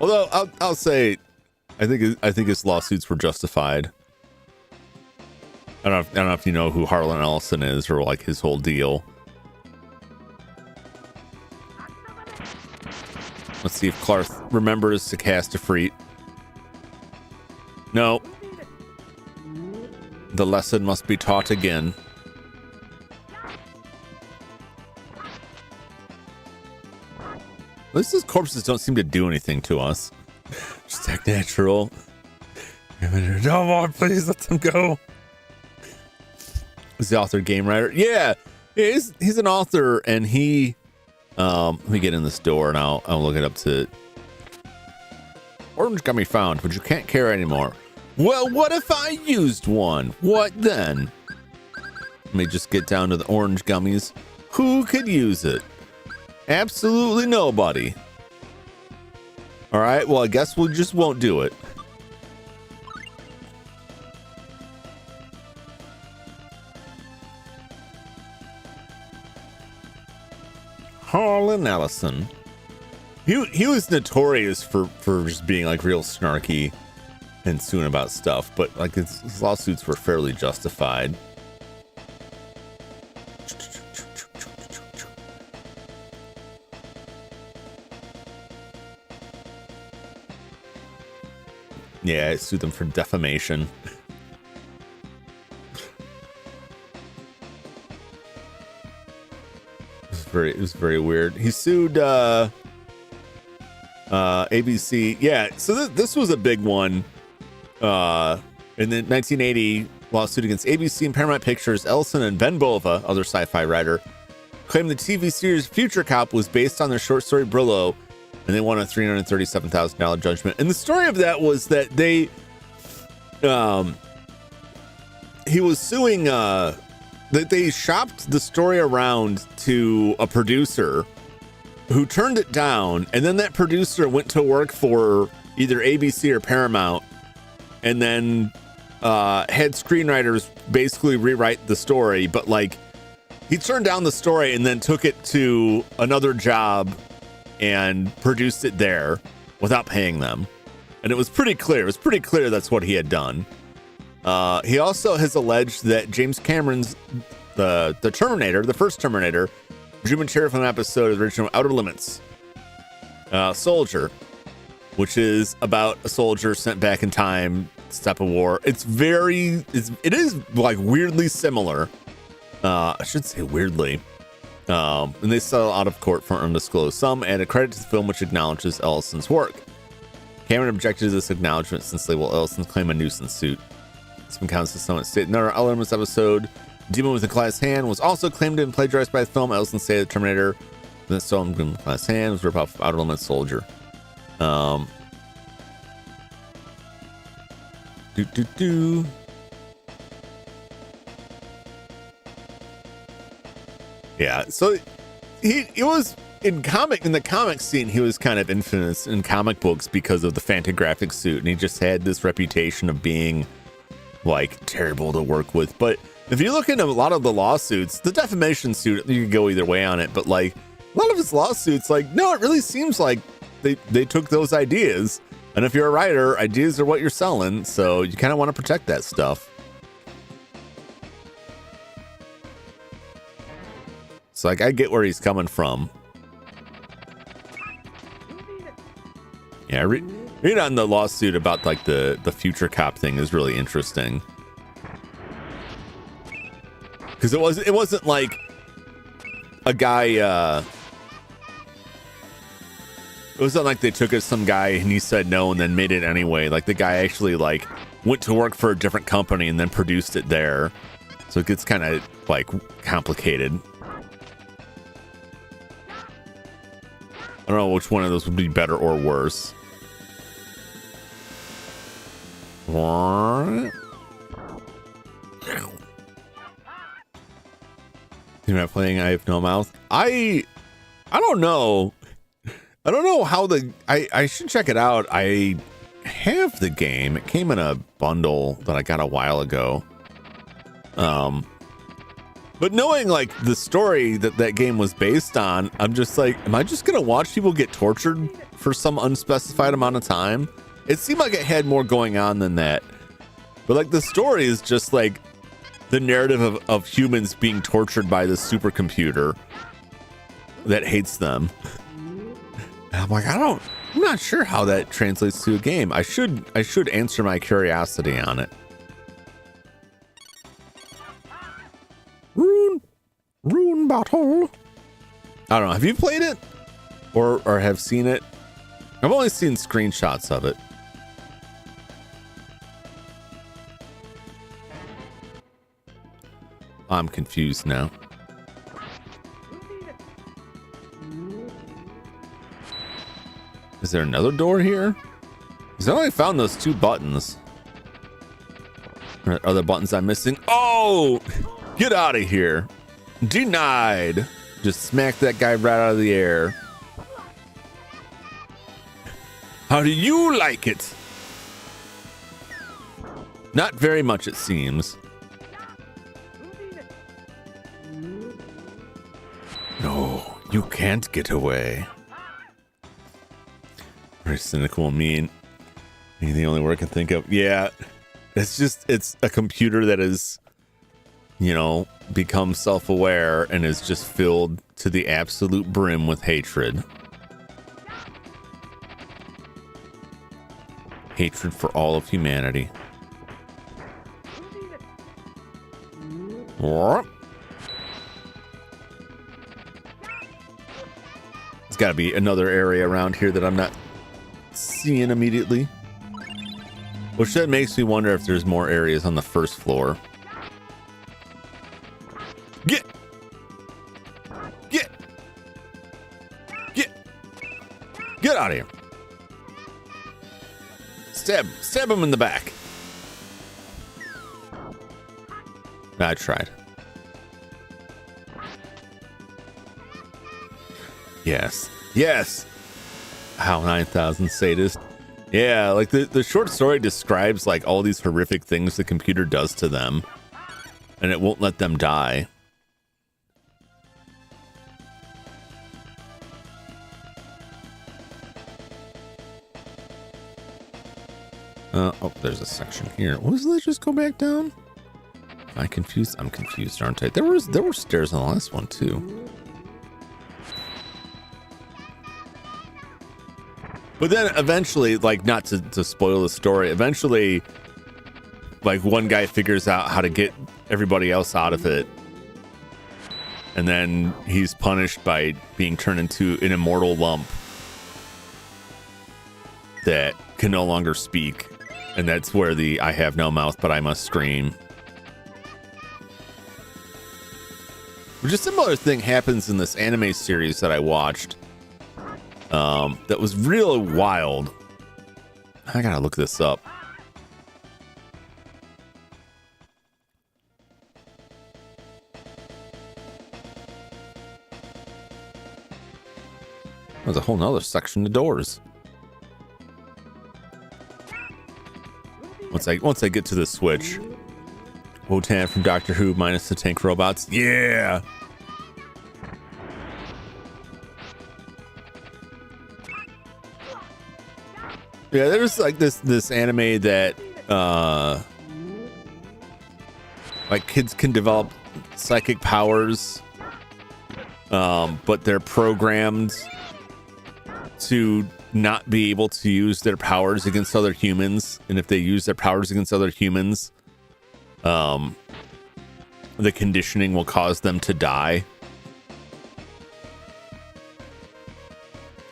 Although I'll say, I think his lawsuits were justified. I don't know if you know who Harlan Ellison is or like his whole deal. Let's see if Clarth remembers to cast a freet. No. The lesson must be taught again. At least his corpses don't seem to do anything to us. Just act natural. No more, please let them go. Is the author game writer? Yeah, he's an author, and he. Let me get in this door, and I'll look it up to. Orange gummy found, but you can't carry anymore. Well, what if I used one? What then? Let me just get down to the orange gummies. Who could use it? Absolutely nobody. All right, well, I guess we just won't do it. Harlan Ellison. He was notorious for just being like real snarky and suing about stuff, but like his lawsuits were fairly justified. Yeah, I sued them for defamation. It was very weird. He sued ABC. Yeah, so this was a big one. In the 1980 lawsuit against ABC and Paramount Pictures, Ellison and Ben Bova, other sci-fi writer, claimed the TV series Future Cop was based on their short story Brillo, and they won a $337,000 judgment. And the story of that was that he was suing that they shopped the story around to a producer who turned it down, and then that producer went to work for either ABC or Paramount, and then had screenwriters basically rewrite the story, but like he turned down the story and then took it to another job and produced it there without paying them. And it was pretty clear. It was pretty clear that's what he had done. He also has alleged that James Cameron's the Terminator, the first Terminator, drew material from an episode of the original Outer Limits, Soldier, which is about a soldier sent back in time, step of war. It is like weirdly similar. I should say weirdly. And they settle out of court for undisclosed sum and a credit to the film which acknowledges Ellison's work. Cameron objected to this acknowledgement since they will Ellison's claim a nuisance suit. It's been counted as someone stated in another Elements episode. Demon with a Glass Hand was also claimed and plagiarized by the film. Ellison stated the Terminator, the Stone with a Glass Hand was ripped off Outer Limits Soldier. Yeah, so he was in the comic scene, he was kind of infamous in comic books because of the Fantagraphic suit, and he just had this reputation of being like terrible to work with. But if you look into a lot of the lawsuits, the defamation suit, you can go either way on it, but like a lot of his lawsuits, like, no, it really seems like they took those ideas And if you're a writer, ideas are what you're selling, so you kind of want to protect that stuff. So like, I get where he's coming from. Yeah, read on the lawsuit about like the future cop thing is really interesting. Because it wasn't like a guy. It wasn't like they took it some guy and he said no and then made it anyway. Like the guy actually like went to work for a different company and then produced it there. So it gets kind of like complicated. I don't know which one of those would be better or worse. What? Am I playing I Have No Mouth? I don't know. I don't know how I should check it out. I have the game. It came in a bundle that I got a while ago. But knowing like the story that game was based on, I'm just like, am I just gonna watch people get tortured for some unspecified amount of time? It seemed like it had more going on than that. But like the story is just like the narrative of humans being tortured by this supercomputer that hates them. And I'm like, I'm not sure how that translates to a game. I should answer my curiosity on it. Rune battle. I don't know. Have you played it or have seen it? I've only seen screenshots of it. I'm confused now. Is there another door here? Because I only found those 2 buttons. Are there other buttons I'm missing? Oh, get out of here. Denied. Just smack that guy right out of the air. How do you like it? Not very much, it seems. No, you can't get away. Very cynical and mean. The only word I can think of. Yeah, it's a computer that is, you know, become self-aware and is just filled to the absolute brim with hatred. Hatred for all of humanity. What? There's got to be another area around here that I'm not seeing immediately. Which that makes me wonder if there's more areas on the first floor. Get out of here. Stab him in the back. I tried. Yes. How 9,000 sadist. Yeah, like the short story describes like all these horrific things the computer does to them, and it won't let them die. Oh, there's a section here. Wasn't that just go back down? Am I confused? I'm confused, aren't I? There were stairs on the last one too. But then eventually, like, not to spoil the story, eventually, like, one guy figures out how to get everybody else out of it. And then he's punished by being turned into an immortal lump that can no longer speak. And that's where the I have no mouth, but I must scream. Which a similar thing happens in this anime series that I watched. That was really wild. I gotta look this up. There's a whole nother section of doors. Once I get to the switch. Wotan from Doctor Who minus the tank robots. Yeah. Yeah, there's like this anime that like kids can develop psychic powers, but they're programmed to not be able to use their powers against other humans, and if they use their powers against other humans, the conditioning will cause them to die.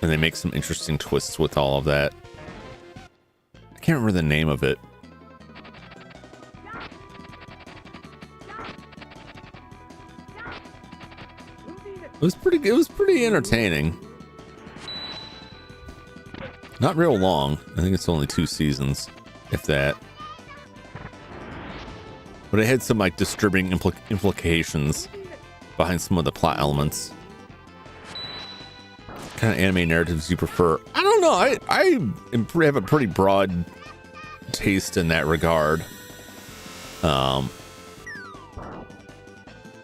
And they make some interesting twists with all of that. I can't remember the name of it. It was pretty entertaining. Not real long. I think it's only 2 seasons, if that. But it had some like disturbing implications behind some of the plot elements. What kind of anime narratives do you prefer? I don't know. I have a pretty broad taste in that regard.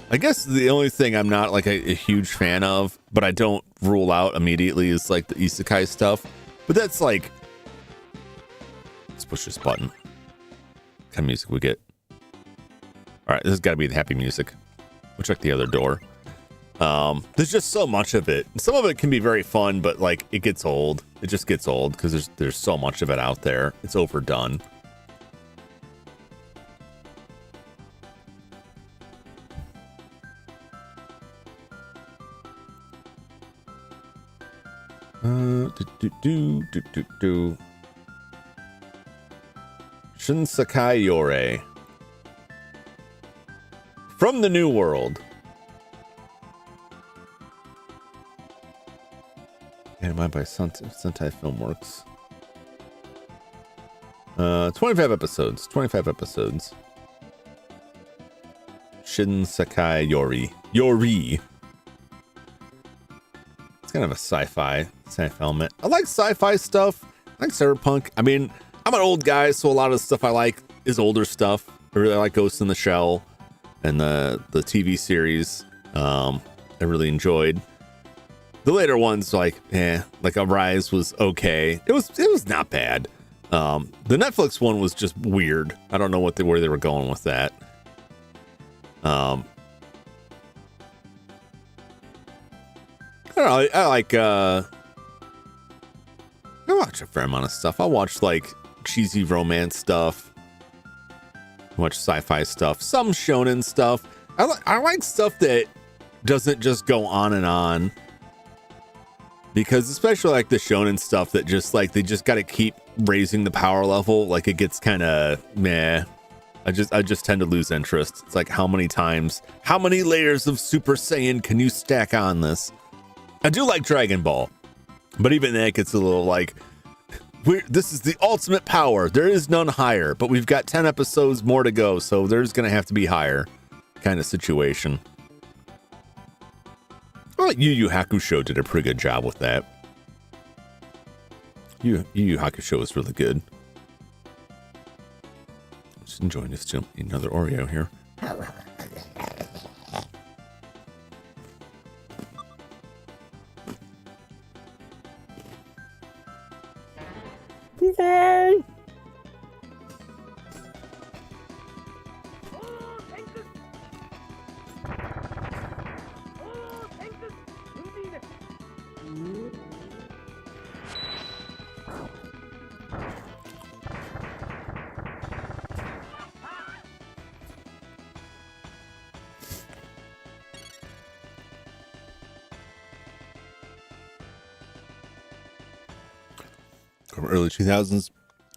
I guess the only thing I'm not like a huge fan of, but I don't rule out immediately, is like the isekai stuff. But that's like, let's push this button. What kind of music we get? All right, this has got to be the happy music. We'll check the other door. There's just so much of it. Some of it can be very fun, but like it gets old. It just gets old because there's so much of it out there. It's overdone. Shinsekai Yore. From the New World. Animated by Sentai Filmworks. 25 episodes. 25 episodes. Shinsekai Yori. Yori. It's kind of a sci-fi element. I like sci-fi stuff. I like cyberpunk. I mean, I'm an old guy, so a lot of the stuff I like is older stuff. I really like Ghost in the Shell and the TV series. I really enjoyed. The later ones, like Arise was okay. It was not bad. The Netflix one was just weird. I don't know where they were going with that. I don't know. I watch a fair amount of stuff. I watch like cheesy romance stuff. I watch sci-fi stuff. Some shonen stuff. I like stuff that doesn't just go on and on. Because especially like the shonen stuff that just like they just got to keep raising the power level. Like it gets kind of meh. I just tend to lose interest. It's like how many layers of Super Saiyan can you stack on this? I do like Dragon Ball, but even that gets a little like, this is the ultimate power. There is none higher, but we've got 10 episodes more to go, so there's going to have to be higher kind of situation. Well, Yu Yu Hakusho did a pretty good job with that. Yu Yu Hakusho is really good. Just enjoying this too. Another Oreo here. Okay. From early 2000s,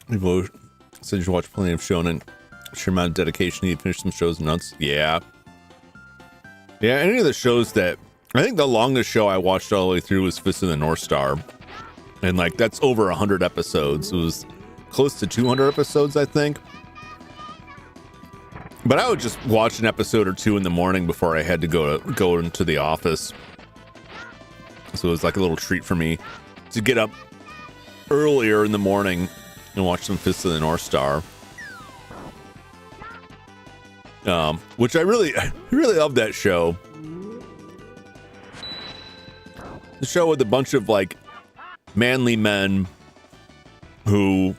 we've said you watch plenty of shonen. Sheer amount of dedication you finish some shows nuts. Yeah, any of the shows that I think the longest show I watched all the way through was Fist of the North Star, and like that's over 100 episodes. It was close to 200 episodes, I think. But I would just watch an episode or two in the morning before I had to go into the office. So it was like a little treat for me to get up earlier in the morning and watch some Fist of the North Star. Which I really love that show. The show with a bunch of like manly men who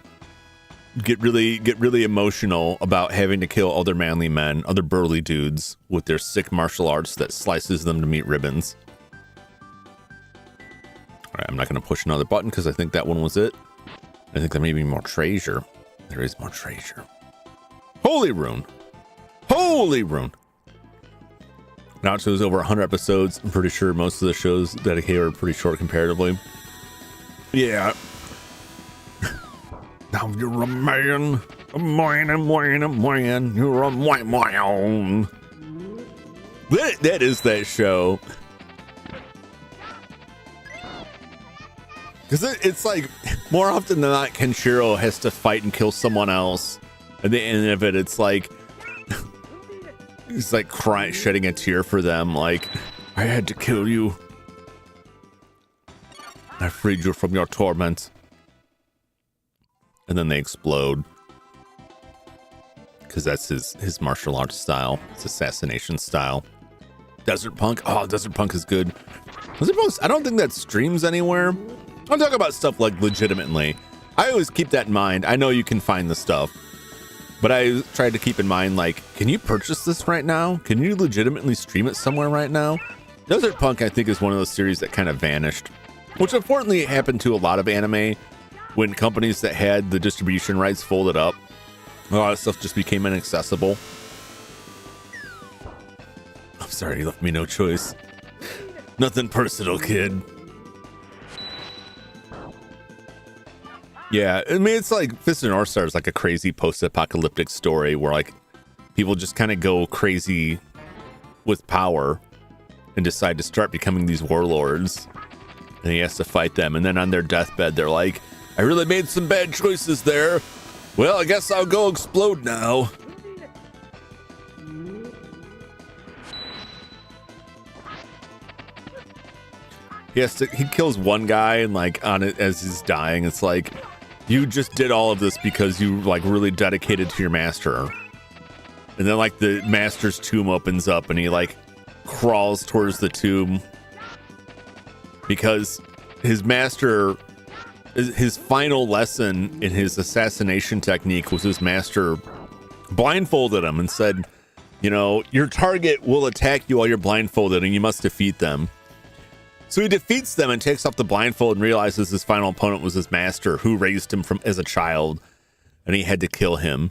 get really emotional about having to kill other manly men, other burly dudes with their sick martial arts that slices them to meat ribbons. All right, I'm not going to push another button because I think that one was it. I think there may be more treasure. There is more treasure. Holy rune. Holy rune. Now it shows over 100 episodes. I'm pretty sure most of the shows dedicated are pretty short comparatively. Yeah. Now you're a man. A man. You're a man. That is that show. Because it's like, more often than not, Kenshiro has to fight and kill someone else. At the end of it, it's like, he's like crying, shedding a tear for them. Like, I had to kill you. I freed you from your torment. And then they explode. Because that's his martial arts style. It's assassination style. Desert Punk. Oh, Desert Punk is good. Desert Punk, I don't think that streams anywhere. I'm talking about stuff like legitimately. I always keep that in mind. I know you can find the stuff. But I tried to keep in mind, like, can you purchase this right now? Can you legitimately stream it somewhere right now? Desert Punk, I think, is one of those series that kind of vanished. Which unfortunately happened to a lot of anime when companies that had the distribution rights folded up. A lot of stuff just became inaccessible. I'm sorry, you left me no choice. Nothing personal, kid. Yeah, I mean, it's like Fist of North Star is like a crazy post-apocalyptic story where like people just kind of go crazy with power and decide to start becoming these warlords. And he has to fight them. And then on their deathbed, they're like, I really made some bad choices there. Well, I guess I'll go explode now. He kills one guy and like on it as he's dying, it's like, you just did all of this because you like really dedicated to your master. And then like the master's tomb opens up and he like crawls towards the tomb because his master, his final lesson in his assassination technique was his master blindfolded him and said, you know, your target will attack you while you're blindfolded and you must defeat them. So he defeats them and takes off the blindfold and realizes his final opponent was his master who raised him from as a child and he had to kill him.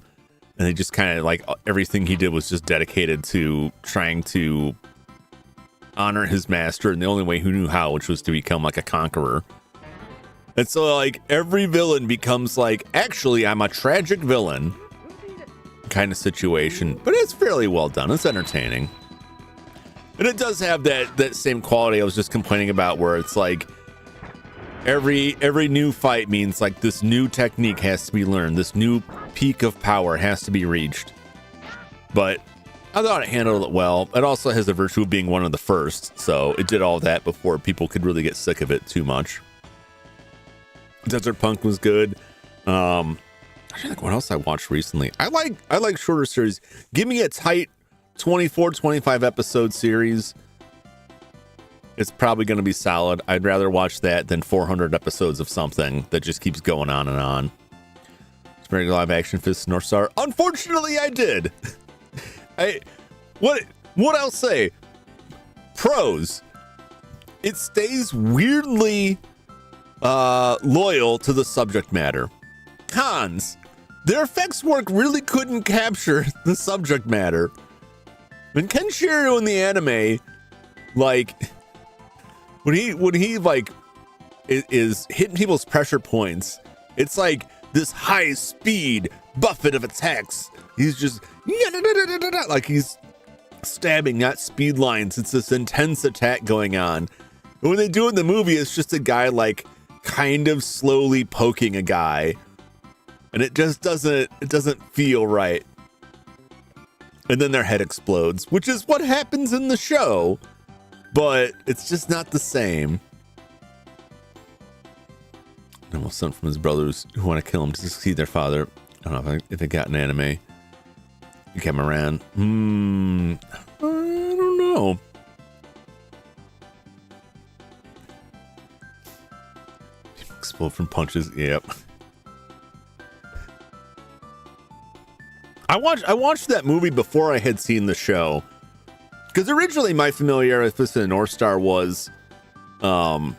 And he just kind of like everything he did was just dedicated to trying to honor his master in the only way he knew how, which was to become like a conqueror. And so like every villain becomes like, actually, I'm a tragic villain kind of situation, but it's fairly well done. It's entertaining. And it does have that same quality I was just complaining about where it's like every new fight means like this new technique has to be learned. This new peak of power has to be reached. But I thought it handled it well. It also has the virtue of being one of the first. So it did all that before people could really get sick of it too much. Desert Punk was good. I don't think what else I watched recently. I like shorter series. Give me a tight 24, 25 episode series. It's probably going to be solid. I'd rather watch that than 400 episodes of something that just keeps going on and on. It's very live action Fist of North Star. Unfortunately, I did. What I'll say. Pros. It stays weirdly loyal to the subject matter. Cons. Their effects work really couldn't capture the subject matter. When Kenshiro in the anime, like when he like is hitting people's pressure points, it's like this high speed buffet of attacks. He's just like he's stabbing, not speed lines. It's this intense attack going on. And when they do it in the movie, it's just a guy like kind of slowly poking a guy, and it just doesn't feel right. And then their head explodes, which is what happens in the show, but it's just not the same. And will son from his brothers who want to kill him to succeed their father. I don't know if it got an anime. Cameron. I don't know. Explode from punches. Yep. I watched that movie before I had seen the show, because originally my familiarity with Fist of the North Star was the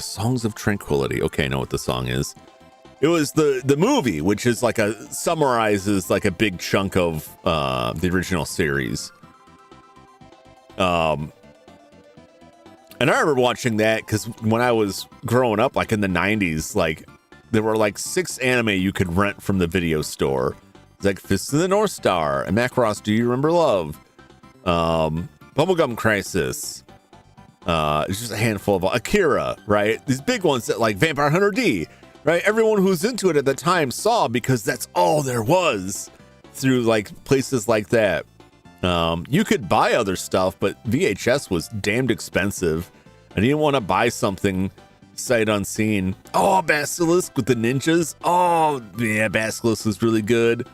Songs of Tranquility. Okay, I know what the song is. It was the movie, which is like summarizes like a big chunk of the original series. And I remember watching that because when I was growing up, like in the 90s, like there were like 6 anime you could rent from the video store. It's like Fist of the North Star and Macross Do You Remember Love? Bubblegum Crisis. It's just a handful of Akira, right? These big ones that like Vampire Hunter D, right? Everyone who's into it at the time saw, because that's all there was through like places like that. You could buy other stuff, but VHS was damned expensive, and you didn't want to buy something sight unseen. Oh, Basilisk with the ninjas. Oh, yeah, Basilisk was really good.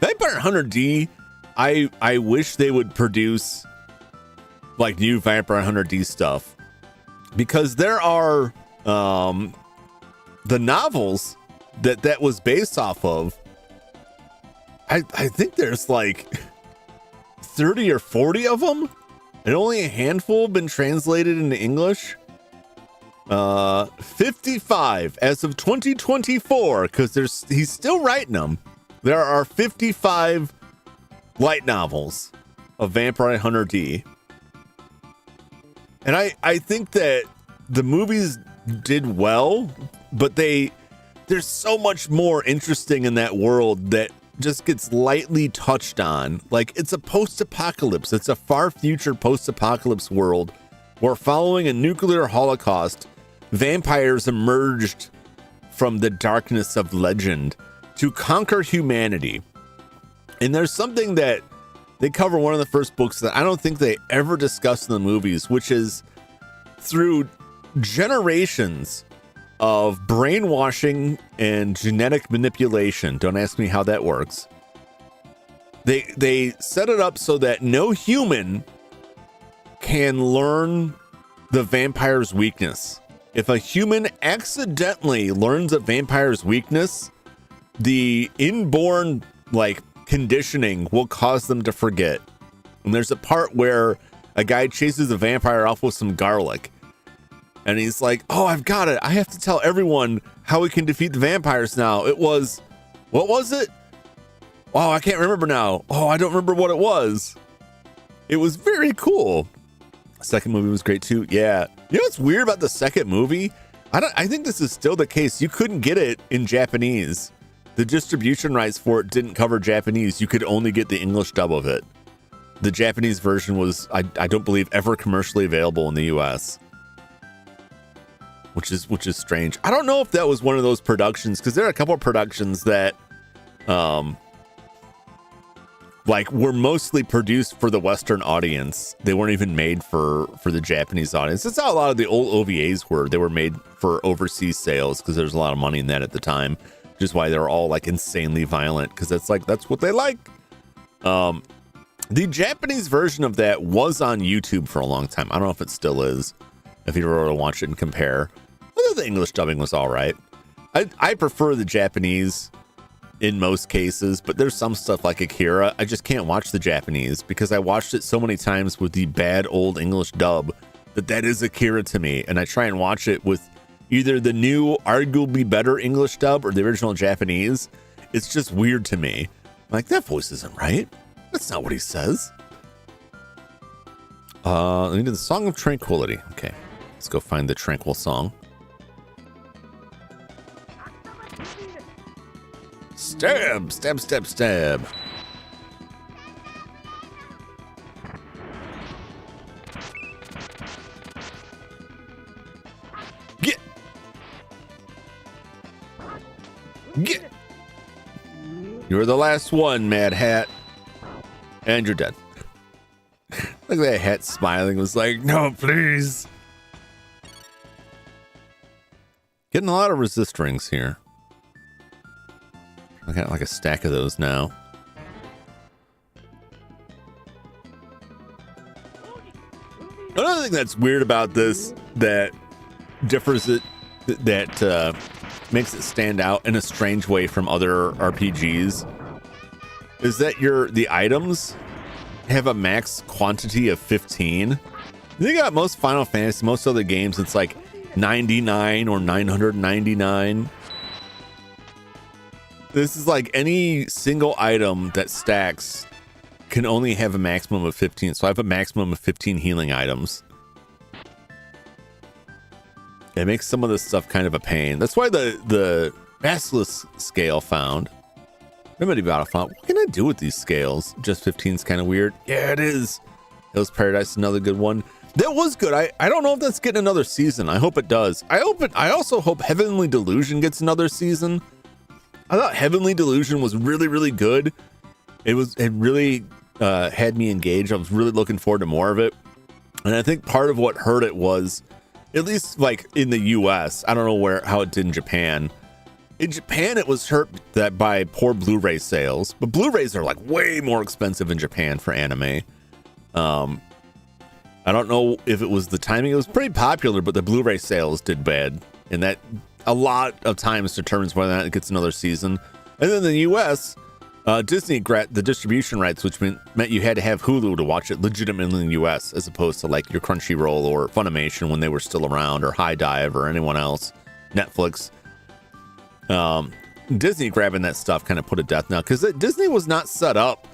Vampire Hunter D, I wish they would produce like new Vampire Hunter D stuff, because there are the novels that was based off of. I think there's like 30 or 40 of them, and only a handful have been translated into English. 55 as of 2024, because he's still writing them. There are 55 light novels of Vampire Hunter D. And I think that the movies did well, but there's so much more interesting in that world that just gets lightly touched on. Like, it's a post-apocalypse. It's a far future post-apocalypse world where, following a nuclear holocaust, vampires emerged from the darkness of legend to conquer humanity. And there's something that they cover, one of the first books, that I don't think they ever discussed in the movies, which is through generations of brainwashing and genetic manipulation. Don't ask me how that works. They set it up so that no human can learn the vampire's weakness. If a human accidentally learns a vampire's weakness, the inborn like conditioning will cause them to forget. And there's a part where a guy chases a vampire off with some garlic, and he's like, oh, I've got it. I have to tell everyone how we can defeat the vampires now. It was, what was it? Oh, I can't remember now. Oh, I don't remember what it was. It was very cool. The second movie was great too. Yeah. You know what's weird about the second movie? I think this is still the case. You couldn't get it in Japanese. The distribution rights for it didn't cover Japanese. You could only get the English dub of it. The Japanese version was, I don't believe, ever commercially available in the US. Which is strange. I don't know if that was one of those productions, because there are a couple of productions that like were mostly produced for the Western audience. They weren't even made for the Japanese audience. That's how a lot of the old OVAs were. They were made for overseas sales, because there's a lot of money in that at the time, which is why they're all like insanely violent, because that's what they like. The Japanese version of that was on YouTube for a long time. I don't know if it still is, if you were to watch it and compare. Although the English dubbing was all right. I prefer the Japanese in most cases, but there's some stuff like Akira I just can't watch the Japanese, because I watched it so many times with the bad old English dub that is Akira to me, and I try and watch it with either the new, arguably better English dub or the original Japanese. It's just weird to me. Like, that voice isn't right. That's not what he says. Let me do the Song of Tranquility. Okay, let's go find the Tranquil song. Stab, stab, stab, stab. Get. Get. You're the last one, Mad Hat. And you're dead. Look at that hat smiling. Was like, no, please. Getting a lot of resist rings here. I got like a stack of those now. Another thing that's weird about this that differs it that makes it stand out in a strange way from other RPGs is that the items have a max quantity of 15. They got most Final Fantasy, most other games, it's like 99 or 999. This is like any single item that stacks can only have a maximum of 15. So I have a maximum of 15 healing items. It makes some of this stuff kind of a pain. That's why the Basilisk scale found. Remember about found. What can I do with these scales? Just 15 is kind of weird. Yeah, it is. Hill's Paradise, another good one. That was good. I don't know if that's getting another season. I hope it does. I also hope Heavenly Delusion gets another season. I thought Heavenly Delusion was really, really good. It really had me engaged. I was really looking forward to more of it. And I think part of what hurt it was, at least like in the US, I don't know how it did in Japan. In Japan, it was hurt that by poor Blu-ray sales, but Blu-rays are like way more expensive in Japan for anime. I don't know if it was the timing. It was pretty popular, but the Blu-ray sales did bad, and that a lot of times determines whether or not it gets another season. And then in the US, Disney grabbed the distribution rights, which meant you had to have Hulu to watch it legitimately in the US, as opposed to like your Crunchyroll or Funimation when they were still around, or High Dive or anyone else, Netflix. Disney grabbing that stuff kind of put a death knell, because Disney was not set up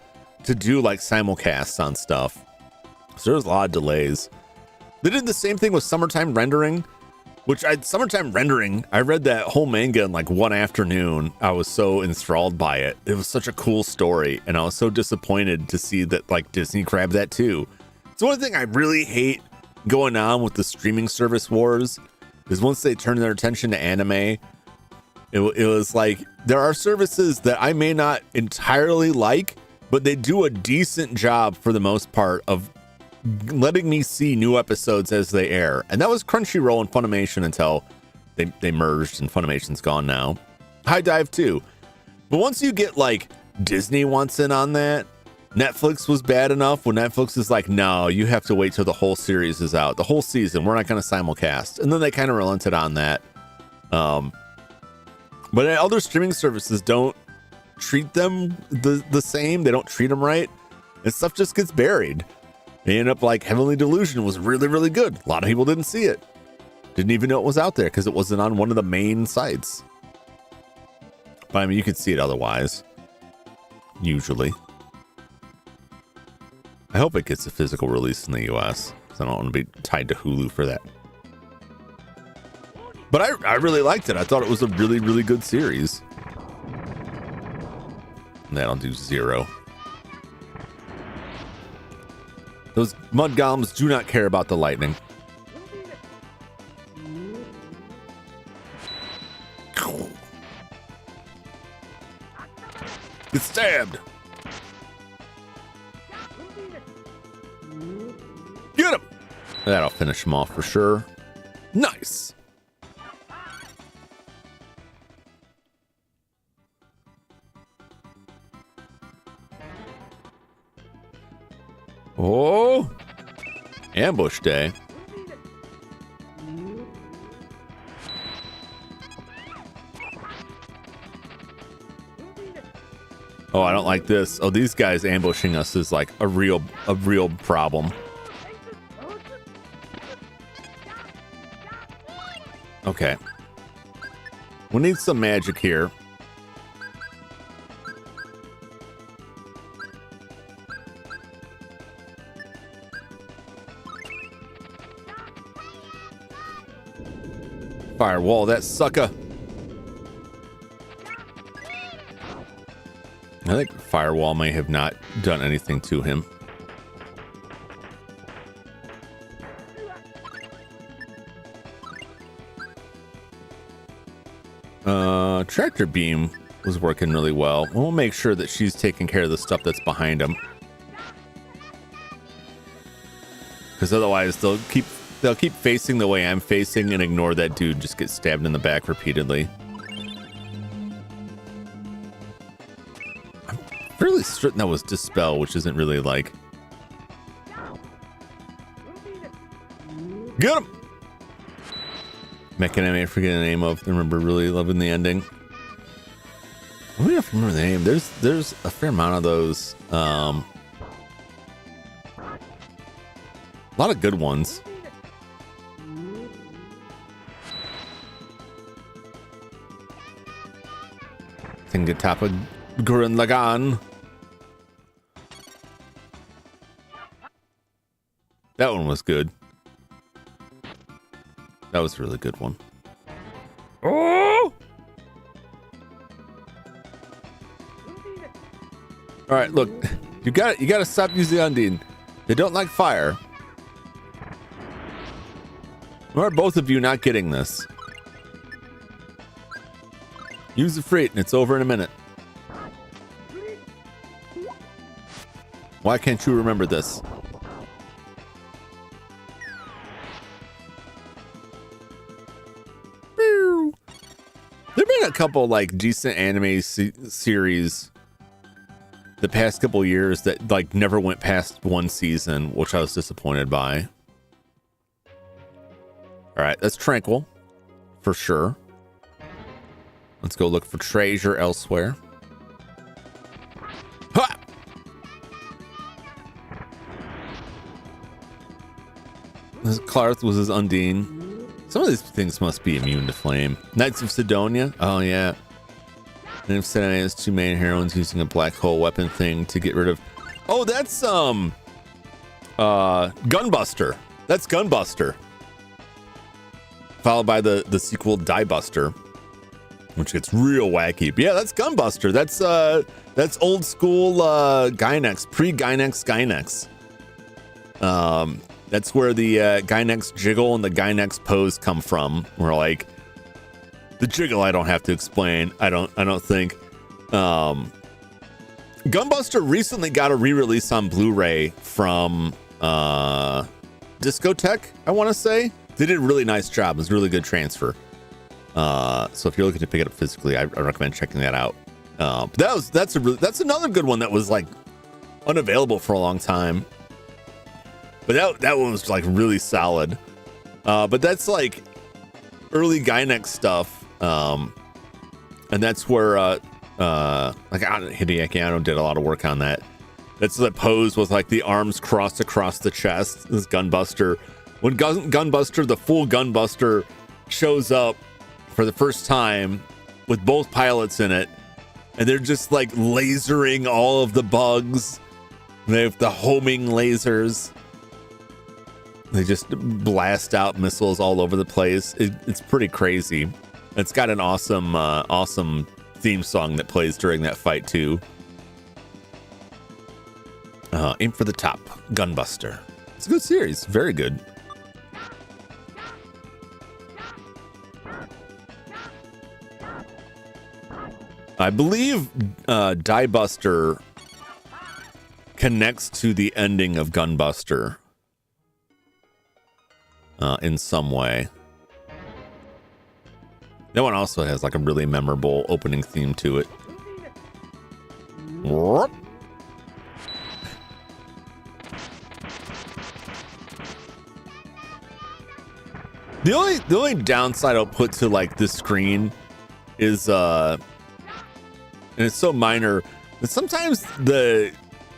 to do like simulcasts on stuff. So there's a lot of delays. They did the same thing with Summertime Rendering, I read that whole manga in like one afternoon. I was so enthralled by it. It was such a cool story, and I was so disappointed to see that like Disney grabbed that too. So one thing I really hate going on with the streaming service wars is once they turn their attention to anime, it was like there are services that I may not entirely like, but they do a decent job for the most part of letting me see new episodes as they air. And that was Crunchyroll and Funimation until they merged, and Funimation's gone now. High Dive too. But once you get like Disney wants in on that, Netflix was bad enough when Netflix is like, no, you have to wait till the whole series is out, the whole season, we're not going to simulcast. And then they kind of relented on that. But other streaming services don't treat them the same. They don't treat them right, and stuff just gets buried. They end up like Heavenly Delusion was really, really good. A lot of people didn't see it. Didn't even know it was out there because it wasn't on one of the main sites. But I mean, you could see it otherwise. Usually. I hope it gets a physical release in the US, because I don't want to be tied to Hulu for that. But I really liked it. I thought it was a really, really good series. And that'll do 0. Those mud golems do not care about the lightning. Get stabbed. Get him. That'll finish him off for sure. Nice. Oh, ambush day. Oh, I don't like this. Oh, these guys ambushing us is like a real problem. Okay. We need some magic here. Firewall that sucker. I think Firewall may have not done anything to him. Tractor Beam was working really well. We'll make sure that she's taking care of the stuff that's behind him, because otherwise they'll keep facing the way I'm facing and ignore that dude just get stabbed in the back repeatedly. I'm fairly certain that was Dispel, which isn't really like... Get him! Mechanime, I forget the name of. I remember really loving the ending. I don't even remember the name. There's a fair amount of those. A lot of good ones. Tingatapa Gurren Lagann. That one was good. That was a really good one. Oh! All right, look, you got to stop using the Undine. They don't like fire. Why are both of you not getting this? Use the freight and it's over in a minute. Why can't you remember this? There've been a couple like decent anime series the past couple years that like never went past one season, which I was disappointed by. All right, that's Tranquil for sure. Let's go look for treasure elsewhere. Ha! Clarth was his Undine. Some of these things must be immune to flame. Knights of Sidonia. Oh yeah. And if Sidonia has two main heroines using a black hole weapon thing to get rid of. Oh, that's Gunbuster. That's Gunbuster. Followed by the sequel Diebuster, which gets real wacky. But yeah, that's Gunbuster. That's old school Gynex, pre-Gynex. That's where the Gynex jiggle and the Gynex pose come from. Where like the jiggle, I don't have to explain. I don't think. Gunbuster recently got a re-release on Blu-ray from Discotech, I want to say. They did a really nice job. It was a really good transfer. So if you're looking to pick it up physically, I recommend checking that out. That's another good one that was like unavailable for a long time. But that one was like really solid. But that's like early Gynex stuff. And that's where like Hideaki Anno did a lot of work on that. That's the pose with like the arms crossed across the chest. This Gunbuster. When Gunbuster, the full Gunbuster, shows up for the first time with both pilots in it, and they're just like lasering all of the bugs. They have the homing lasers. They just blast out missiles all over the place. It's pretty crazy. It's got an awesome theme song that plays during that fight too. Aim for the top, Gunbuster. It's a good series, very good. I believe Diebuster connects to the ending of Gunbuster in some way. That one also has like a really memorable opening theme to it. The only downside I'll put to like this screen is and it's so minor that sometimes the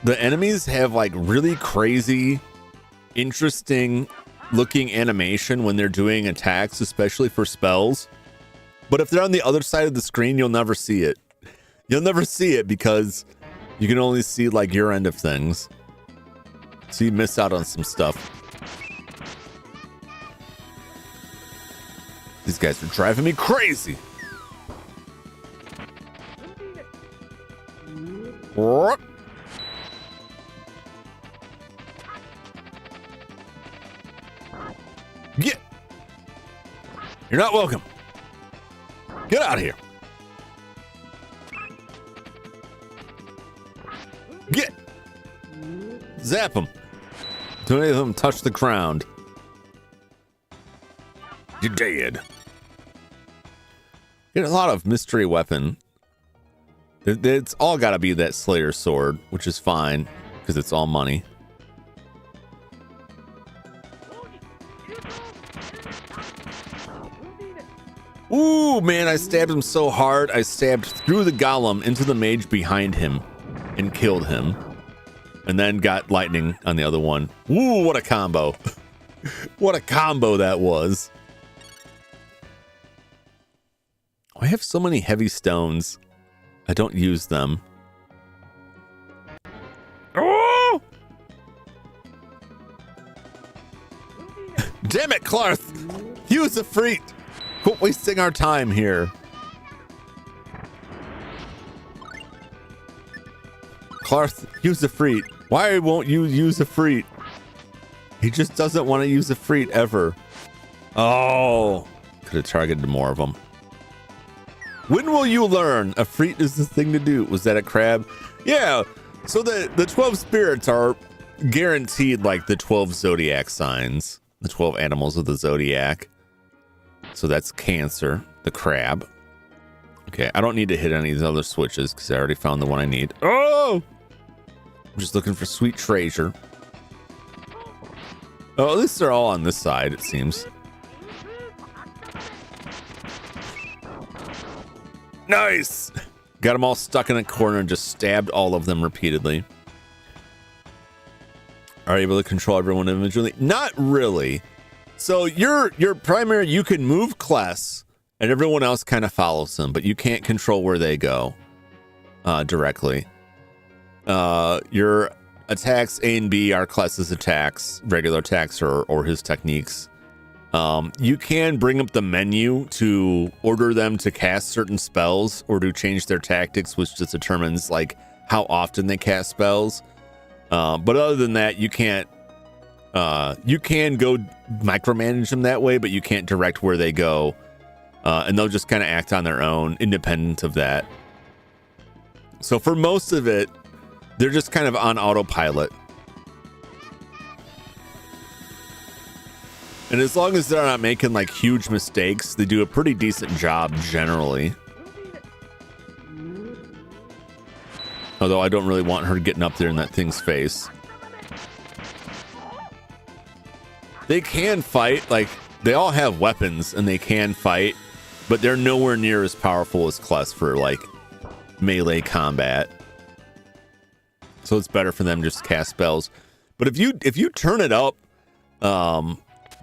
enemies have like really crazy, interesting looking animation when they're doing attacks, especially for spells. But if they're on the other side of the screen, you'll never see it. You'll never see it because you can only see like your end of things. So you miss out on some stuff. These guys are driving me crazy. Get. You're not welcome. Get out of here. Get. Zap them. Don't any of them touch the ground. You're dead. Get a lot of mystery weapon. It's all got to be that Slayer sword, which is fine because it's all money. Ooh, man, I stabbed him so hard. I stabbed through the golem into the mage behind him and killed him. And then got lightning on the other one. Ooh, what a combo. What a combo that was. I have so many heavy stones. I don't use them. Oh! Damn it, Clarth! Use the freak! Quit wasting our time here. Clarth, use the freak. Why won't you use the freak? He just doesn't want to use the freak ever. Oh, could have targeted more of them. When will you learn a freak is the thing to do? Was that a crab? Yeah. So the 12 spirits are guaranteed like the 12 zodiac signs, the 12 animals of the zodiac. So that's Cancer, the crab. Okay, I don't need to hit any of these other switches because I already found the one I need. Oh! I'm just looking for sweet treasure. Oh, at least they're all on this side, it seems. Nice! Got them all stuck in a corner and just stabbed all of them repeatedly. Are you able to control everyone individually? Not really. So your primary, you can move Kless and everyone else kind of follows them, but you can't control where they go directly. Your attacks A and B are Kless's attacks, regular attacks or his techniques. You can bring up the menu to order them to cast certain spells or to change their tactics, which just determines like how often they cast spells. But other than that, you can't. You can go micromanage them that way, but you can't direct where they go, and they'll just kind of act on their own, independent of that. So for most of it, they're just kind of on autopilot. And as long as they're not making like huge mistakes, they do a pretty decent job generally. Although I don't really want her getting up there in that thing's face. They can fight, like they all have weapons and they can fight, but they're nowhere near as powerful as Kless for like melee combat. So it's better for them just to cast spells. But if you turn it up,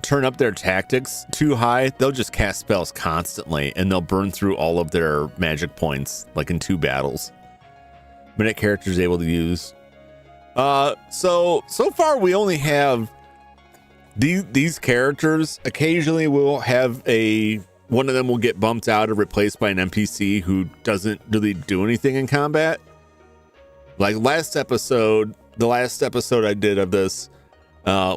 turn up their tactics too high, they'll just cast spells constantly and they'll burn through all of their magic points like in 2 battles. Minute characters able to use. So far we only have these characters. Occasionally we'll have one of them will get bumped out or replaced by an NPC who doesn't really do anything in combat. Like the last episode I did of this,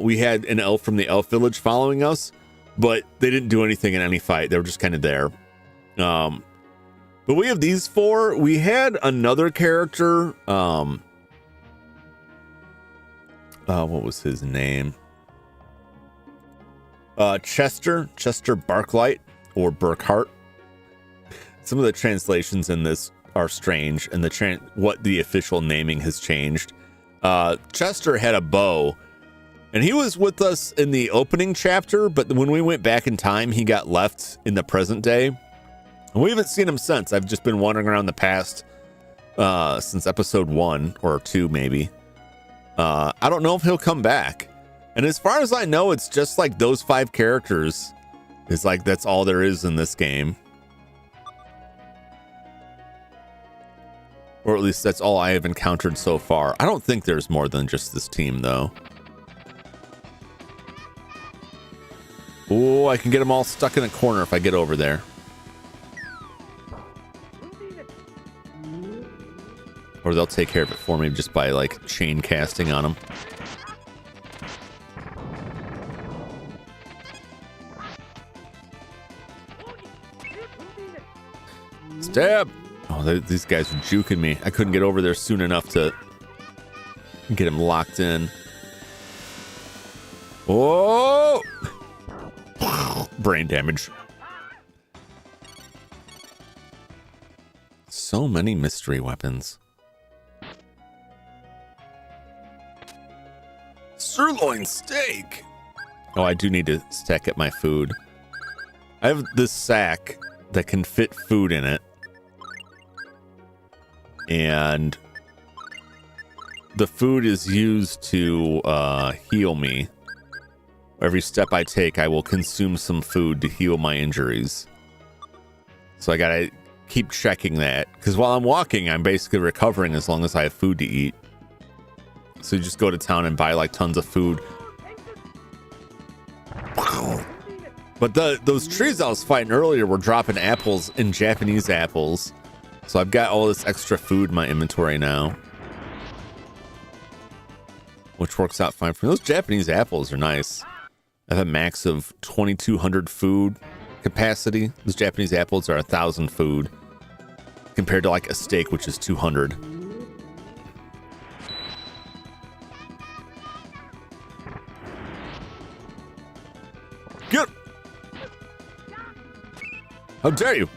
we had an elf from the elf village following us, but they didn't do anything in any fight. They were just kind of there. But we have these 4. We had another character. What was his name? Chester Barklight or Burkhart. Some of the translations in this are strange, and what the official naming has changed. Chester had a bow, and he was with us in the opening chapter, but when we went back in time, he got left in the present day. And we haven't seen him since. I've just been wandering around the past since episode 1 or 2, maybe. I don't know if he'll come back. And as far as I know, it's just like those 5 characters. It's like that's all there is in this game. Or at least that's all I have encountered so far. I don't think there's more than just this team, though. Oh, I can get them all stuck in a corner if I get over there. Or they'll take care of it for me just by, like, chain casting on them. Stab! Oh, these guys are juking me. I couldn't get over there soon enough to get him locked in. Oh! Brain damage. So many mystery weapons. Sirloin steak! Oh, I do need to stack up my food. I have this sack that can fit food in it. And the food is used to heal me. Every step I take, I will consume some food to heal my injuries. So I gotta keep checking that, because while I'm walking, I'm basically recovering as long as I have food to eat. So you just go to town and buy like tons of food. But those trees I was fighting earlier were dropping apples and Japanese apples. So I've got all this extra food in my inventory now, which works out fine for me. Those Japanese apples are nice. I have a max of 2,200 food capacity. Those Japanese apples are 1,000 food compared to like a steak, which is 200. Get! How dare you!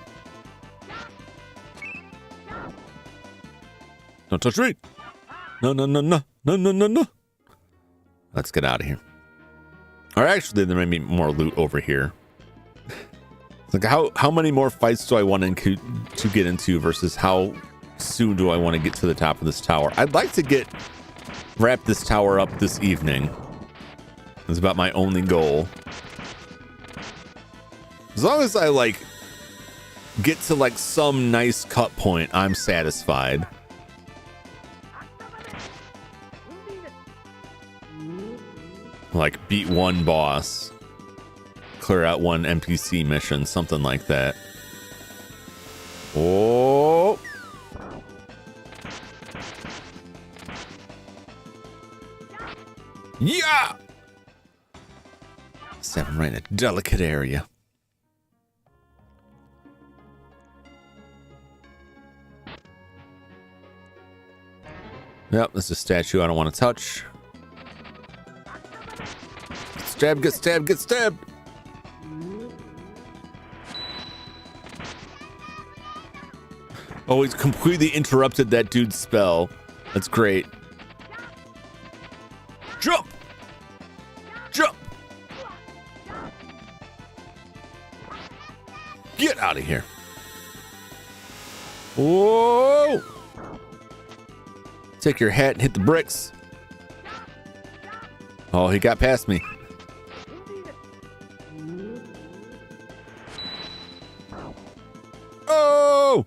Don't touch me! No, no, no, no, no, no, no, no. Let's get out of here. Or actually, there may be more loot over here. It's like, how many more fights do I want to get into versus how soon do I want to get to the top of this tower? I'd like to wrap this tower up this evening. It's about my only goal. As long as I like get to like some nice cut point, I'm satisfied. Like beat one boss, clear out one NPC mission, something like that. Oh, yeah! Stab him right in a delicate area. Yep, this is a statue I don't want to touch. Stab, get stabbed, get stabbed. Oh, he's completely interrupted that dude's spell. That's great. Jump! Jump! Get out of here. Whoa! Take your hat and hit the bricks. Oh, he got past me. Oh!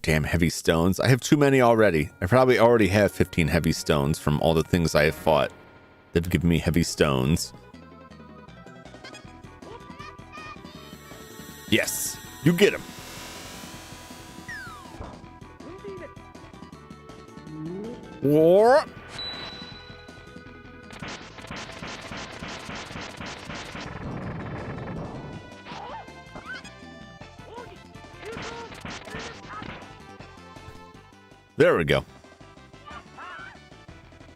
Damn heavy stones. I have too many already. I probably already have 15 heavy stones from all the things I have fought that have given me heavy stones. Yes, you get him. War. There we go.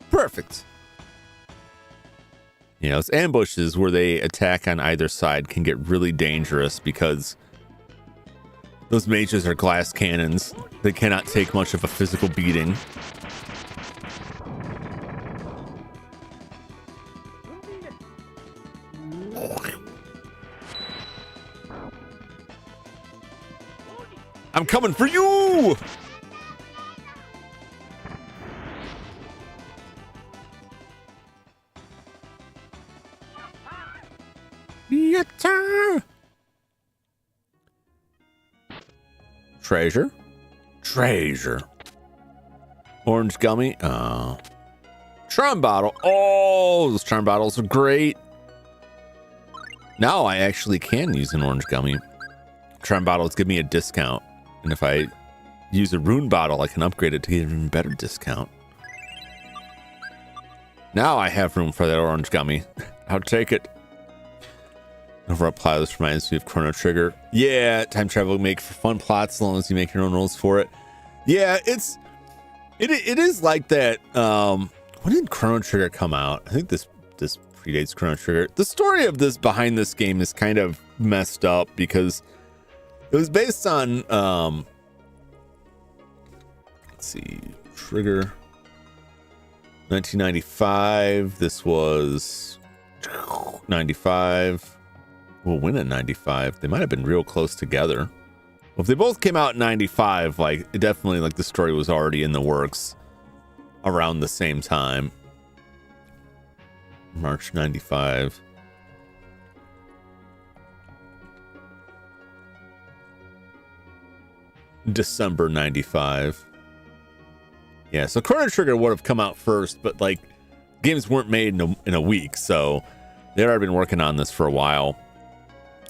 Perfect. You know, those ambushes where they attack on either side can get really dangerous because those mages are glass cannons. They cannot take much of a physical beating. I'm coming for you! Treasure. Treasure. Orange gummy. Oh. Charm bottle. Oh, those charm bottles are great. Now I actually can use an orange gummy. Charm bottles give me a discount. And if I use a rune bottle, I can upgrade it to get an even better discount. Now I have room for that orange gummy. I'll take it. Over apply this reminds me of Chrono Trigger. Yeah, time travel make for fun plots as long as you make your own rules for it. Yeah, it is like that. When did Chrono Trigger come out? I think this predates Chrono Trigger. The story of this behind this game is kind of messed up because it was based on let's see, Trigger 1995. This was 95 will win at 95. They might have been real close together. Well, if they both came out in 95, like, it definitely, like, the story was already in the works around the same time. March 95. December 95. Yeah, so Chrono Trigger would have come out first, but like games weren't made in a week, so they'd already been working on this for a while.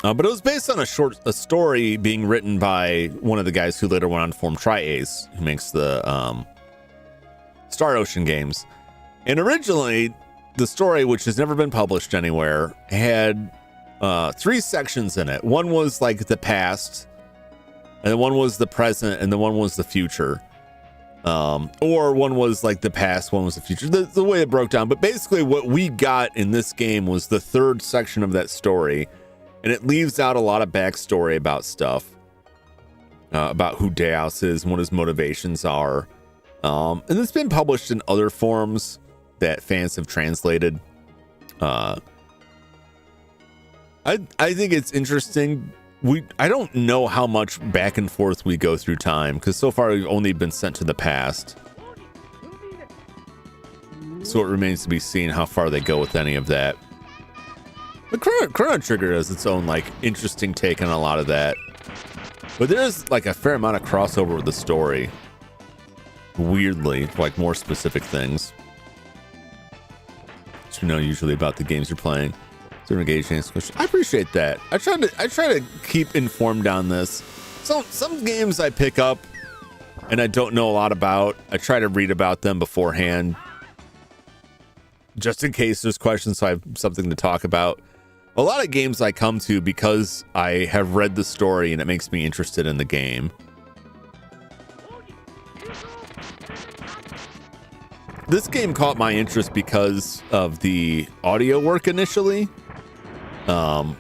But it was based on a story being written by one of the guys who later went on to form Tri-Ace, who makes the Star Ocean games. And originally, the story, which has never been published anywhere, had 3 sections in it. One was like the past, and one was the present, and the one was the future. Or one was like the past, one was the future. The way it broke down. But basically what we got in this game was the 3rd section of that story. And it leaves out a lot of backstory about stuff. About who Deus is and what his motivations are. And it's been published in other forms that fans have translated. I think it's interesting. I don't know how much back and forth we go through time, because so far we've only been sent to the past. So it remains to be seen how far they go with any of that. But Chrono Trigger has its own like interesting take on a lot of that. But there's like a fair amount of crossover with the story. Weirdly, like more specific things. That you know usually about the games you're playing. I appreciate that. I try to keep informed on this. So some games I pick up and I don't know a lot about. I try to read about them beforehand, just in case there's questions, so I have something to talk about. A lot of games I come to because I have read the story and it makes me interested in the game. This game caught my interest because of the audio work initially. Because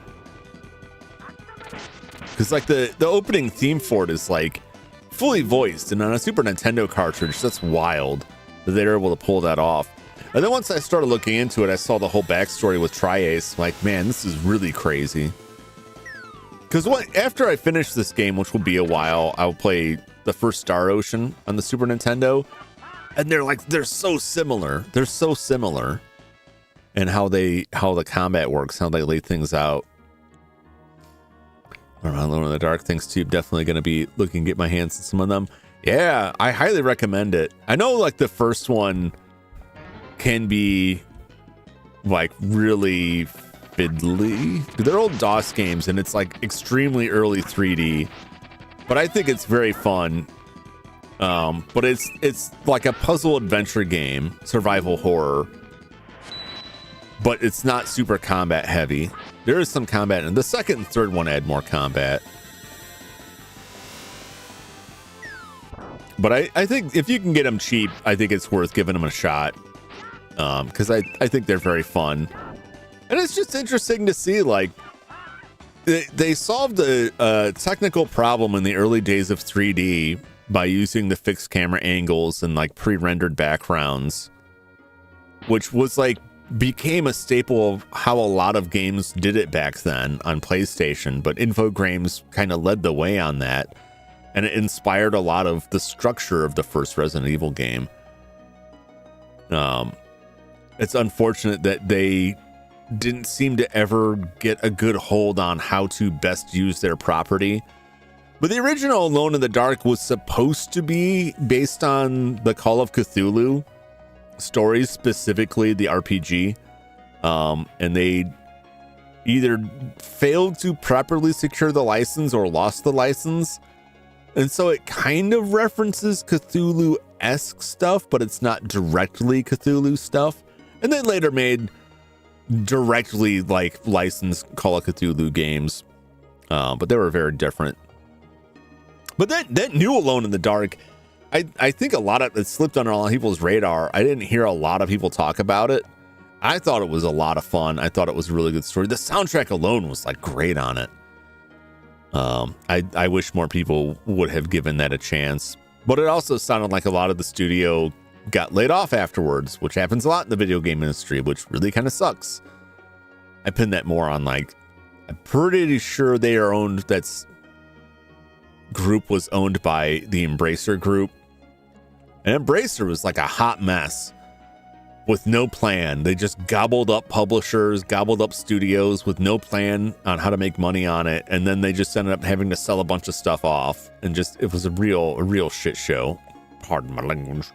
like the opening theme for it is like fully voiced, and on a Super Nintendo cartridge, that's wild that they were able to pull that off. And then once I started looking into it, I saw the whole backstory with Tri-Ace. Like, man, this is really crazy. Because after I finish this game, which will be a while, I'll play the first Star Ocean on the Super Nintendo, and they're so similar. They're so similar. And how the combat works, how they lay things out. Alone in the Dark, thanks to definitely going to be looking to get my hands on some of them. Yeah, I highly recommend it. I know like the first one can be like really fiddly. They're old DOS games and it's like extremely early 3D, but I think it's very fun. But it's like a puzzle adventure game, survival horror. But it's not super combat heavy. There is some combat, and the second and third one add more combat. But I think if you can get them cheap, I think it's worth giving them a shot. Because I think they're very fun. And it's just interesting to see, like, they solved a technical problem in the early days of 3D by using the fixed camera angles and, like, pre-rendered backgrounds. Which was, like, became a staple of how a lot of games did it back then on PlayStation, but Infogrames kind of led the way on that, and it inspired a lot of the structure of the first Resident Evil game. It's unfortunate that they didn't seem to ever get a good hold on how to best use their property. But the original Alone in the Dark was supposed to be based on the Call of Cthulhu stories, specifically the RPG, and they either failed to properly secure the license or lost the license, and so it kind of references Cthulhu-esque stuff, but it's not directly Cthulhu stuff. And they later made directly like licensed Call of Cthulhu games, but they were very different. But that new Alone in the Dark, I think a lot of it slipped under a lot of people's radar. I didn't hear a lot of people talk about it. I thought it was a lot of fun. I thought it was a really good story. The soundtrack alone was like great on it. I wish more people would have given that a chance, but it also sounded like a lot of the studio got laid off afterwards, which happens a lot in the video game industry, which really kind of sucks. I pin that more on like, I'm pretty sure they are owned, that's group was owned by the Embracer group. And Embracer was like a hot mess with no plan. They just gobbled up publishers, gobbled up studios with no plan on how to make money on it. And then they just ended up having to sell a bunch of stuff off. And just, it was a real shit show. Pardon my language.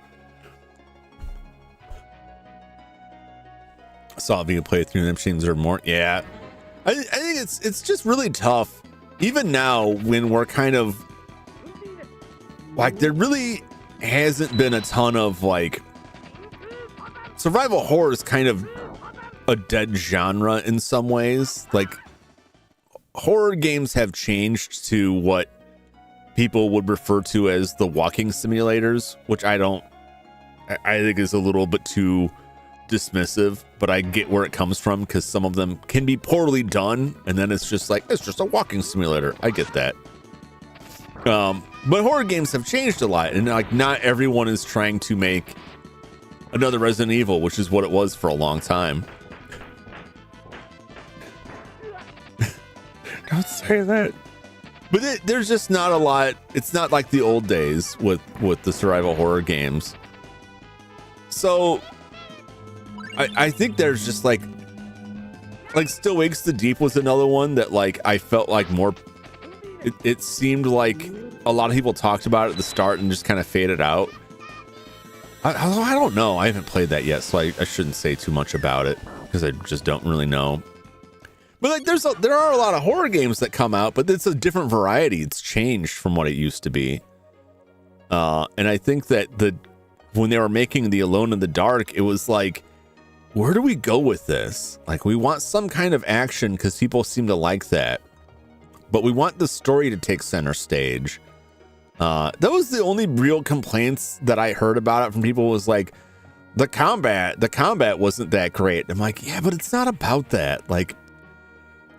I saw if you could play through them machines or more. Yeah. I think it's just really tough. Even now when we're kind of like, there really hasn't been a ton of like, survival horror is kind of a dead genre in some ways. Like, horror games have changed to what people would refer to as the walking simulators, which I think is a little bit too dismissive, but I get where it comes from because some of them can be poorly done, and then it's just like, it's just a walking simulator. I get that. But horror games have changed a lot, and like, not everyone is trying to make another Resident Evil, which is what it was for a long time. Don't say that. But there's just not a lot. It's not like the old days with the survival horror games. So I think there's just like Still Wakes the Deep was another one that like I felt like more, it seemed like a lot of people talked about it at the start and just kind of faded out. I don't know. I haven't played that yet, so I shouldn't say too much about it because I just don't really know. But like, there are a lot of horror games that come out, but it's a different variety. It's changed from what it used to be. And I think that when they were making the Alone in the Dark, it was like, where do we go with this? Like, we want some kind of action because people seem to like that, but we want the story to take center stage. That was the only real complaints that I heard about it from people, was like, the combat wasn't that great. I'm like, yeah, but it's not about that. Like,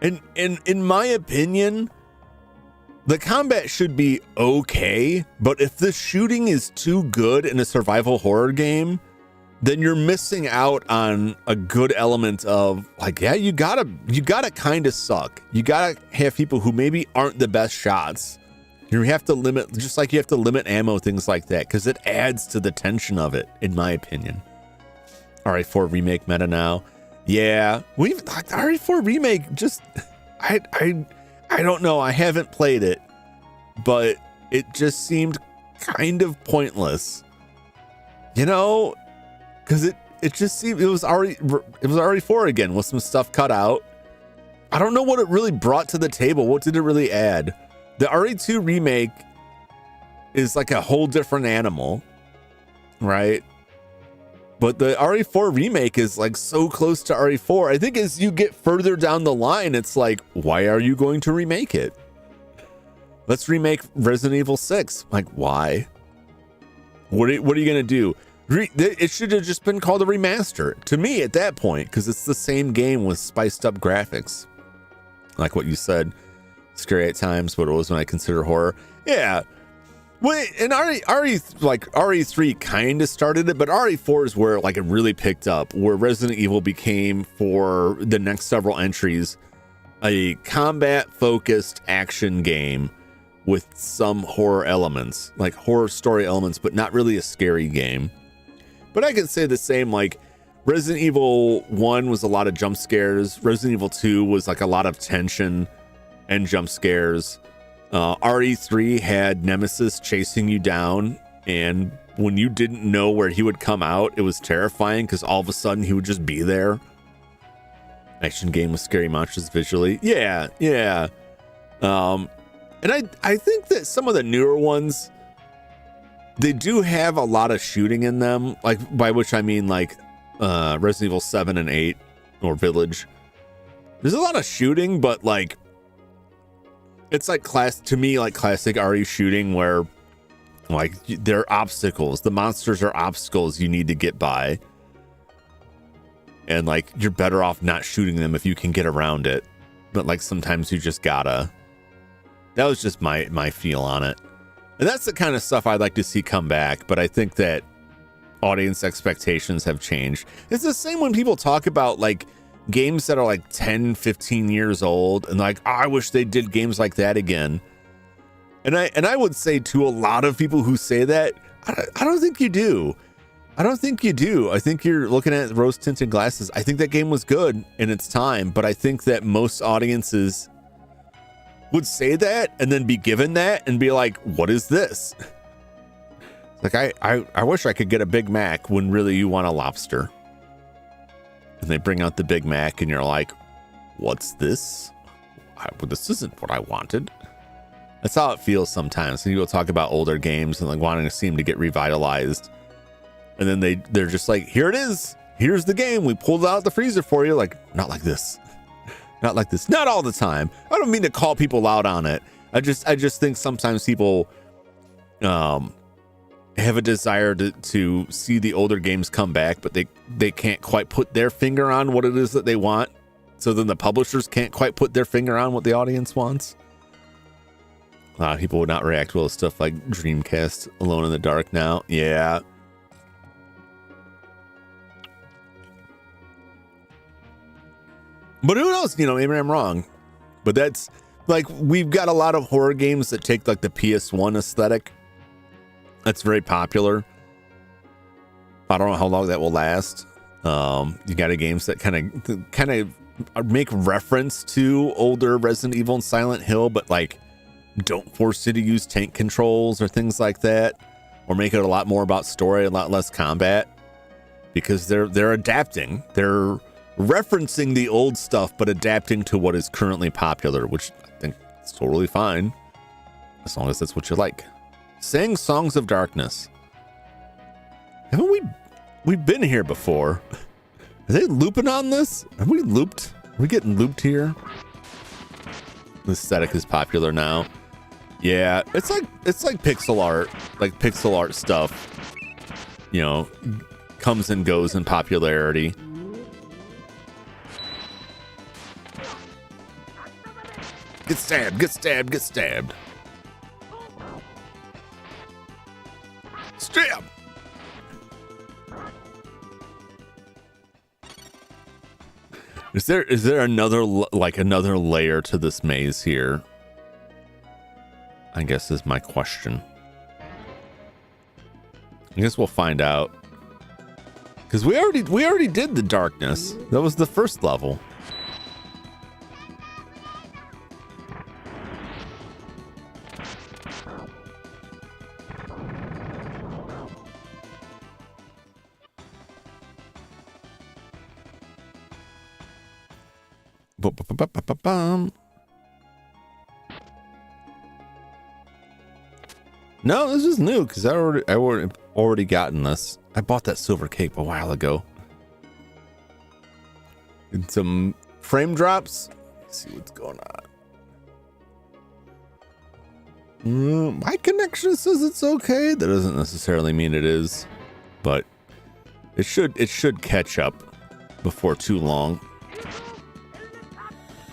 and in my opinion, the combat should be okay, but if the shooting is too good in a survival horror game, then you're missing out on a good element of like, yeah, you gotta kind of suck. You gotta have people who maybe aren't the best shots. You have to limit, just like you have to limit ammo, things like that, because it adds to the tension of it, in my opinion. RE4 remake meta now. Yeah, we've like RE4 remake. Just I don't know. I haven't played it, but it just seemed kind of pointless, you know, because it just seemed it was RE4 again with some stuff cut out. I don't know what it really brought to the table. What did it really add? The RE2 remake is like a whole different animal, right? But the RE4 remake is like so close to RE4. I think as you get further down the line, it's like, why are you going to remake it? Let's remake Resident Evil 6. Like, why? What are you going to do? It should have just been called a remaster to me at that point, because it's the same game with spiced up graphics. Like what you said. Scary at times, but it was when I consider horror. Yeah. Well, and RE3 kind of started it, but RE4 is where like it really picked up, where Resident Evil became, for the next several entries, a combat focused action game with some horror elements, like horror story elements, but not really a scary game. But I can say the same, like Resident Evil 1 was a lot of jump scares. Resident Evil 2 was like a lot of tension and jump scares. RE3 had Nemesis chasing you down, and when you didn't know where he would come out, it was terrifying because all of a sudden he would just be there. Action game with scary monsters visually. Yeah. And I think that some of the newer ones, they do have a lot of shooting in them, like, by which I mean like Resident Evil 7 and 8 or Village. There's a lot of shooting, but like, it's like to me, like classic RE shooting, where like there are obstacles. The monsters are obstacles you need to get by. And like, you're better off not shooting them if you can get around it. But like, sometimes you just gotta. That was just my feel on it. And that's the kind of stuff I'd like to see come back. But I think that audience expectations have changed. It's the same when people talk about like games that are like 10, 15 years old and like, oh, I wish they did games like that again. And I would say to a lot of people who say that, I don't think you do. I don't think you do. I think you're looking at rose tinted glasses. I think that game was good in its time, but I think that most audiences would say that and then be given that and be like, what is this? Like, I wish I could get a Big Mac when really you want a lobster. And they bring out the Big Mac and you're like, what's this? This isn't what I wanted. That's how it feels sometimes. And people talk about older games and like wanting to see them to get revitalized. And then they're just like, here it is. Here's the game. We pulled it out of the freezer for you. Like, not like this. Not like this. Not all the time. I don't mean to call people out on it. I just think sometimes people have a desire to see the older games come back, but they can't quite put their finger on what it is that they want. So then the publishers can't quite put their finger on what the audience wants. A lot of people would not react well to stuff like Dreamcast Alone in the Dark now. Yeah. But who knows? You know, maybe I'm wrong. But that's like, we've got a lot of horror games that take like the PS1 aesthetic. That's very popular. I don't know how long that will last. You got games that kind of make reference to older Resident Evil and Silent Hill, but like don't force you to use tank controls or things like that, or make it a lot more about story, a lot less combat, because they're adapting. They're referencing the old stuff, but adapting to what is currently popular, which I think is totally fine, as long as that's what you like. Sang Songs of Darkness. Haven't we've been here before? Are they looping on this? Have we looped? Are we getting looped here? The aesthetic is popular now. Yeah, it's like pixel art stuff, you know, comes and goes in popularity. Get stabbed, get stabbed, get stabbed. Stab! Is there another layer to this maze here? I guess is my question. I guess we'll find out. Because we already did the darkness. That was the first level. No, this is new because I already gotten this. I bought that silver cape a while ago. And some frame drops. Let's see what's going on. My connection says it's okay. That doesn't necessarily mean it is, but it should catch up before too long.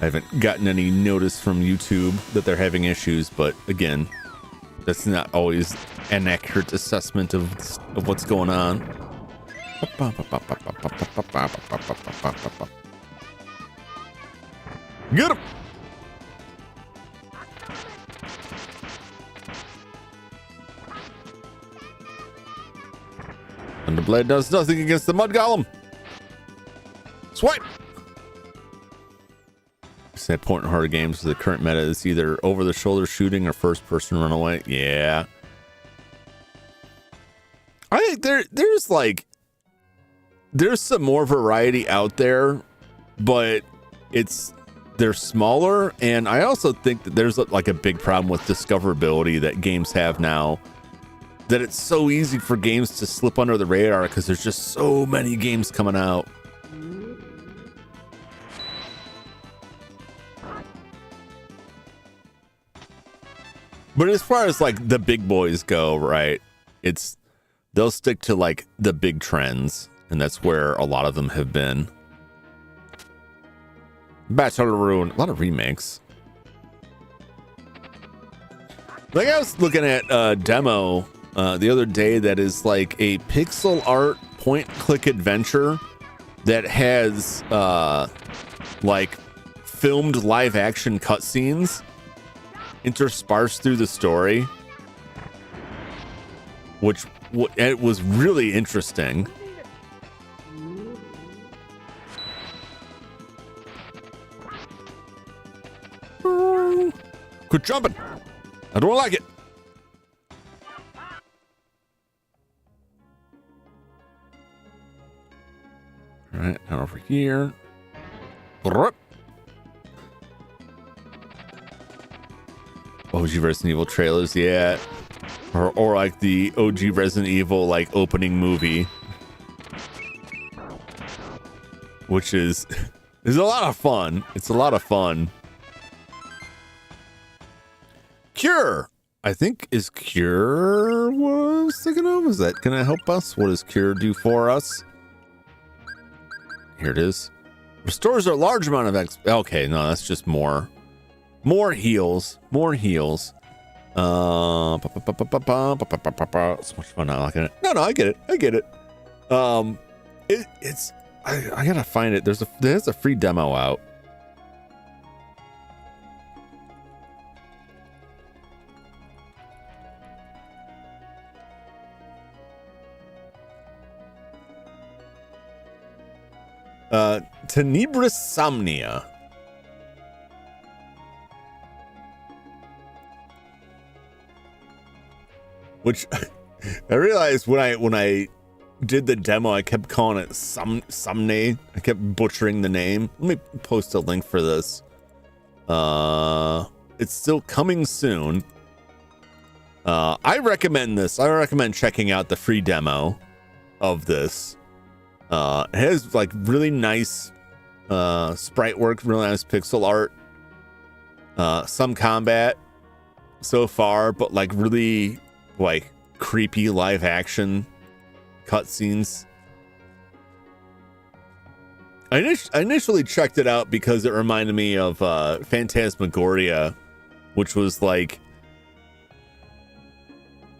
I haven't gotten any notice from YouTube that they're having issues, but again, that's not always an accurate assessment of what's going on. Get him! And the blade does nothing against the mud golem. Swipe! That point in horror games, the current meta is either over the shoulder shooting or first person runaway. Yeah, I think there's some more variety out there, but they're smaller, and I also think that there's like a big problem with discoverability that games have now, that it's so easy for games to slip under the radar because there's just so many games coming out. But as far as like the big boys go, right, they'll stick to like the big trends, and that's where a lot of them have been. Battle Ruin, a lot of remakes. Like I was looking at a demo the other day that is like a pixel art point-click adventure that has like filmed live action cutscenes interspersed through the story, which it was really interesting. Quit jumping. I don't like it. All right, now over here. OG Resident Evil trailers, yeah. Or like the OG Resident Evil like opening movie. Which is a lot of fun. It's a lot of fun. Cure. I think is Cure what I was thinking of? Is that gonna help us? What does Cure do for us? Here it is. Restores a large amount of okay, no, that's just more heals. More heals. So much fun not liking it. No, I get it. It's I gotta find it. There's a free demo out. Tenebris Somnia. Which I realized when I did the demo, I kept calling it Somne. I kept butchering the name. Let me post a link for this. It's still coming soon. I recommend this. I recommend checking out the free demo of this. It has like really nice sprite work, really nice pixel art. Some combat so far, but like really like creepy live action cutscenes. I initially checked it out because it reminded me of Phantasmagoria, which was like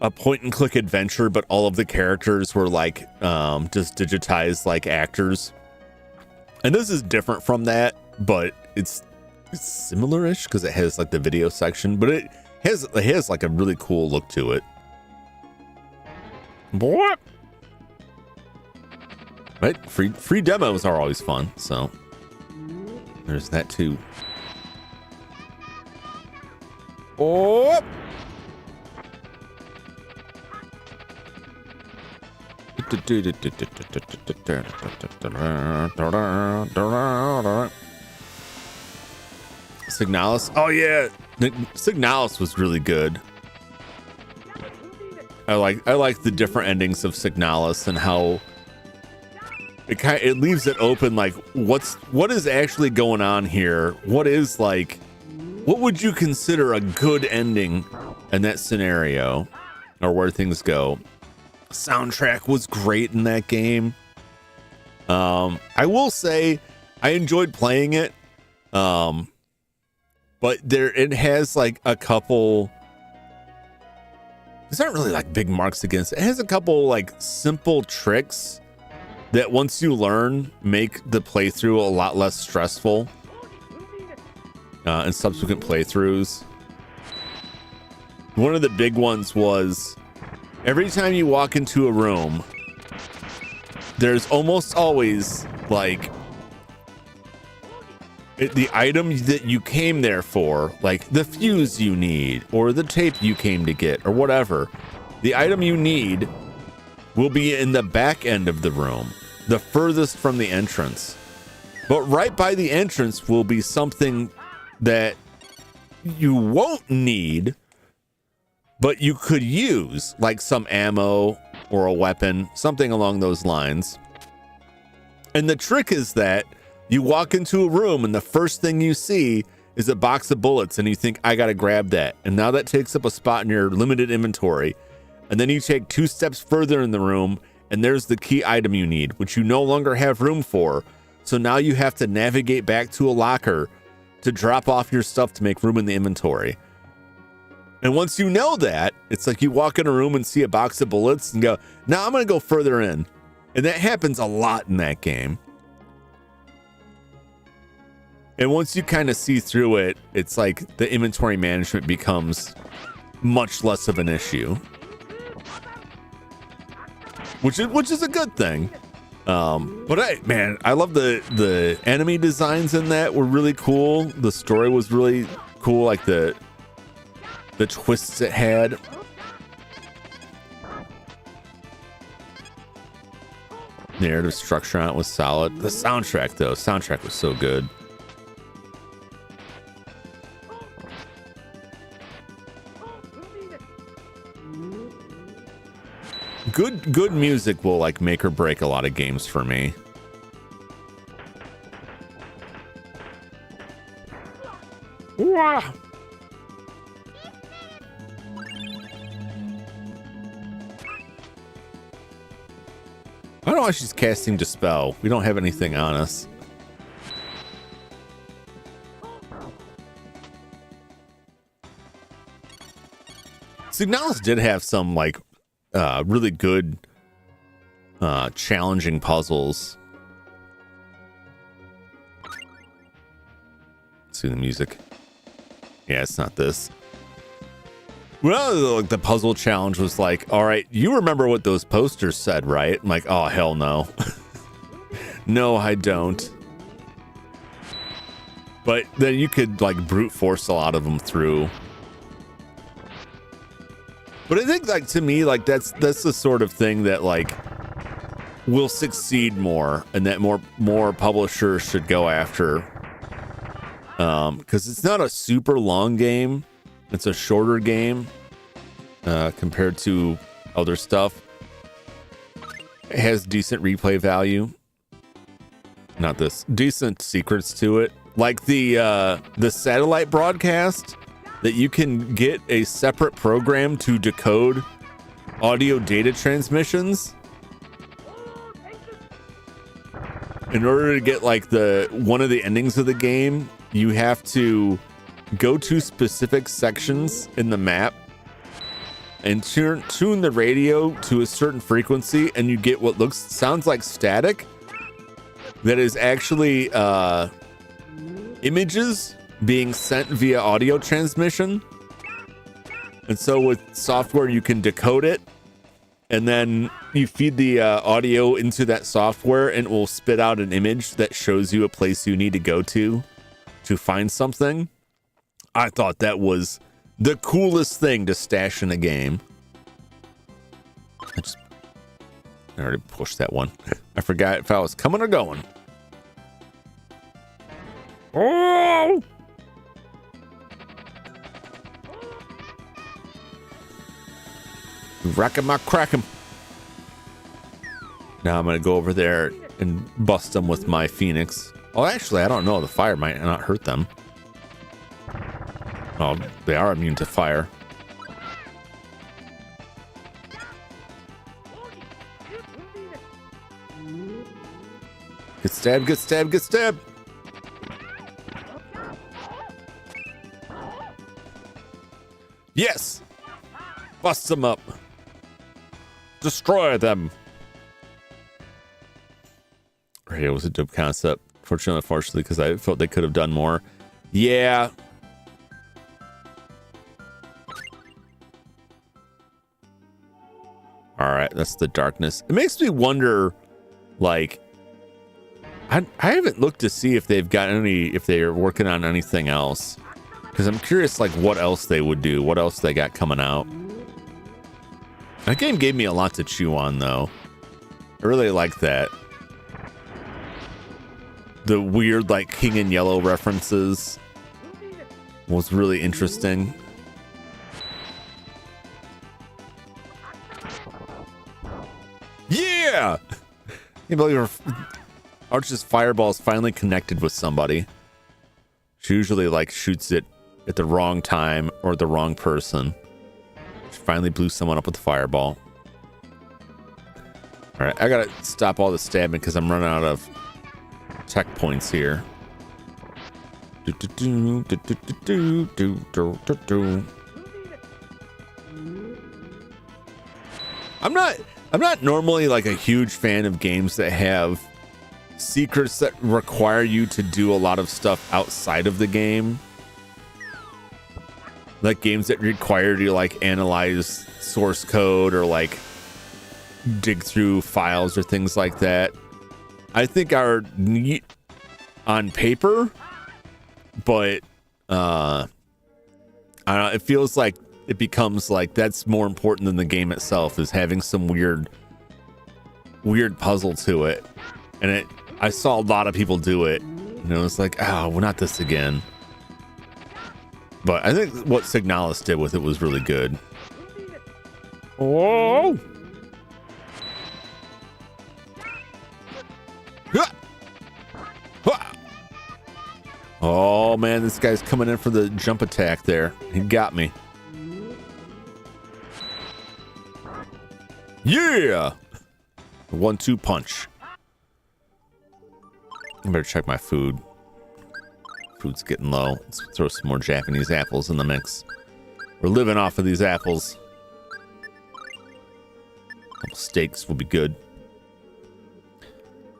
a point and click adventure, but all of the characters were like just digitized like actors. And this is different from that, but it's similar-ish because it has like the video section, but it has like a really cool look to it. Boy. Right? Free demos are always fun, so there's that too. Oh. Signalis. Oh yeah, Signalis was really good. I like the different endings of Signalis and how it leaves it open, like what is actually going on here? What would you consider a good ending in that scenario, or where things go? Soundtrack was great in that game. I will say I enjoyed playing it, but it has like a couple. These aren't really like big marks against it. It has a couple like simple tricks that once you learn make the playthrough a lot less stressful in subsequent playthroughs. One of the big ones was every time you walk into a room, there's almost always like the item that you came there for, like the fuse you need or the tape you came to get or whatever. The item you need will be in the back end of the room, the furthest from the entrance. But right by the entrance will be something that you won't need, but you could use, like some ammo or a weapon, something along those lines. And the trick is that you walk into a room and the first thing you see is a box of bullets and you think, I gotta grab that. And now that takes up a spot in your limited inventory. And then you take 2 steps further in the room and there's the key item you need, which you no longer have room for. So now you have to navigate back to a locker to drop off your stuff to make room in the inventory. And once you know that, it's like you walk in a room and see a box of bullets and go, now I'm going to go further in. And that happens a lot in that game. And once you kind of see through it, it's like the inventory management becomes much less of an issue, which is a good thing. But man, I love the enemy designs in that were really cool. The story was really cool, like the twists it had. The narrative structure on it was solid. The soundtrack though, soundtrack was so good. Good music will like make or break a lot of games for me. Wah! I don't know why she's casting Dispel. We don't have anything on us. Signalis did have some like really good challenging puzzles. Let's see the music. Yeah, it's not this. Well, the puzzle challenge was like, all right, you remember what those posters said, right? I'm like, oh, hell no. No, I don't. But then you could like brute force a lot of them through. But I think like to me, like that's the sort of thing that like will succeed more and that more publishers should go after. Because it's not a super long game. It's a shorter game compared to other stuff. It has decent replay value. Not this. Decent secrets to it. Like the satellite broadcast that you can get a separate program to decode audio data transmissions. In order to get like one of the endings of the game, you have to go to specific sections in the map and tune the radio to a certain frequency, and you get what sounds like static that is actually images being sent via audio transmission. And so with software you can decode it, and then you feed the audio into that software and it will spit out an image that shows you a place you need to go to find something. I thought that was the coolest thing to stash in a game. I already pushed that one. I forgot if I was coming or going. Oh! Rack him, crack him. Now I'm gonna go over there and bust them with my Phoenix. Oh, actually, I don't know. The fire might not hurt them. Oh, they are immune to fire. Get stabbed, get stabbed, get stabbed. Yes! Bust them up. Destroy them. Right, it was a dope concept. Unfortunately, because I felt they could have done more. Yeah. All right, that's the darkness. It makes me wonder, like, I haven't looked to see if they've got if they are working on anything else, because I'm curious, like, what else they would do, what else they got coming out. That game gave me a lot to chew on, though. I really like that. The weird, like, King in Yellow references was really interesting. Yeah! Can't believe Arch's fireball is finally connected with somebody. She usually, like, shoots it at the wrong time or the wrong person. She finally blew someone up with the fireball. All right, I gotta stop all the stabbing because I'm running out of tech points here. I'm not normally like a huge fan of games that have secrets that require you to do a lot of stuff outside of the game. Like games that require you to like analyze source code or like dig through files or things like that, I think are neat on paper, but I don't know, it feels like it becomes like that's more important than the game itself, is having some weird puzzle to it. And I saw a lot of people do it, and it was like, oh, well, not this again. But I think what Signalis did with it was really good. Oh! Oh man, this guy's coming in for the jump attack there. He got me. Yeah! 1-2 punch. I better check my food. Food's getting low. Let's throw some more Japanese apples in the mix. We're living off of these apples. A couple steaks will be good.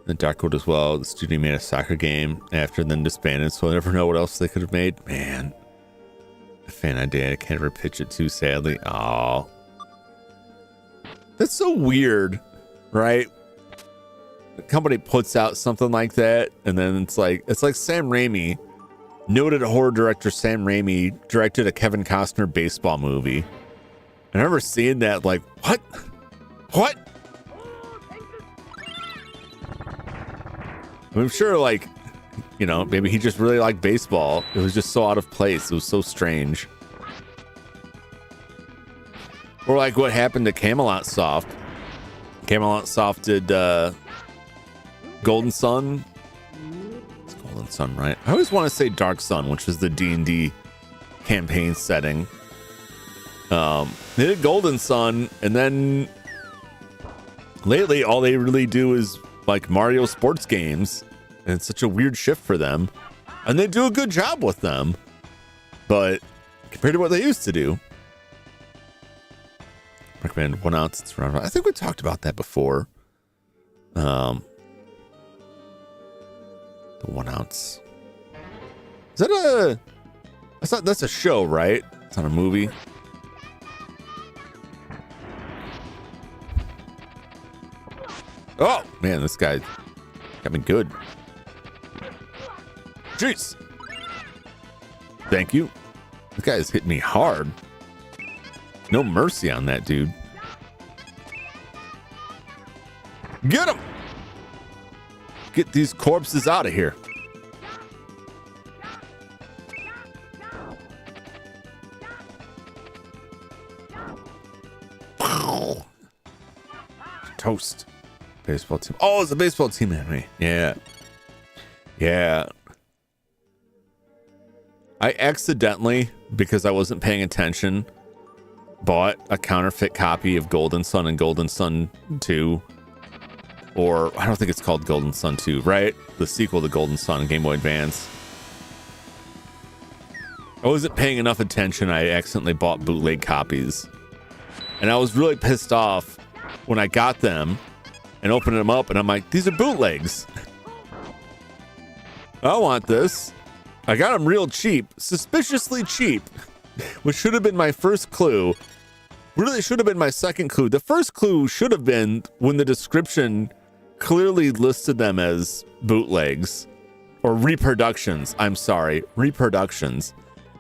The Dark Code as well. The studio made a soccer game after, then disbanded, so I never know what else they could have made. Man, a fan idea. I can't ever pitch it too, sadly. Oh, that's so weird, right? The company puts out something like that, and then it's like Sam Raimi, noted horror director Sam Raimi, directed a Kevin Costner baseball movie. I remember seeing that, like, what? I'm sure, like, you know, maybe he just really liked baseball. It was just so out of place. It was so strange. Or like what happened to Camelot Soft. Camelot Soft did Golden Sun. It's Golden Sun, right? I always want to say Dark Sun, which is the D&D campaign setting. They did Golden Sun, and then lately all they really do is like Mario sports games, and it's such a weird shift for them, and they do a good job with them, but compared to what they used to do, recommend 1 ounce. It's around, I think we talked about that before. The 1 ounce, is that that's a show, right? It's not a movie. Oh man, this guy got me good. Jeez. Thank you. This guy's hitting me hard. No mercy on that dude. Get him! Get these corpses out of here. Toast. Baseball team. Oh, it's a baseball team anime. Yeah. Yeah. I accidentally, because I wasn't paying attention, bought a counterfeit copy of Golden Sun and Golden Sun 2. Or, I don't think it's called Golden Sun 2, right? The sequel to Golden Sun, Game Boy Advance. I wasn't paying enough attention. I accidentally bought bootleg copies. And I was really pissed off when I got them and opened them up, and I'm like, these are bootlegs. I want this. I got them real cheap, suspiciously cheap, which should have been my first clue. Really should have been my second clue. The first clue should have been when the description clearly listed them as bootlegs or reproductions. I'm sorry, reproductions.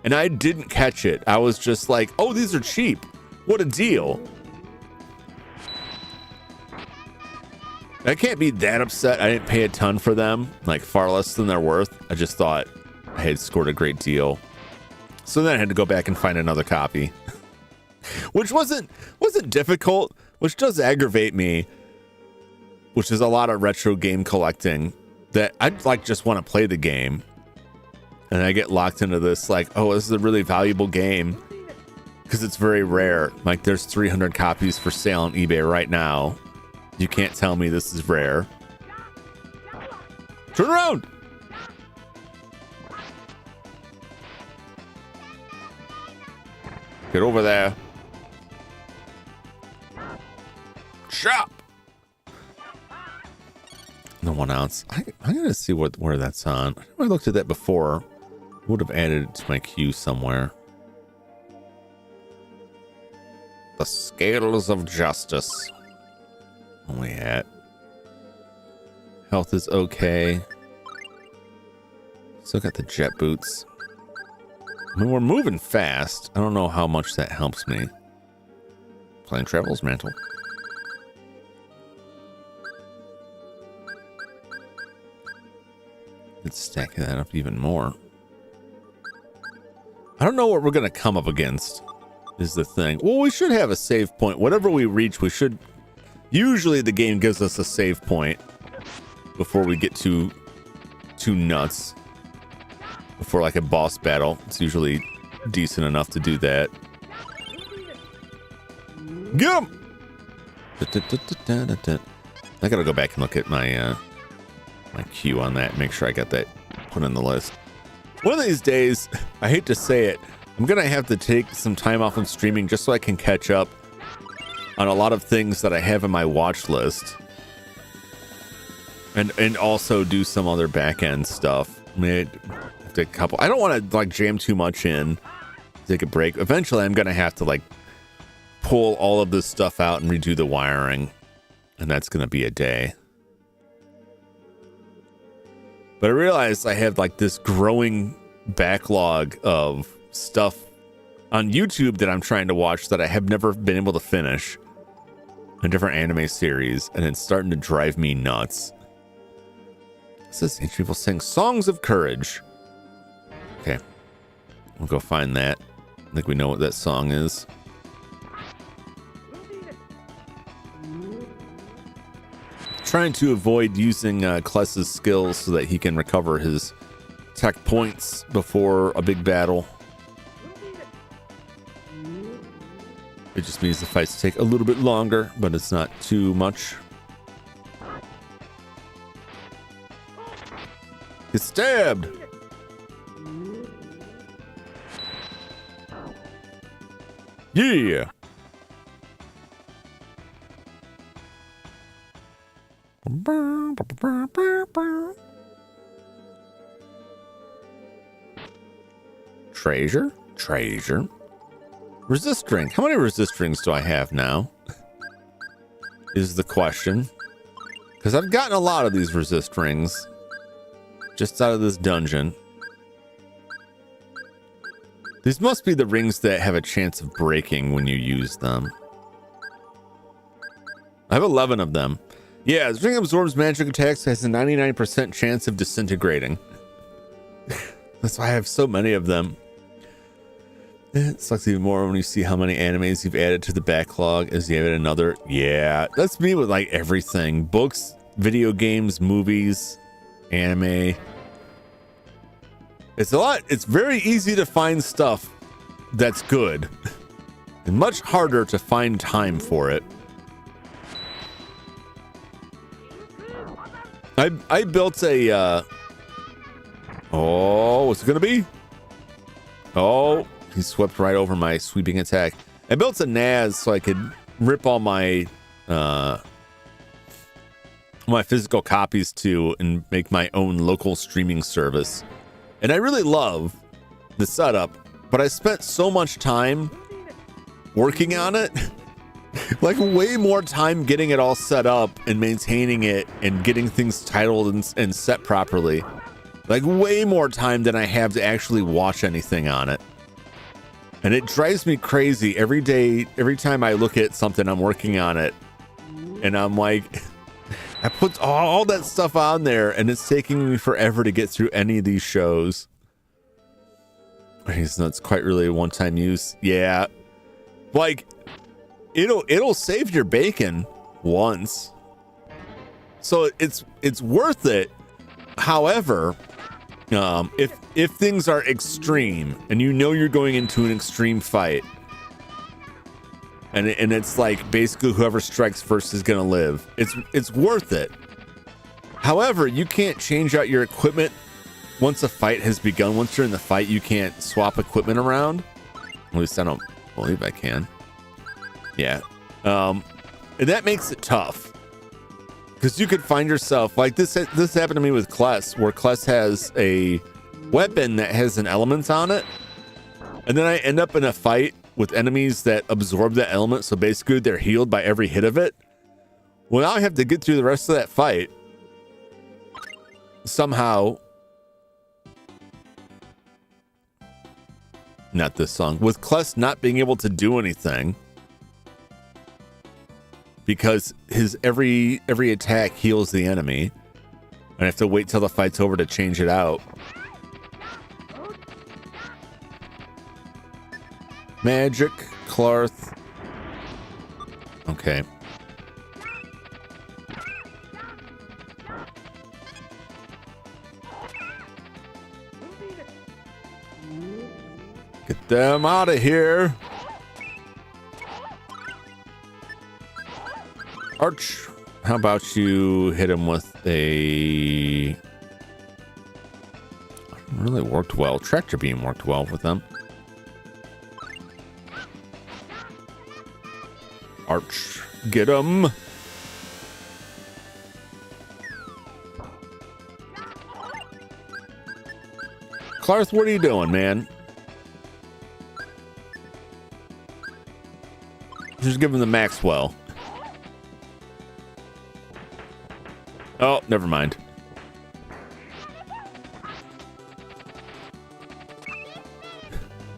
And I didn't catch it. I was just like, oh, these are cheap. What a deal. I can't be that upset. I didn't pay a ton for them, like far less than they're worth. I just thought I had scored a great deal. So then I had to go back and find another copy, which wasn't difficult, which does aggravate me, which is a lot of retro game collecting that I'd like just want to play the game. And I get locked into this like, oh, this is a really valuable game because it's very rare. Like there's 300 copies for sale on eBay right now. You can't tell me this is rare. Turn around. Get over there. Chop. The 1 ounce. I'm gonna see where that's on. I looked at that before. Would have added it to my queue somewhere. The scales of justice. Only at. Health is okay. Still got the jet boots. I mean, we're moving fast. I don't know how much that helps me. Plane travels mantle. Let's stack that up even more. I don't know what we're going to come up against is the thing. Well, we should have a save point. Whatever we reach, we should... Usually the game gives us a save point before we get too nuts. Before like a boss battle. It's usually decent enough to do that. Get him! I gotta go back and look at my my queue on that. Make sure I got that put on the list. One of these days, I hate to say it, I'm gonna have to take some time off from streaming just so I can catch up on a lot of things that I have in my watch list. And also do some other back-end stuff. I mean, a couple. I don't want to like jam too much in. Take a break. Eventually, I'm gonna have to like pull all of this stuff out and redo the wiring, and that's gonna be a day. But I realized I have like this growing backlog of stuff on YouTube that I'm trying to watch that I have never been able to finish. A different anime series, and it's starting to drive me nuts. This is ancient people sing songs of courage. Okay, we'll go find that. I think we know what that song is. Trying to avoid using Kless's skills so that he can recover his tech points before a big battle. It just means the fights take a little bit longer, but it's not too much. Get stabbed! Yeah! Treasure? Treasure. Resist ring. How many resist rings do I have now? Is the question. Because I've gotten a lot of these resist rings. Just out of this dungeon. These must be the rings that have a chance of breaking when you use them. I have 11 of them. Yeah, this ring absorbs magic attacks, has a 99% chance of disintegrating. That's why I have so many of them. It sucks even more when you see how many animes you've added to the backlog as you add another. Yeah, that's me with like everything. Books, video games, movies, anime. It's a lot. It's very easy to find stuff that's good. And much harder to find time for it. I built a oh, what's it gonna be? Oh, he swept right over my sweeping attack. I built a NAS so I could rip all my my physical copies to and make my own local streaming service. And I really love the setup, but I spent so much time working on it. Like way more time getting it all set up and maintaining it and getting things titled and set properly. Like way more time than I have to actually watch anything on it. And it drives me crazy every day. Every time I look at something, I'm working on it. And I'm like, I put all that stuff on there and it's taking me forever to get through any of these shows. It's quite really a one-time use. Yeah. Like, it'll save your bacon once. So it's worth it. However, if things are extreme and you know you're going into an extreme fight and it's like basically whoever strikes first is gonna live, it's worth it. However, you can't change out your equipment once a fight has begun. Once you're in the fight, you can't swap equipment around. At least I don't believe I can. Yeah. And that makes it tough. Because you could find yourself like this. This happened to me with Kless, where Kless has a weapon that has an element on it, and then I end up in a fight with enemies that absorb that element. So basically, they're healed by every hit of it. Well, now I have to get through the rest of that fight somehow. Not this song. With Kless not being able to do anything because his every attack heals the enemy. I have to wait till the fight's over to change it out. Magic, Clarth. Okay. Get them out of here. Arch. How about you hit him with a... Really worked well. Tractor beam worked well with them. Arch. Get him. Clarth, what are you doing, man? Just give him the Maxwell. Oh, never mind.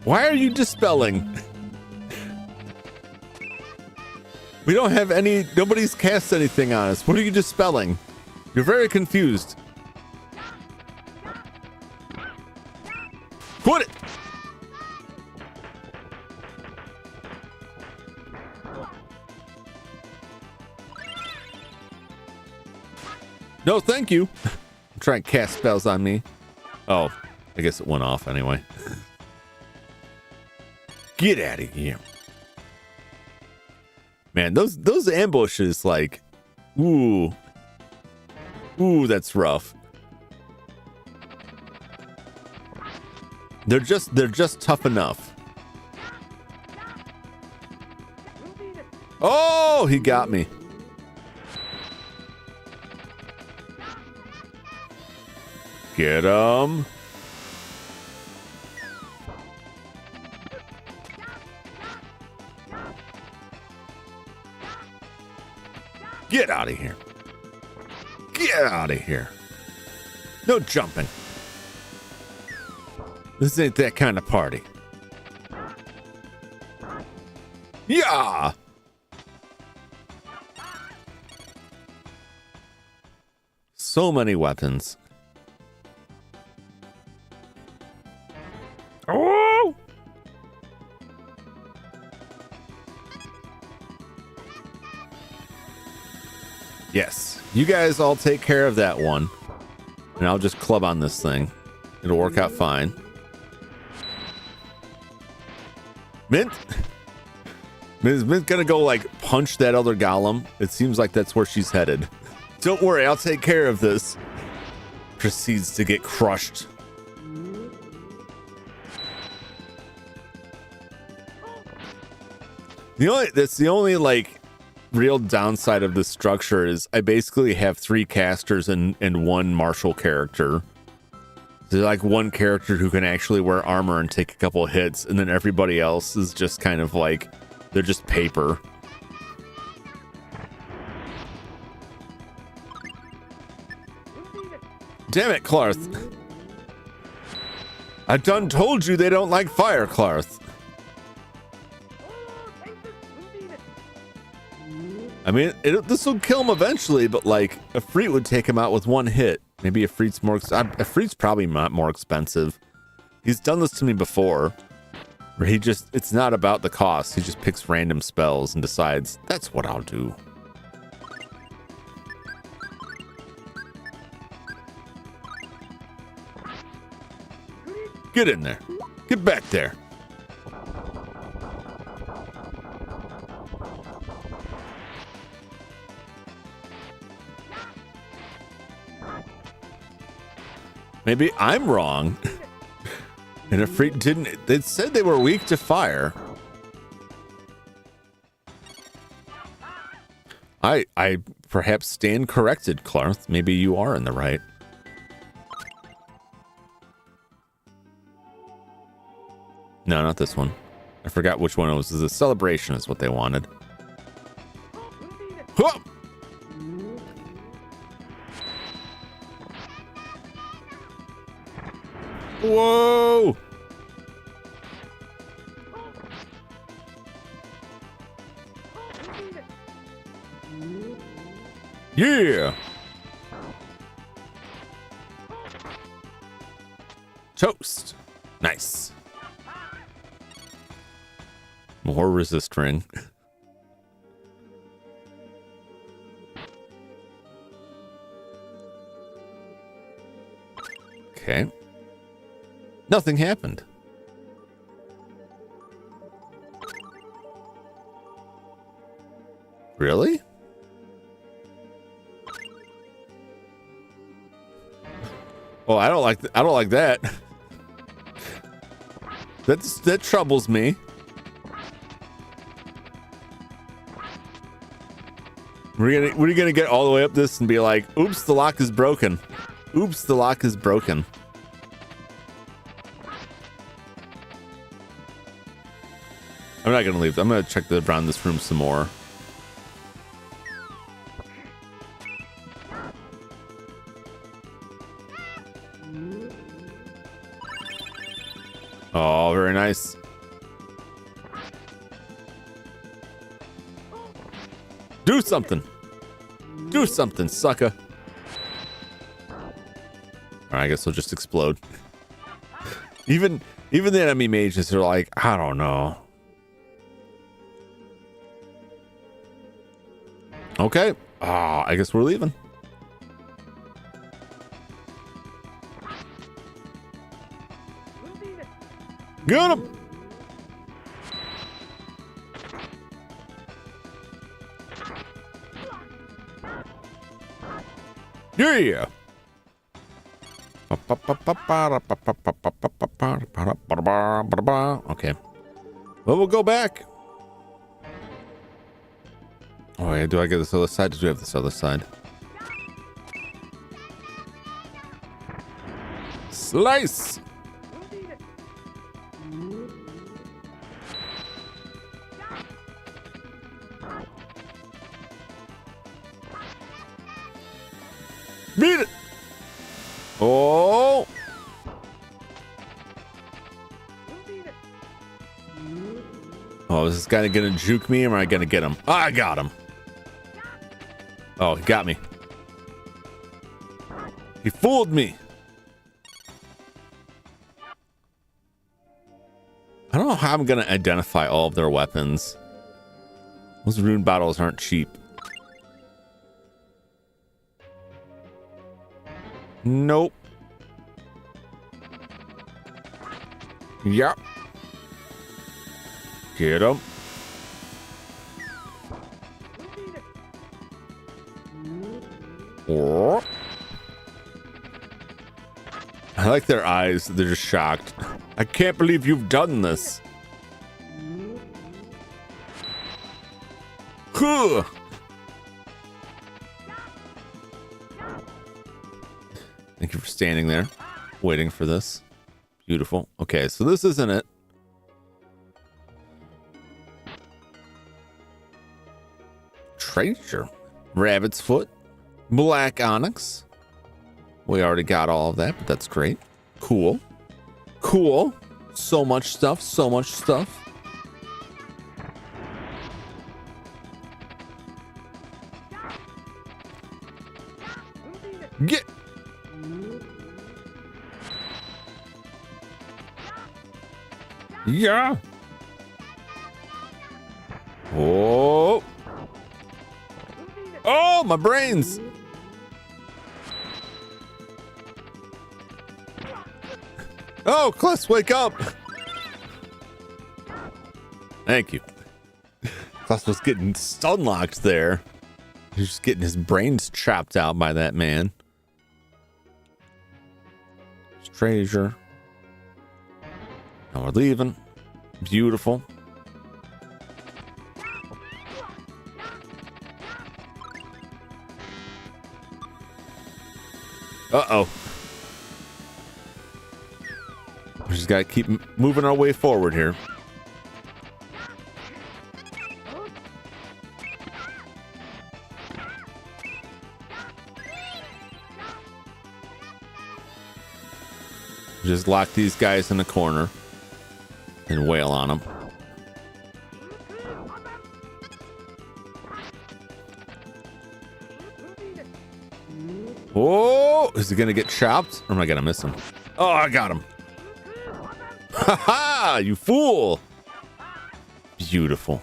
Why are you dispelling? We don't have any... Nobody's cast anything on us. What are you dispelling? You're very confused. Quit it! No, thank you. I'm trying to cast spells on me. Oh, I guess it went off anyway. Get out of here. Man, those ambushes, like, ooh, that's rough. They're just tough enough. Oh, he got me. Get him. Get out of here. Get out of here. No jumping. This ain't that kind of party. Yeah. So many weapons. Oh! Yes. You guys all take care of that one. And I'll just club on this thing. It'll work out fine. Mint? Is Mint gonna go like punch that other golem? It seems like that's where she's headed. Don't worry, I'll take care of this. Proceeds to get crushed. That's the only like real downside of this structure is I basically have 3 casters and 1 martial character. There's like 1 character who can actually wear armor and take a couple of hits, and then everybody else is just kind of like they're just paper. Damn it, Clarth. I done told you they don't like fire, Clarth. I mean, this will kill him eventually, but like a Freet would take him out with 1 hit. Maybe a Freet's probably not more expensive. He's done this to me before, where it's not about the cost. He just picks random spells and decides, that's what I'll do. Get in there. Get back there. Maybe I'm wrong. And if Freet didn't, they said they were weak to fire. I Perhaps stand corrected, Clarth. Maybe you are in the right. No, not this one. I forgot which one it was. The celebration is what they wanted. Huh! Whoa! Yeah! Toast. Nice. More resist ring. Okay. Nothing happened. Really? Oh, I don't like that. That troubles me. We're gonna get all the way up this and be like, oops, the lock is broken. Oops, the lock is broken. I'm not gonna leave. I'm gonna check around this room some more. Oh, very nice. Do something. Do something, sucker. Alright, I guess we'll just explode. Even the enemy mages are like, I don't know. Okay. I guess we're leaving. Get him! Yeah! Okay. Well, we'll go back. Oh, yeah. Do I get this other side? Do we have this other side? Slice! Beat it! Oh! Oh, is this guy gonna juke me or am I gonna get him? Oh, I got him. Oh, he got me. He fooled me. I don't know how I'm gonna identify all of their weapons. Those rune bottles aren't cheap. Nope. Yep. Get him. Oh. I like their eyes. They're just shocked. I can't believe you've done this. Huh. Thank you for standing there, waiting for this. Beautiful. Okay, so this isn't it. Treasure. Rabbit's foot. Black onyx. We already got all of that, but that's great. Cool. Cool. So much stuff. So much stuff. Get. Yeah. Oh. Oh, my brains. Oh, Kless, wake up. Thank you. Kless was getting stun-locked there. He's just getting his brains chopped out by that man. Treasure. Now we're leaving. Beautiful. Uh-oh. We just gotta keep moving our way forward here. Just lock these guys in the corner and wail on them. Oh, is he gonna get chopped? Or am I gonna miss him? Oh, I got him. Ha ha, you fool. Beautiful.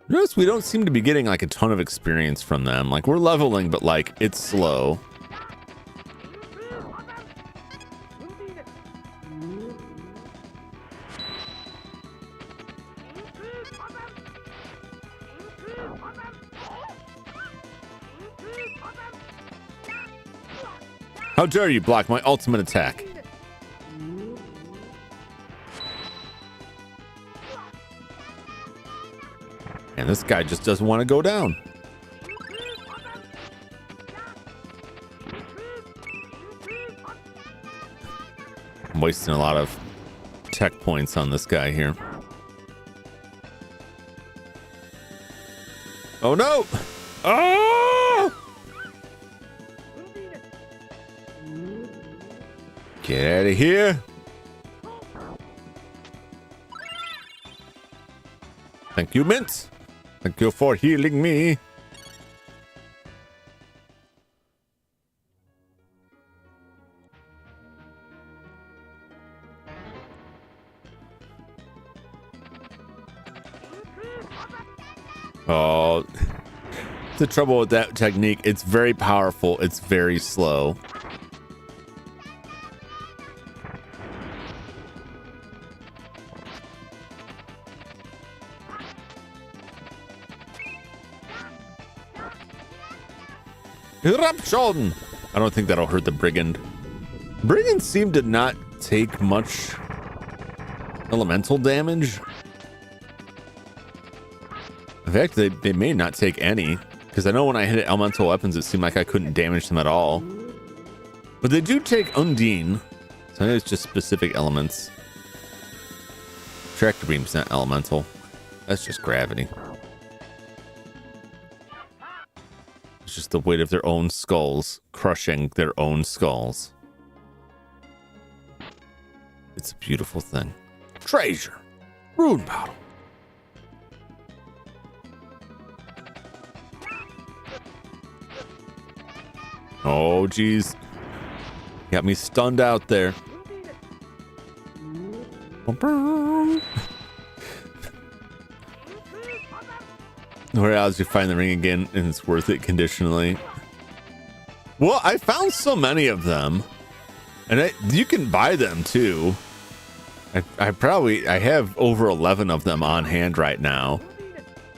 Notice we don't seem to be getting like a ton of experience from them. Like we're leveling, but like it's slow. How dare you block my ultimate attack? And this guy just doesn't want to go down. I'm wasting a lot of tech points on this guy here. Oh no! Oh! Get out of here. Thank you, Mint. Thank you for healing me. Oh, the trouble with that technique, it's very powerful. It's very slow. Eruption! I don't think that'll hurt the brigand. Brigands seem to not take much elemental damage. In fact, they may not take any, because I know when I hit elemental weapons, it seemed like I couldn't damage them at all. But they do take Undine, so I think it's just specific elements. Tractor beam's not elemental. That's just gravity. It's just the weight of their own skulls crushing their own skulls. It's a beautiful thing. Treasure. Rune bottle. Oh, geez. Got me stunned out there. Where else you find the ring again and it's worth it conditionally? Well, I found so many of them, and you can buy them too. I have over 11 of them on hand right now.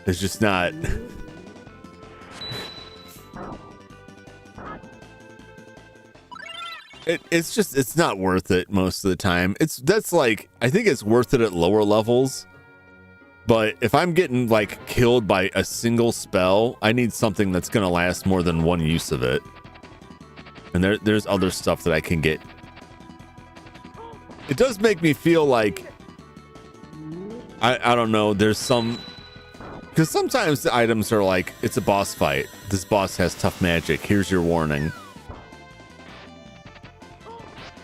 It's just not. It's not worth it most of the time. That's like, I think it's worth it at lower levels. But if I'm getting like killed by a single spell, I need something that's going to last more than one use of it. And there's other stuff that I can get. It does make me feel like, I don't know, there's some, because sometimes the items are like, it's a boss fight. This boss has tough magic. Here's your warning.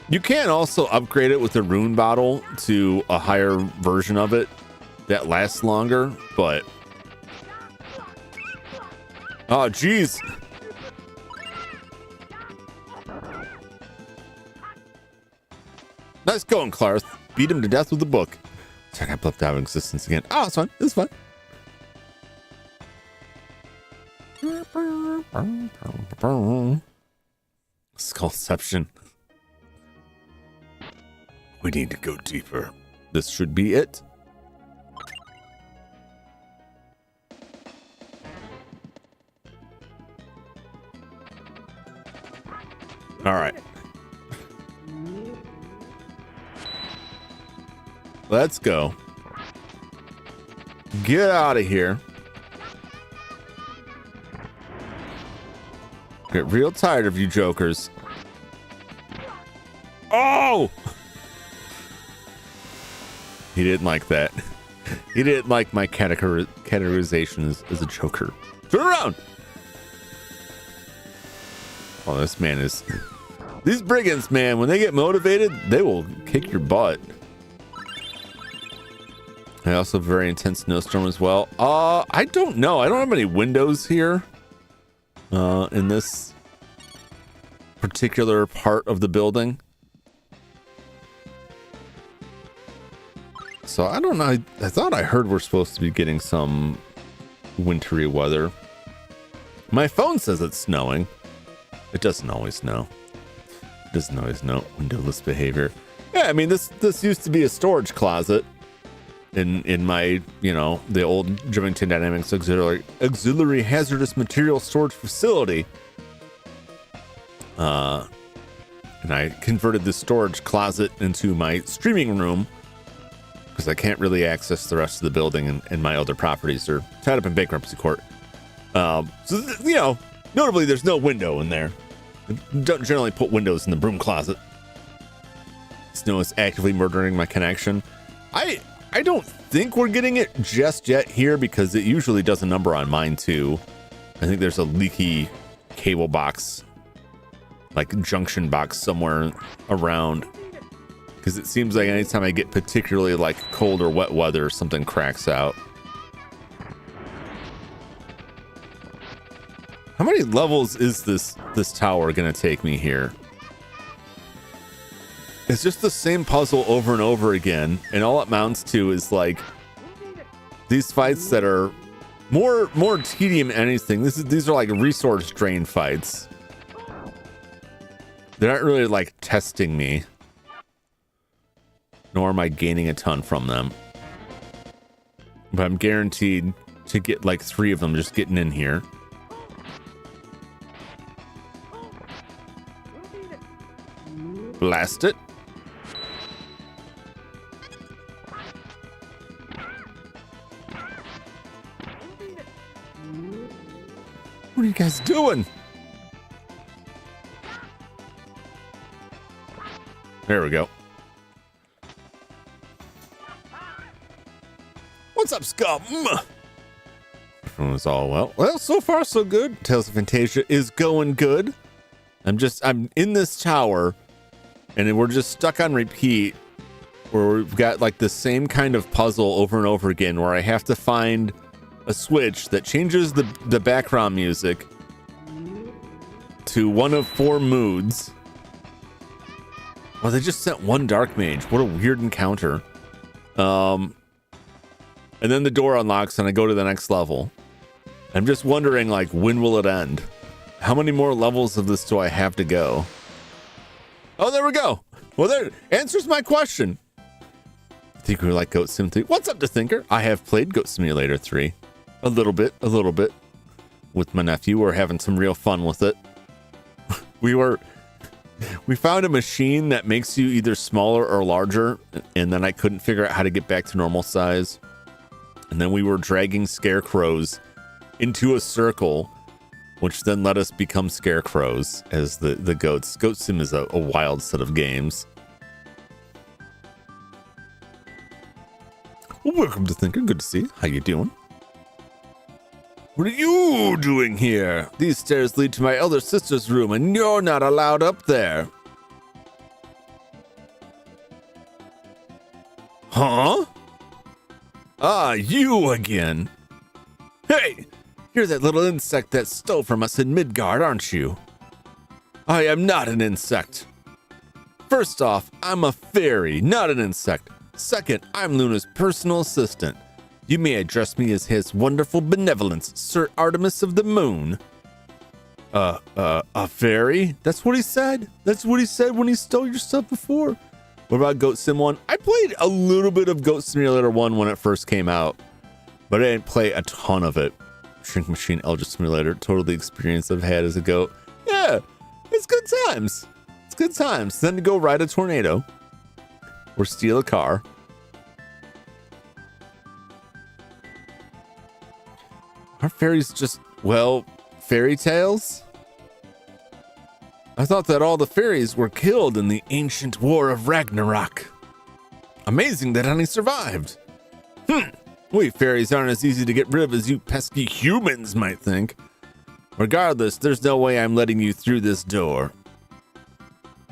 You can also upgrade it with a rune bottle to a higher version of it that lasts longer, but oh geez. Nice going, Clarth. Beat him to death with a book. Sorry, I blipped out of existence again. Oh, it's fine. It's fine. Skullception. We need to go deeper. This should be it. All right. Let's go. Get out of here. Get real tired of you jokers. Oh! He didn't like that. He didn't like my categorization as a joker. Turn around! Oh, this man is... These brigands, man, when they get motivated, they will kick your butt. I also have a very intense snowstorm as well. I don't know. I don't have any windows here in this particular part of the building. So I don't know. I thought I heard we're supposed to be getting some wintry weather. My phone says it's snowing. It doesn't always snow. It doesn't always know. Windowless behavior. Yeah, I mean, this used to be a storage closet in my, you know, the old Jumington Dynamics auxiliary hazardous material storage facility. And I converted the storage closet into my streaming room because I can't really access the rest of the building, and my other properties are tied up in bankruptcy court. So, you know, notably, there's no window in there. I don't generally put windows in the broom closet. Snow is actively murdering my connection. I don't think we're getting it just yet here because it usually does a number on mine too. I think there's a leaky cable box, like junction box somewhere around, because it seems like anytime I get particularly like cold or wet weather, something cracks out. How many levels is this tower gonna take me here? It's just the same puzzle over and over again, and all it amounts to is like these fights that are more tedium than anything. These are like resource drain fights. They're not really like testing me, nor am I gaining a ton from them. But I'm guaranteed to get like 3 of them just getting in here. Blast it. What are you guys doing? There we go. What's up, scum? Everyone's all well. Well, so far so good. Tales of Phantasia is going good. I'm in this tower, and we're just stuck on repeat, where we've got like the same kind of puzzle over and over again, where I have to find a switch that changes the background music to one of 4 moods. Well, they just sent 1 dark mage. What a weird encounter. And then the door unlocks and I go to the next level. I'm just wondering, like, when will it end? How many more levels of this do I have to go? Oh, there we go. Well, there answers my question. Thinker like Goat Sim 3. What's up to Thinker? I have played Goat Simulator 3. A little bit with my nephew. We're having some real fun with it. We found a machine that makes you either smaller or larger, and then I couldn't figure out how to get back to normal size. And then we were dragging scarecrows into a circle, which then let us become scarecrows as the goats. Goat Sim is a wild set of games. Well, welcome to Thinker. Good to see you. How you doing? What are you doing here? These stairs lead to my elder sister's room, and you're not allowed up there. Huh? Ah, you again. Hey, you're that little insect that stole from us in Midgard, aren't you? I am not an insect. First off, I'm a fairy, not an insect. Second, I'm Luna's personal assistant. You may address me as His Wonderful Benevolence, Sir Artemis of the Moon. A fairy? That's what he said? That's what he said when he stole your stuff before? What about Goat Sim 1? I played a little bit of Goat Simulator 1 when it first came out, but I didn't play a ton of it. Shrink Machine Elder Simulator, totally the experience I've had as a goat. Yeah, it's good times. It's good times. Then to go ride a tornado or steal a car. Are fairies just, well, fairy tales? I thought that all the fairies were killed in the ancient war of Ragnarok. Amazing that any survived. We fairies aren't as easy to get rid of as you pesky humans might think. Regardless, there's no way I'm letting you through this door.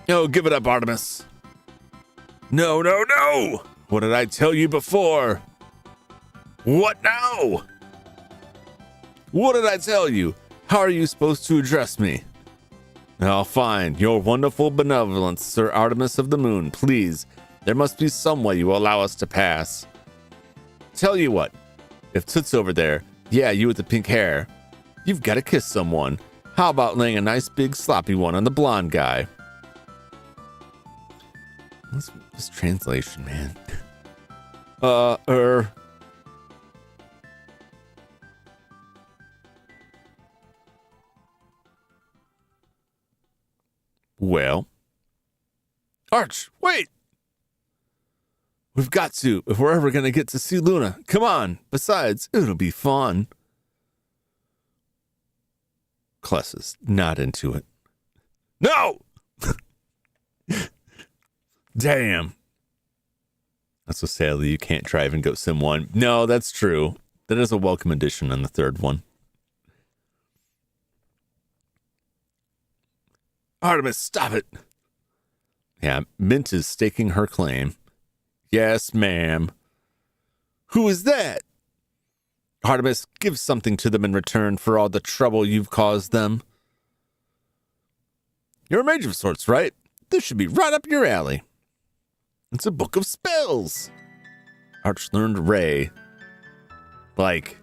Oh, give it up, Artemis. No, no, no! What did I tell you before? What now? What did I tell you? How are you supposed to address me? Oh, fine. Your wonderful benevolence, Sir Artemis of the Moon. Please, there must be some way you will allow us to pass. Tell you what, if Toot's over there, yeah, you with the pink hair, you've got to kiss someone. How about laying a nice big sloppy one on the blonde guy? This translation, man. Well. Arch, wait! We've got to, if we're ever going to get to see Luna. Come on. Besides, it'll be fun. Kless is not into it. No! Damn. That's so sadly you can't drive and go sim 1. No, that's true. That is a welcome addition on the third one. Artemis, stop it. Yeah, Mint is staking her claim. Yes, ma'am. Who is that? Artemis, give something to them in return for all the trouble you've caused them. You're a mage of sorts, right? This should be right up your alley. It's a book of spells. Arch learned Ray. Like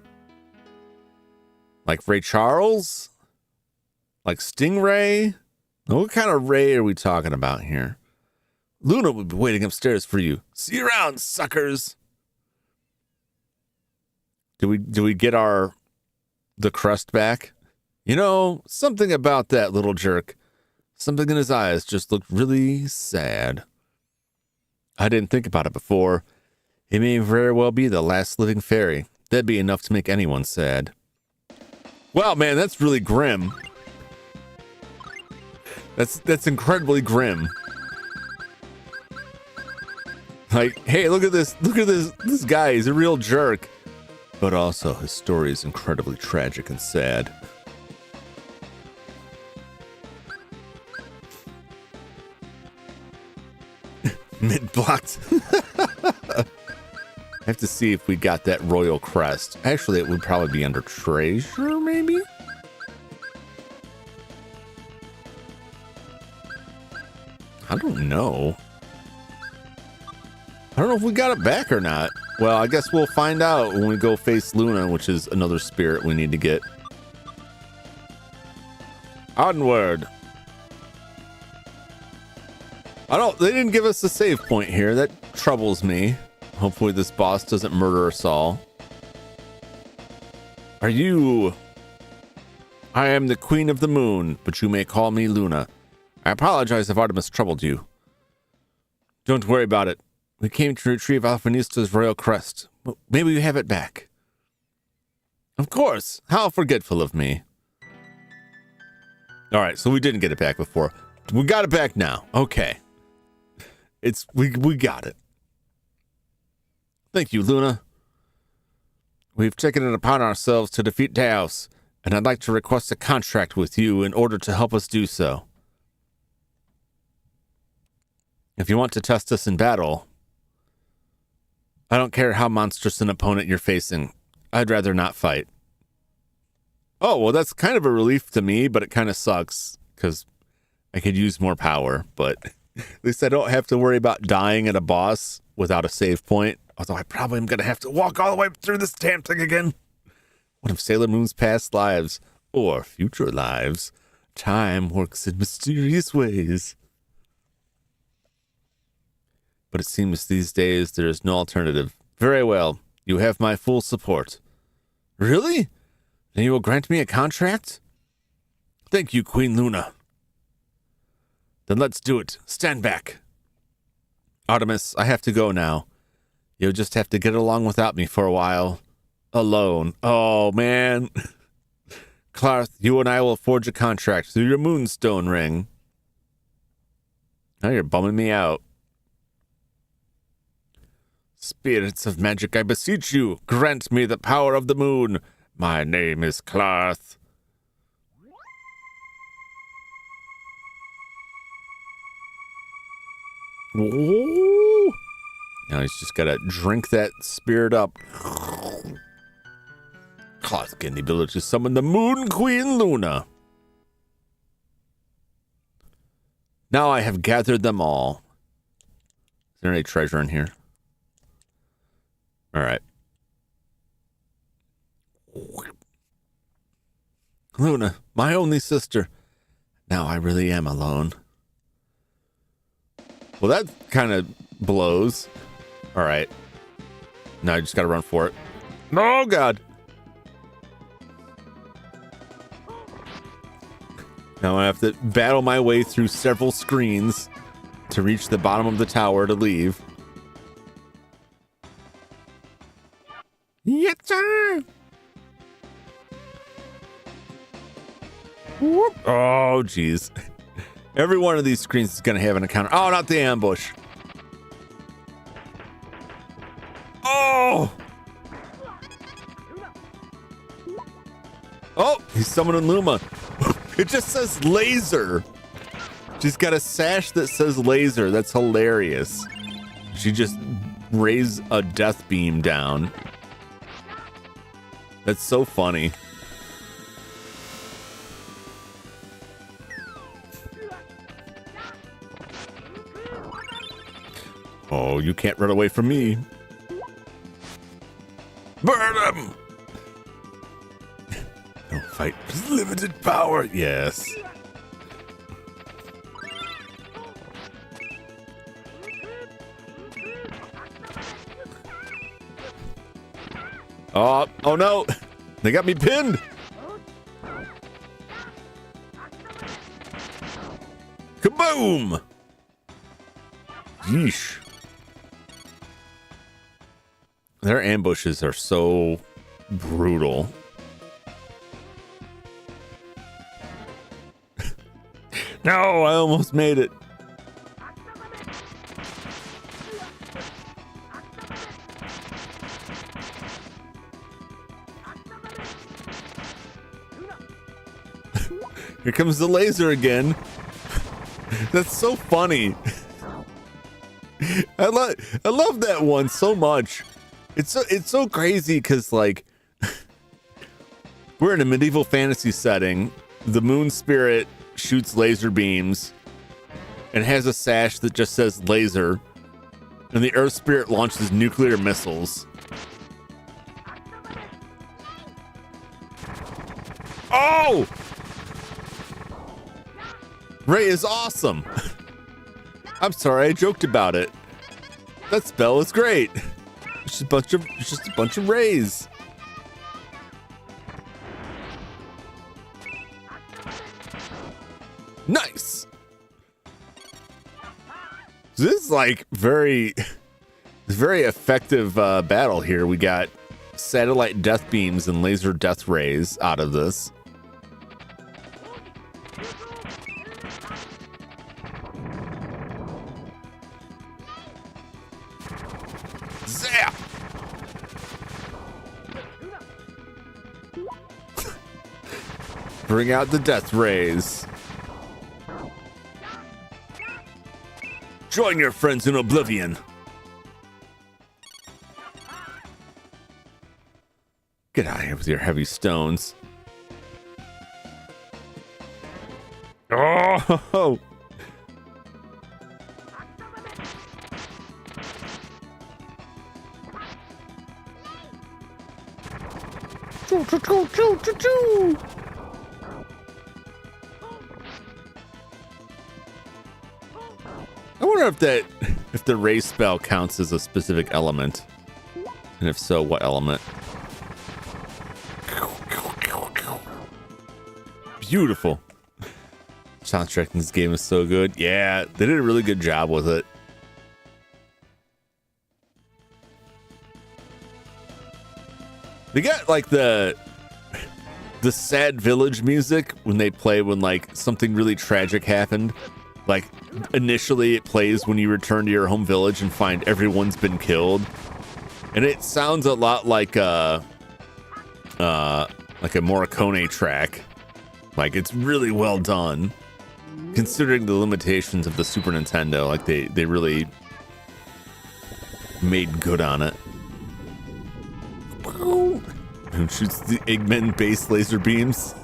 Ray Charles? Like Stingray? What kind of Ray are we talking about here? Luna will be waiting upstairs for you. See you around, suckers. Do we get the crust back? You know, something about that little jerk. Something in his eyes just looked really sad. I didn't think about it before. He may very well be the last living fairy. That'd be enough to make anyone sad. Wow, man, that's really grim. That's incredibly grim. Like, hey, look at this guy, he's a real jerk. But also, his story is incredibly tragic and sad. Mid-blocked. I have to see if we got that royal crest. Actually, it would probably be under treasure, maybe? I don't know. I don't know if we got it back or not. Well, I guess we'll find out when we go face Luna, which is another spirit we need to get. Onward. They didn't give us a save point here. That troubles me. Hopefully this boss doesn't murder us all. I am the Queen of the Moon, but you may call me Luna. I apologize if Artemis troubled you. Don't worry about it. We came to retrieve Alphinista's royal crest. Maybe you have it back. Of course. How forgetful of me. All right, so we didn't get it back before. We got it back now. Okay. We got it. Thank you, Luna. We've taken it upon ourselves to defeat Taos, and I'd like to request a contract with you in order to help us do so. If you want to test us in battle, I don't care how monstrous an opponent you're facing. I'd rather not fight. Oh, well, that's kind of a relief to me, but it kind of sucks because I could use more power, but at least I don't have to worry about dying at a boss without a save point. Although I probably am going to have to walk all the way through this damn thing again. One of Sailor Moon's past lives, or future lives. Time works in mysterious ways. But it seems these days there is no alternative. Very well, you have my full support. Really? Then you will grant me a contract? Thank you, Queen Luna. Then let's do it. Stand back. Artemis, I have to go now. You'll just have to get along without me for a while. Alone. Oh, man. Clarth, you and I will forge a contract through your moonstone ring. Now you're bumming me out. Spirits of magic, I beseech you, grant me the power of the moon. My name is Clarth. Ooh. Now he's just gotta drink that spirit up. Clarth gained the ability to summon the Moon Queen Luna. Now I have gathered them all. Is there any treasure in here? All right. Luna, my only sister. Now I really am alone. Well, that kind of blows. All right. Now I just got to run for it. Oh, God. Now I have to battle my way through several screens to reach the bottom of the tower to leave. Yes, sir. Whoop. Oh, geez. Every one of these screens is going to have an encounter. Oh, not the ambush. Oh! Oh, he's summoning Luma. It just says laser. She's got a sash that says laser. That's hilarious. She just raised a death beam down. That's so funny. Oh, you can't run away from me. Burn him! No fight. Limited power. Yes. Oh no. They got me pinned. Kaboom! Yeesh. Their ambushes are so brutal. No, I almost made it. Here comes the laser again. That's so funny. I love that one so much. It's so crazy because, like, we're in a medieval fantasy setting. The moon spirit shoots laser beams and has a sash that just says laser, and the earth spirit launches nuclear missiles. Oh! Ray is awesome. I'm sorry, I joked about it. That spell is great. It's just a bunch of rays. Nice. This is like very effective battle here. We got satellite death beams and laser death rays out of this. Zap! Bring out the death rays. Join your friends in oblivion. Get out of here with your heavy stones. Oh! I wonder if the ray spell counts as a specific element, and if so, what element? Beautiful. Soundtrack in this game is so good. Yeah, they did a really good job with it. They got like the sad village music when they play when like something really tragic happened. Like, initially it plays when you return to your home village and find everyone's been killed. And it sounds a lot like a Morricone track. Like, it's really well done, considering the limitations of the Super Nintendo. Like, they really made good on it. Who shoots the Eggman base laser beams?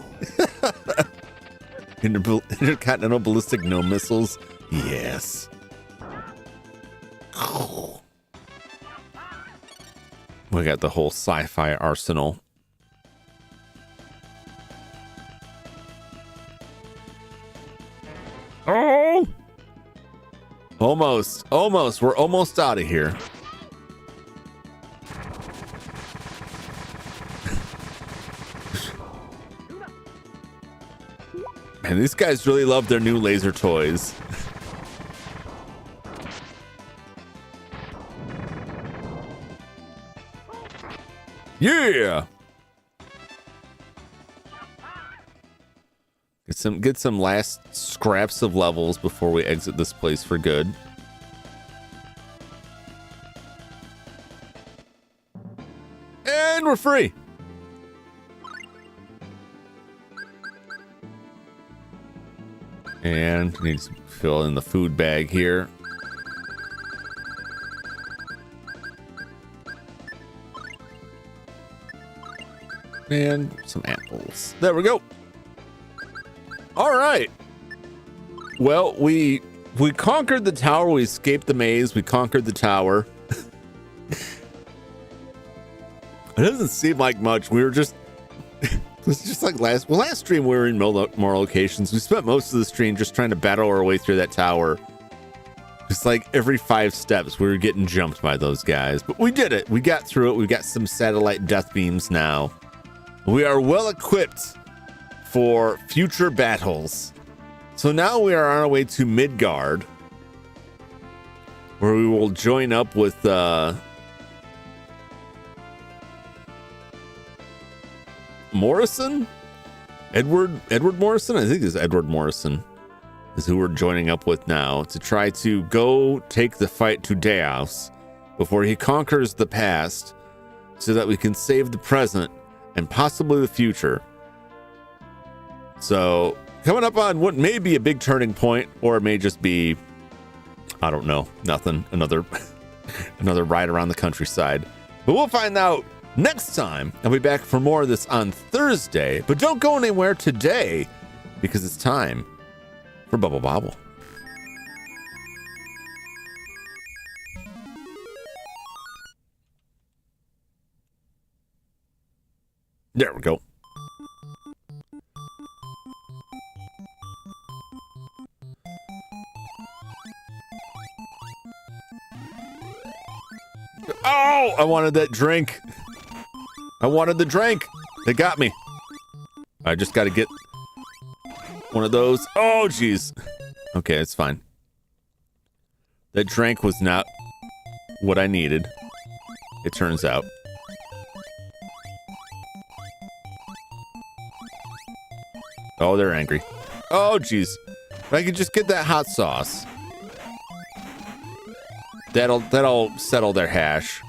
Intercontinental ballistic no missiles. Yes. We got the whole sci-fi arsenal. Oh! Almost. We're almost out of here. Man, these guys really love their new laser toys. Yeah! Get some last scraps of levels before we exit this place for good. And we're free. And need to fill in the food bag here. And some apples. There we go. All right. Well, we conquered the tower. We escaped the maze. We conquered the tower. It doesn't seem like much. We were just... It's just like last stream we were in more locations. We spent most of the stream just trying to battle our way through that tower. Just like every 5 steps we were getting jumped by those guys. But we did it. We got through it. We got some satellite death beams now. We are well equipped for future battles. So now we are on our way to Midgard, where we will join up with Morrison? Edward Morrison? I think it's Edward Morrison is who we're joining up with now to try to go take the fight to Deos before he conquers the past so that we can save the present and possibly the future. So coming up on what may be a big turning point, or it may just be, I don't know, nothing, another ride around the countryside. But we'll find out next time. I'll be back for more of this on Thursday, but don't go anywhere today because it's time for Bubble Bobble. There we go. Oh, I wanted that drink. I wanted the drink. They got me. I just got to get one of those. Oh, jeez. Okay, it's fine. That drink was not what I needed, it turns out. Oh, they're angry. Oh, jeez. If I could just get that hot sauce, that'll settle their hash.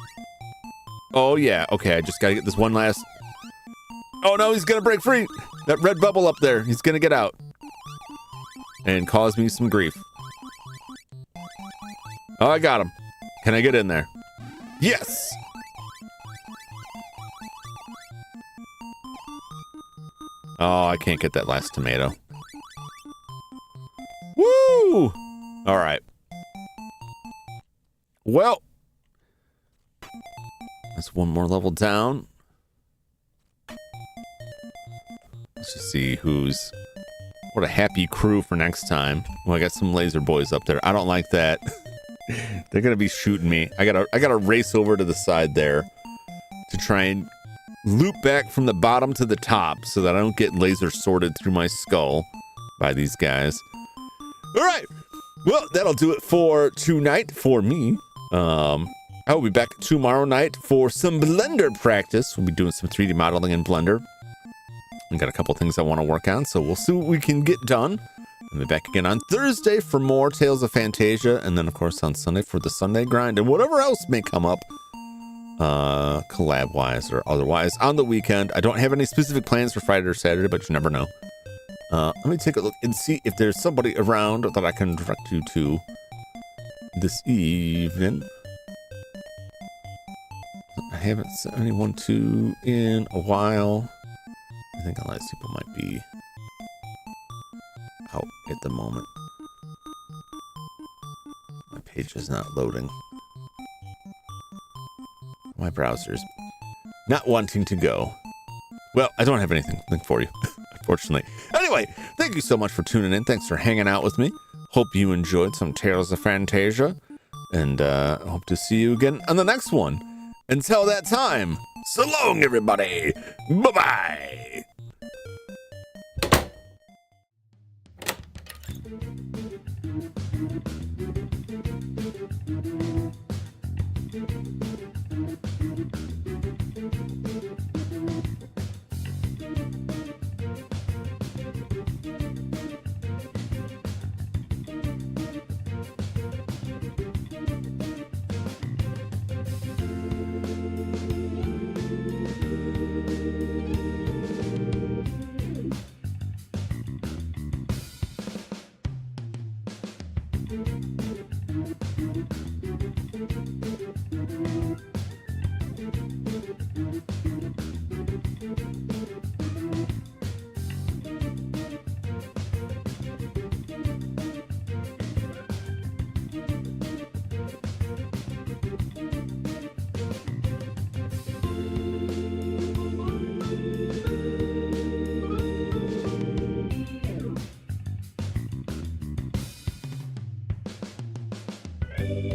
Oh, yeah. Okay, I just gotta get this one last... Oh, no, he's gonna break free. That red bubble up there. He's gonna get out and cause me some grief. Oh, I got him. Can I get in there? Yes! Oh, I can't get that last tomato. Woo! All right. Well, that's one more level down. Let's just see who's... What a happy crew for next time. Well, I got some laser boys up there. I don't like that. They're gonna be shooting me. I gotta race over to the side there to try and loop back from the bottom to the top so that I don't get laser sorted through my skull by these guys. All right. Well, that'll do it for tonight for me. I will be back tomorrow night for some Blender practice. We'll be doing some 3D modeling in Blender. I got a couple things I want to work on, so we'll see what we can get done. I'll be back again on Thursday for more Tales of Phantasia, and then of course on Sunday for the Sunday grind and whatever else may come up, collab wise or otherwise on the weekend. I don't have any specific plans for Friday or Saturday, but you never know. Let me take a look and see if there's somebody around that I can direct you to this evening. I haven't sent anyone to in a while. I think a lot of people might be out at the moment. My page is not loading. My browser's not wanting to go. Well, I don't have anything for you, unfortunately. Anyway, thank you so much for tuning in. Thanks for hanging out with me. Hope you enjoyed some Tales of Phantasia. And hope to see you again on the next one. Until that time, so long, everybody. Bye-bye.